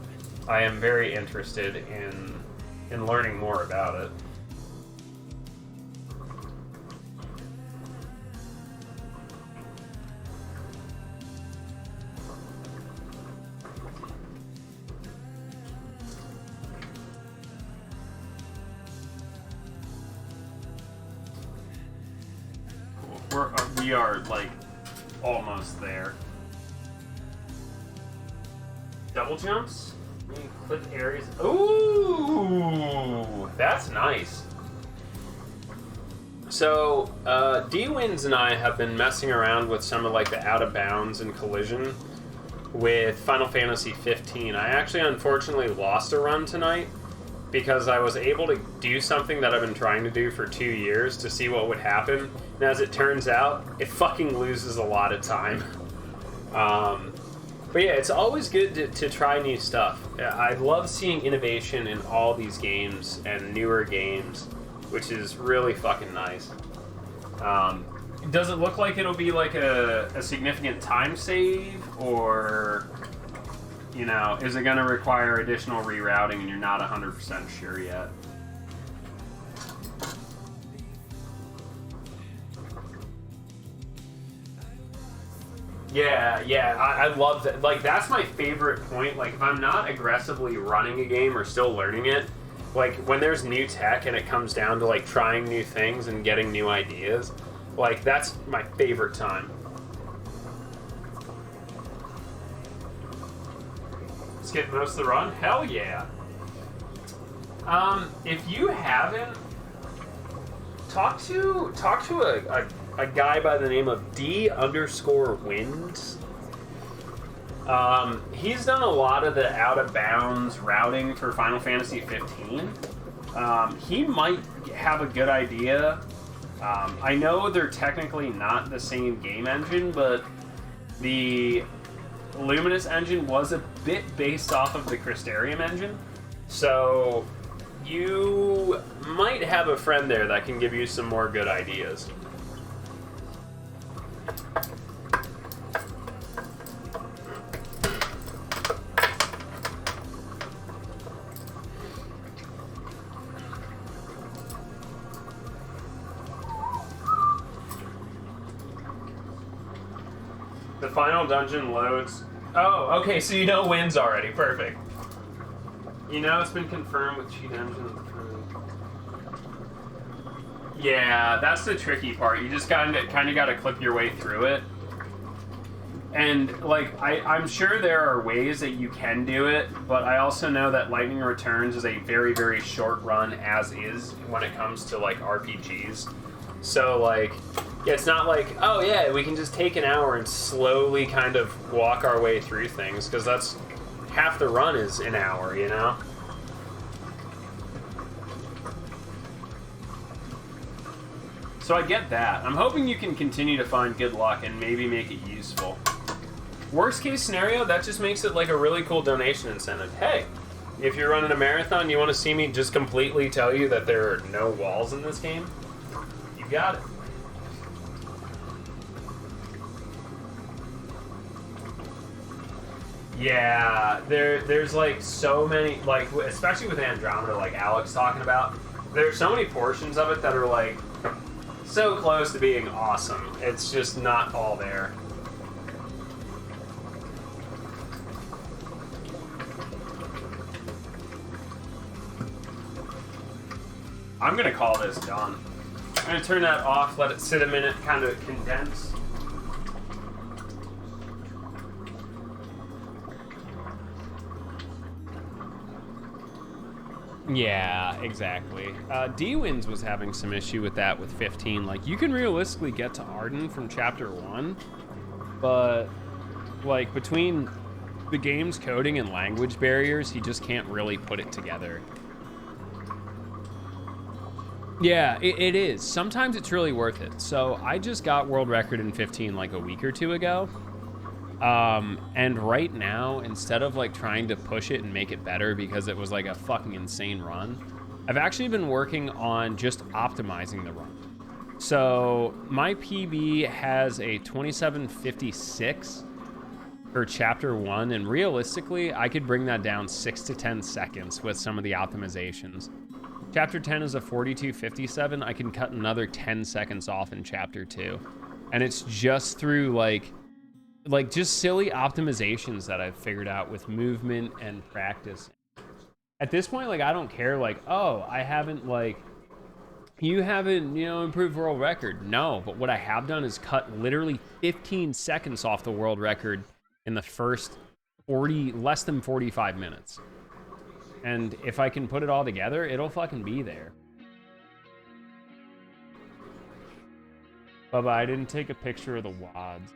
I am very interested in learning more about it. We are like almost there. Double jumps? Click areas. Ooh, that's nice. So, D-Wins and I have been messing around with some of like the out of bounds and collision with Final Fantasy 15. I actually unfortunately lost a run tonight because I was able to do something that I've been trying to do for 2 years to see what would happen. And as it turns out, it fucking loses a lot of time. But yeah, it's always good to try new stuff. I love seeing innovation in all these games and newer games, which is really fucking nice. Does it look like it'll be like a significant time save, or, you know, is it going to require additional rerouting and you're not 100% sure yet? Yeah, I love that. Like, that's my favorite point. Like, if I'm not aggressively running a game or still learning it, like, when there's new tech and it comes down to, like, trying new things and getting new ideas, like, that's my favorite time. Skip most of the run? Hell yeah. If you haven't, talk to a guy by the name of D_Wins. He's done a lot of the out of bounds routing for Final Fantasy 15. He might have a good idea. I know they're technically not the same game engine, but the Luminous engine was a bit based off of the Crystarium engine. So you might have a friend there that can give you some more good ideas. The final dungeon loads. Oh, okay, so you know wins already. Perfect. You know it's been confirmed with cheat engine. Yeah, that's the tricky part. You just kind of got to clip your way through it. And, like, I'm sure there are ways that you can do it, but I also know that Lightning Returns is a very, very short run as is when it comes to, like, RPGs. So, like, it's not like, oh yeah, we can just take an hour and slowly kind of walk our way through things, because that's half the run is an hour, you know? So I get that. I'm hoping you can continue to find good luck and maybe make it useful. Worst case scenario, that just makes it like a really cool donation incentive. Hey, if you're running a marathon, you want to see me just completely tell you that there are no walls in this game? You got it. Yeah, there's like so many, like, especially with Andromeda, like Alex talking about, there's so many portions of it that are like so close to being awesome. It's just not all there. I'm gonna call this done. I'm gonna turn that off, let it sit a minute, kind of condense. Yeah, exactly. D-Wins was having some issue with that with 15. Like, you can realistically get to Arden from Chapter 1, but, like, between the game's coding and language barriers, he just can't really put it together. Yeah, it is. Sometimes it's really worth it. So, I just got world record in 15, like, a week or two ago. And right now, instead of like trying to push it and make it better because it was like a fucking insane run, I've actually been working on just optimizing the run. So my PB has a 27:56 for chapter 1, and realistically, I could bring that down 6 to 10 seconds with some of the optimizations. Chapter 10 is a 42:57. I can cut another 10 seconds off in chapter 2. And it's just through like just silly optimizations that I've figured out with movement and practice. At this point, like, I don't care, like, oh, I haven't, like, you haven't, improved world record. No, but what I have done is cut literally 15 seconds off the world record in the first less than 45 minutes. And if I can put it all together, it'll fucking be there. Bubba, I didn't take a picture of the WODs.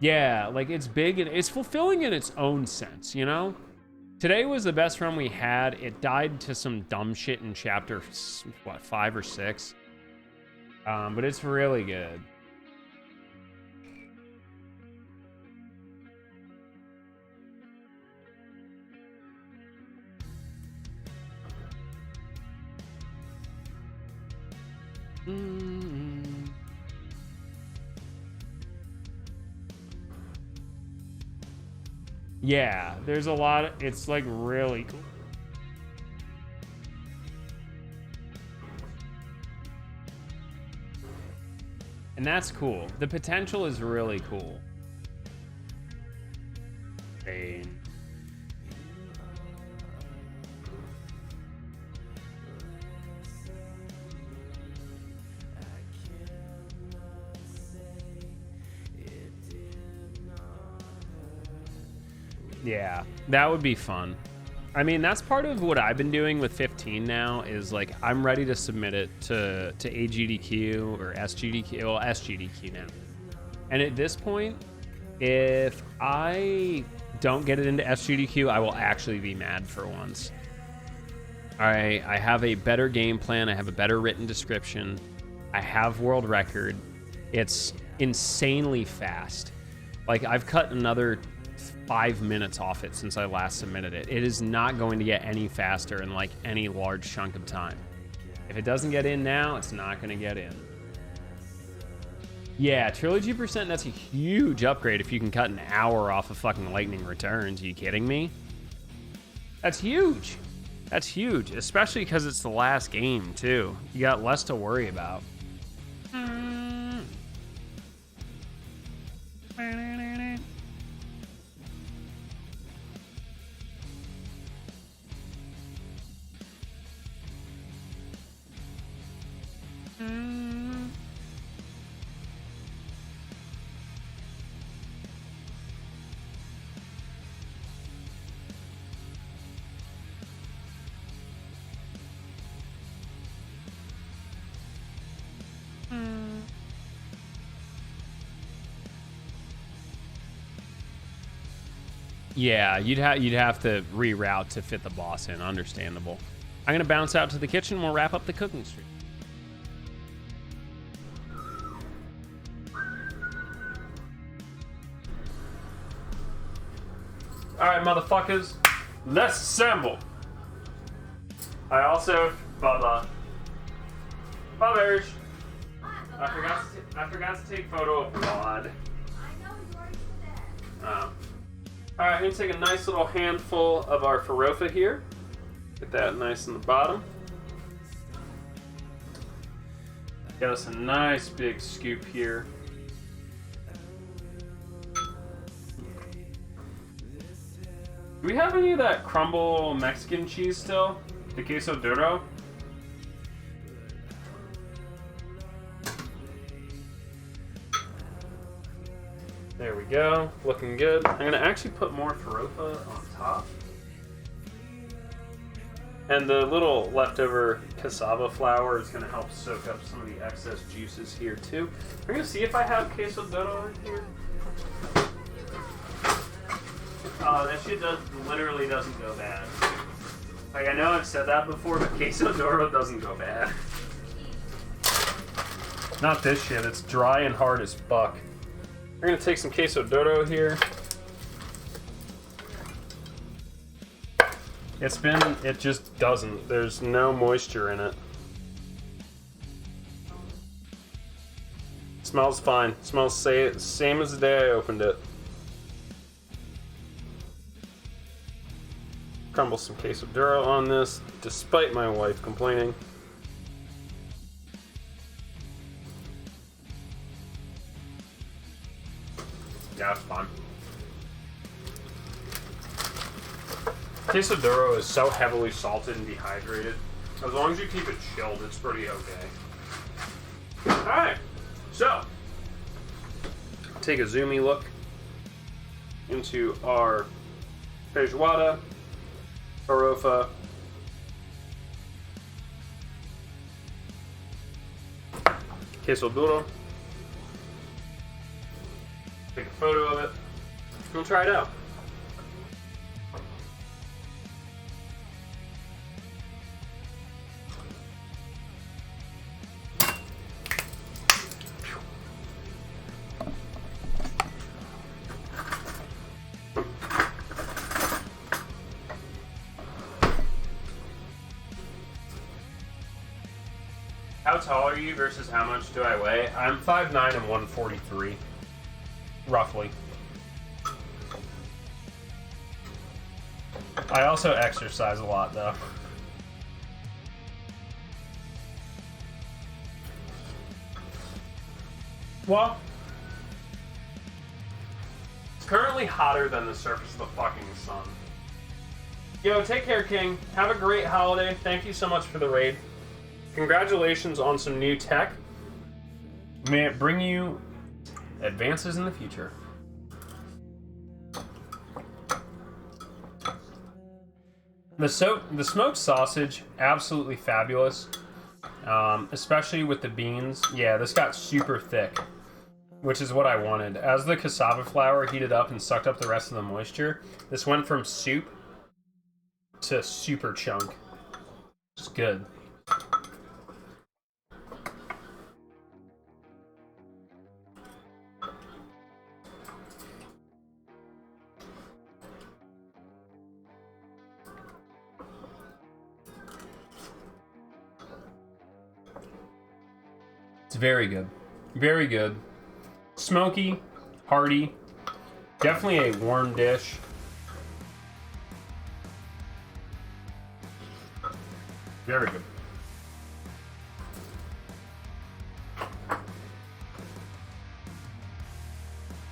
Yeah, like, it's big and it's fulfilling in its own sense, you know? Today was the best run we had. It died to some dumb shit in chapter, 5 or 6? But it's really good. Yeah, there's a lot of, it's like really cool. And that's cool. The potential is really cool. pain. Yeah, that would be fun. I mean, that's part of what I've been doing with 15 now is like I'm ready to submit it to AGDQ or SGDQ, well, SGDQ now. And at this point, if I don't get it into SGDQ, I will actually be mad for once. I have a better game plan. I have a better written description. I have world record. It's insanely fast. Like I've cut another 5 minutes off it since I last submitted it. It is not going to get any faster in like any large chunk of time. If it doesn't get in now, it's not going to get in. Yeah, Trilogy %, that's a huge upgrade if you can cut an hour off of fucking Lightning Returns. Are you kidding me? That's huge. That's huge, especially because it's the last game, too. You got less to worry about. Yeah, you'd have to reroute to fit the boss in. Understandable. I'm gonna bounce out to the kitchen. We'll wrap up the cooking stream. All right, motherfuckers, let's assemble. I also, Bubba, Eric. I forgot to take photo of God. I know you already said that. All right, I'm gonna take a nice little handful of our Farofa here. Get that nice in the bottom. Get us a nice big scoop here. Do we have any of that crumble Mexican cheese still? The queso duro? There we go, looking good. I'm gonna actually put more Farofa on top. And the little leftover cassava flour is gonna help soak up some of the excess juices here too. I'm gonna see if I have queso duro in here. That shit literally doesn't go bad. Like, I know I've said that before, but queso duro doesn't go bad. Not this shit, it's dry and hard as fuck. We're gonna take some queso duro here. It just doesn't. There's no moisture in it. Smells fine. Smells same as the day I opened it. Crumble some queso duro on this, despite my wife complaining. Yeah, it's fun. Queso duro is so heavily salted and dehydrated. As long as you keep it chilled, it's pretty okay. Alright, so take a zoomy look into our feijoada, Farofa, queso duro. Take a photo of it. We'll try it out. How tall are you versus how much do I weigh? I'm 5'9" and 143. Roughly. I also exercise a lot, though. Well, currently hotter than the surface of the fucking sun. Yo, take care, King. Have a great holiday. Thank you so much for the raid. Congratulations on some new tech. May it bring you advances in the future. The smoked sausage, absolutely fabulous. Especially with the beans. Yeah, this got super thick, which is what I wanted. As the cassava flour heated up and sucked up the rest of the moisture, this went from soup to super chunk. It's good. It's very good. Very good. Smoky, hearty, definitely a warm dish. Very good.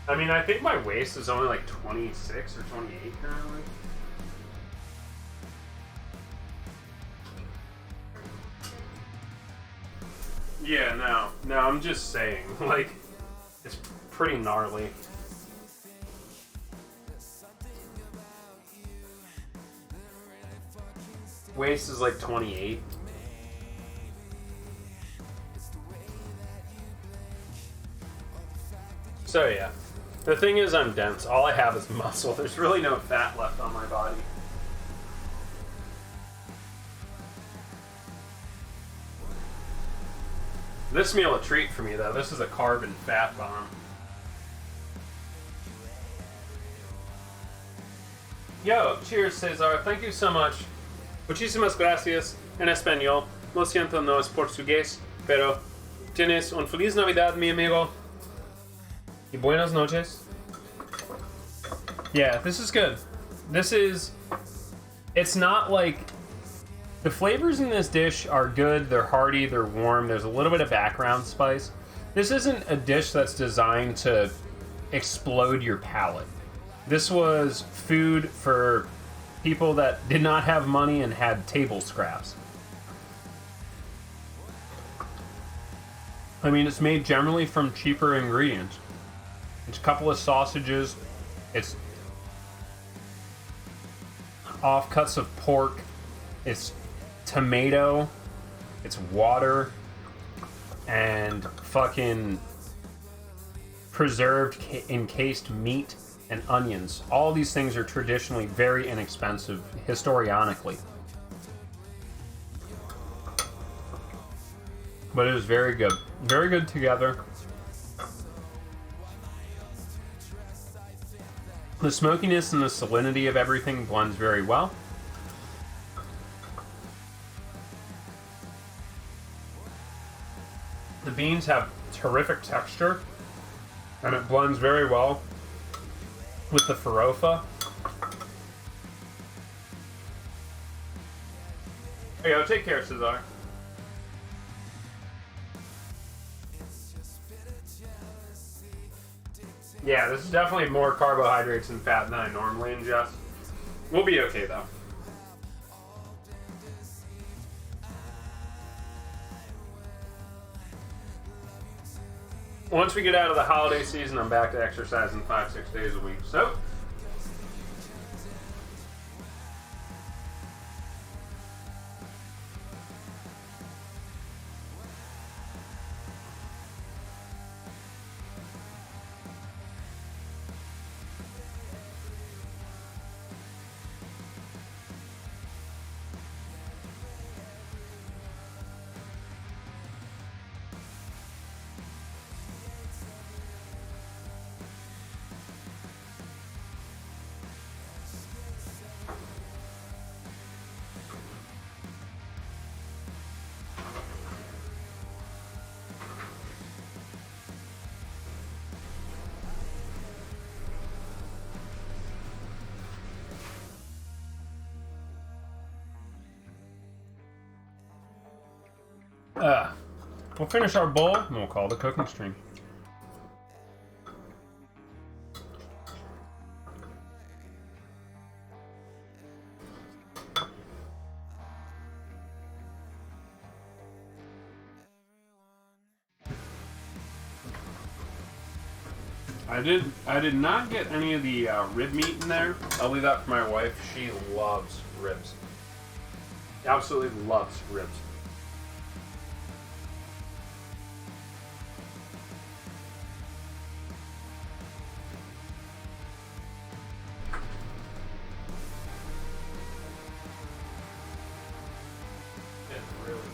I mean, I think my waist is only like 26 or 28 currently. Yeah, no, I'm just saying, like, it's pretty gnarly. Waist is like 28. So yeah, the thing is I'm dense. All I have is muscle. There's really no fat left on my body. This meal a treat for me though. This is a carb and fat bomb. Yo, cheers Cesar. Thank you so much. Muchísimas gracias en español. Lo siento, no es portugués, pero tienes un feliz Navidad, mi amigo. Y buenas noches. Yeah, this is good. It's not like, the flavors in this dish are good, they're hearty, they're warm, there's a little bit of background spice. This isn't a dish that's designed to explode your palate. This was food for people that did not have money and had table scraps. I mean, it's made generally from cheaper ingredients. It's a couple of sausages, it's offcuts of pork, it's tomato, it's water, and fucking preserved encased meat and onions. All these things are traditionally very inexpensive, historionically. But it was very good. Very good together. The smokiness and the salinity of everything blends very well. The beans have terrific texture, and it blends very well with the Farofa. Hey, yo, take care, Cesar. Yeah, this is definitely more carbohydrates and fat than I normally ingest. We'll be okay, though. Once we get out of the holiday season, I'm back to exercising 5-6 days a week. So, we'll finish our bowl and we'll call the cooking stream. I did not get any of the rib meat in there. I'll leave that for my wife. She loves ribs. Absolutely loves ribs. It's really good.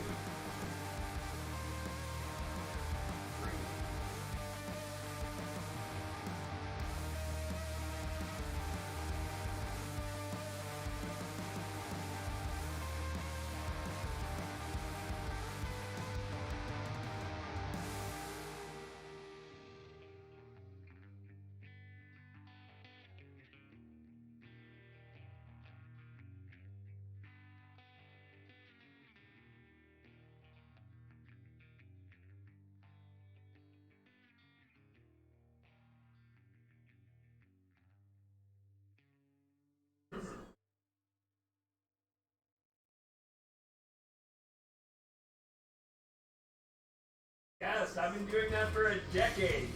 Yes, I've been doing that for a decade.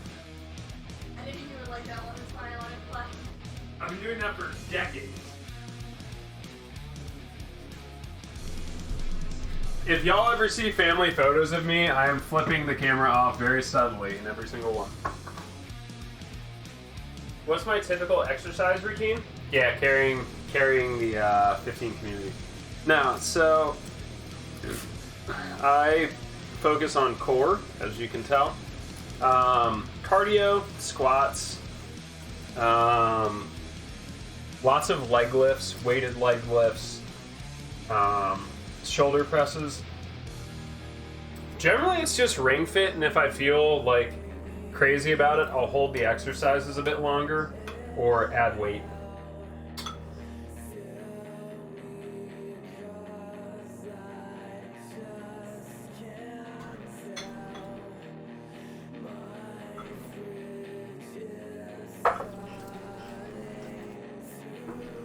I didn't even like that one. It's fine. I let it play. I've been doing that for decades. If y'all ever see family photos of me, I am flipping the camera off very subtly in every single one. What's my typical exercise routine? Yeah, carrying the 15 community. Now, so I focus on core, as you can tell. Cardio, squats, lots of leg lifts, weighted leg lifts, shoulder presses. Generally, it's just ring fit, and if I feel like crazy about it, I'll hold the exercises a bit longer or add weight.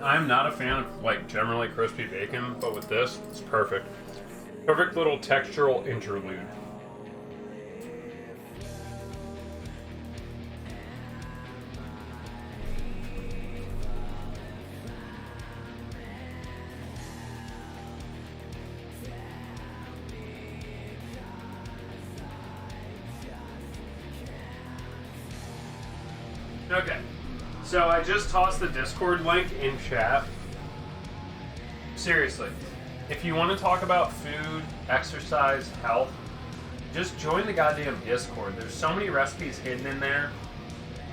I'm not a fan of like generally crispy bacon, but with this, it's perfect. Perfect little textural interlude. Okay. So I just tossed the Discord link in chat. Seriously, if you want to talk about food, exercise, health, just join the goddamn Discord. There's so many recipes hidden in there.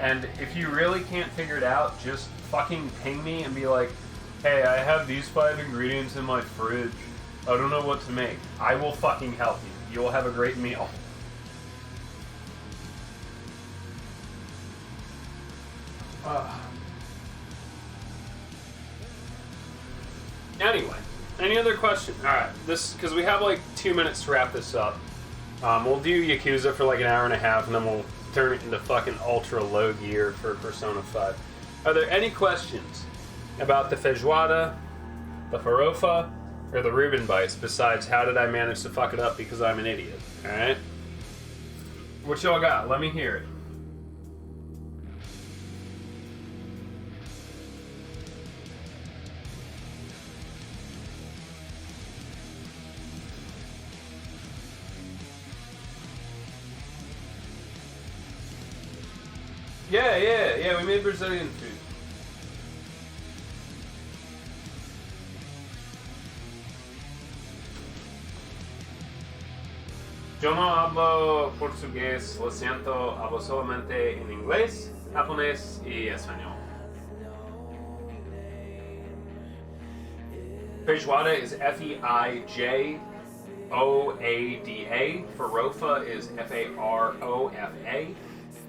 And if you really can't figure it out, just fucking ping me and be like, hey, I have these 5 ingredients in my fridge. I don't know what to make. I will fucking help you. You'll have a great meal. Anyway, any other questions? Alright, this, because we have like 2 minutes to wrap this up. We'll do Yakuza for like an hour and a half, and then we'll turn it into fucking ultra low gear for Persona 5. Are there any questions about the Feijoada, the Farofa, or the Reuben bites, besides how did I manage to fuck it up because I'm an idiot? Alright? What y'all got? Let me hear it. Yeah, we made Brazilian food. Yo no hablo portugués, lo siento, hablo solamente en inglés, japonés y español. Feijoada is Feijoada. Farofa is Farofa.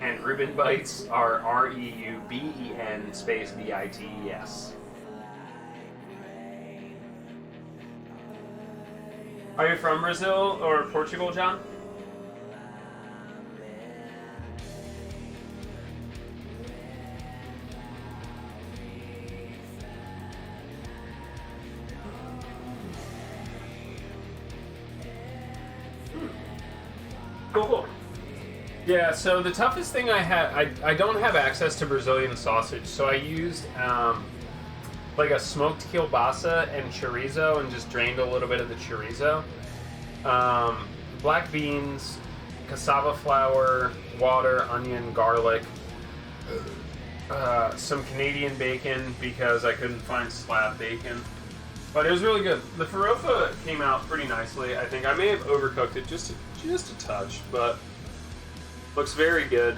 And Reuben bites are Reuben space bites. Are you from Brazil or Portugal, John? Cool. Yeah, so the toughest thing I had, I don't have access to Brazilian sausage, so I used like a smoked kielbasa and chorizo and just drained a little bit of the chorizo. Black beans, cassava flour, water, onion, garlic, some Canadian bacon because I couldn't find slab bacon. But it was really good. The Farofa came out pretty nicely. I think I may have overcooked it just a touch, but looks very good.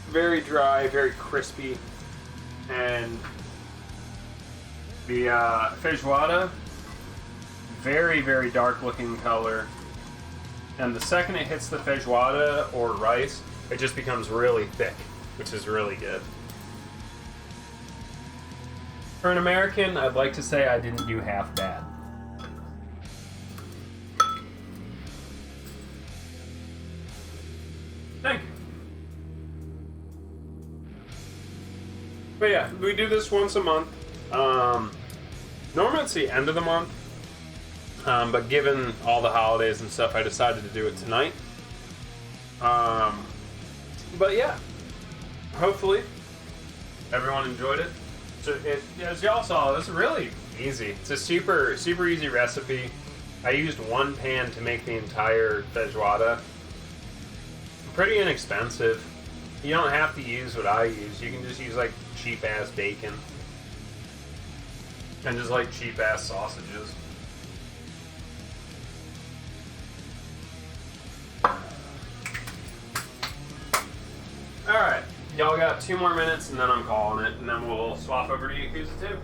Very dry, very crispy. And the Feijoada, very, very dark looking color. And the second it hits the Feijoada or rice, it just becomes really thick, which is really good. For an American, I'd like to say I didn't do half bad. Thank you. But yeah, we do this once a month. Normally it's the end of the month, but given all the holidays and stuff, I decided to do it tonight. But yeah, hopefully everyone enjoyed it. So as y'all saw, it's really easy. It's a super easy recipe. I used one pan to make the entire feijoada. Pretty inexpensive. You don't have to use what I use. You can just use like cheap ass bacon and just like cheap ass sausages. Alright, y'all got 2 more minutes and then I'm calling it, and then we'll swap over to Yakuza 2.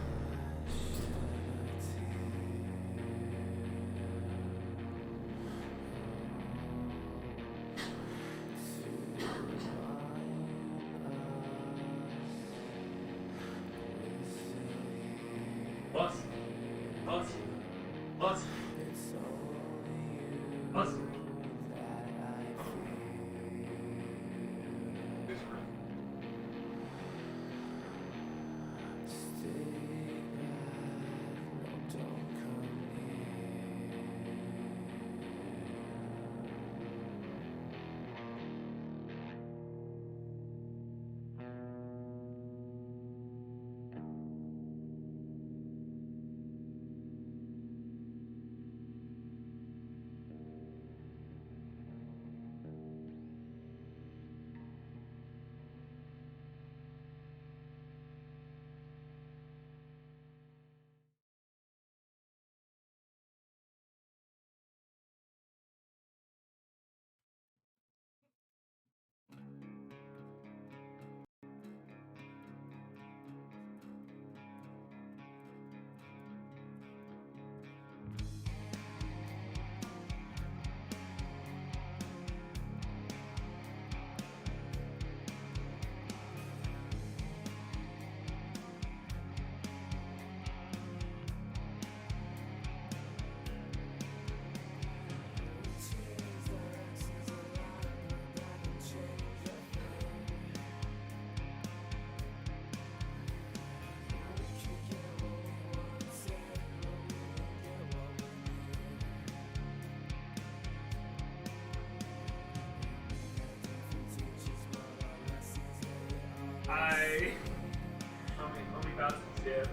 Let me bounce the tip.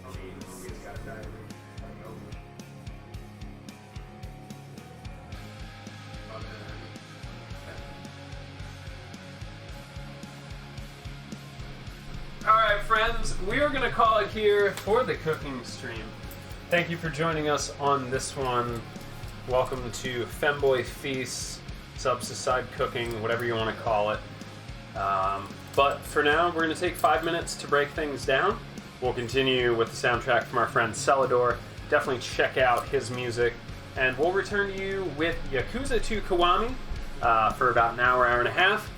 Homie's got diarrhea. Alright friends, we are going to call it here for the cooking stream. Thank you for joining us on this one. Welcome to Femboy Feasts, Subside Cooking, whatever you want to call it. But for now, we're going to take 5 minutes to break things down. We'll continue with the soundtrack from our friend Celador. Definitely check out his music. And we'll return to you with Yakuza 2 Kiwami for about an hour and a half.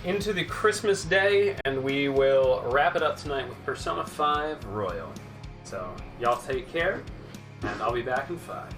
Into the Christmas day, and we will wrap it up tonight with Persona 5 Royal. So, y'all take care, and I'll be back in 5.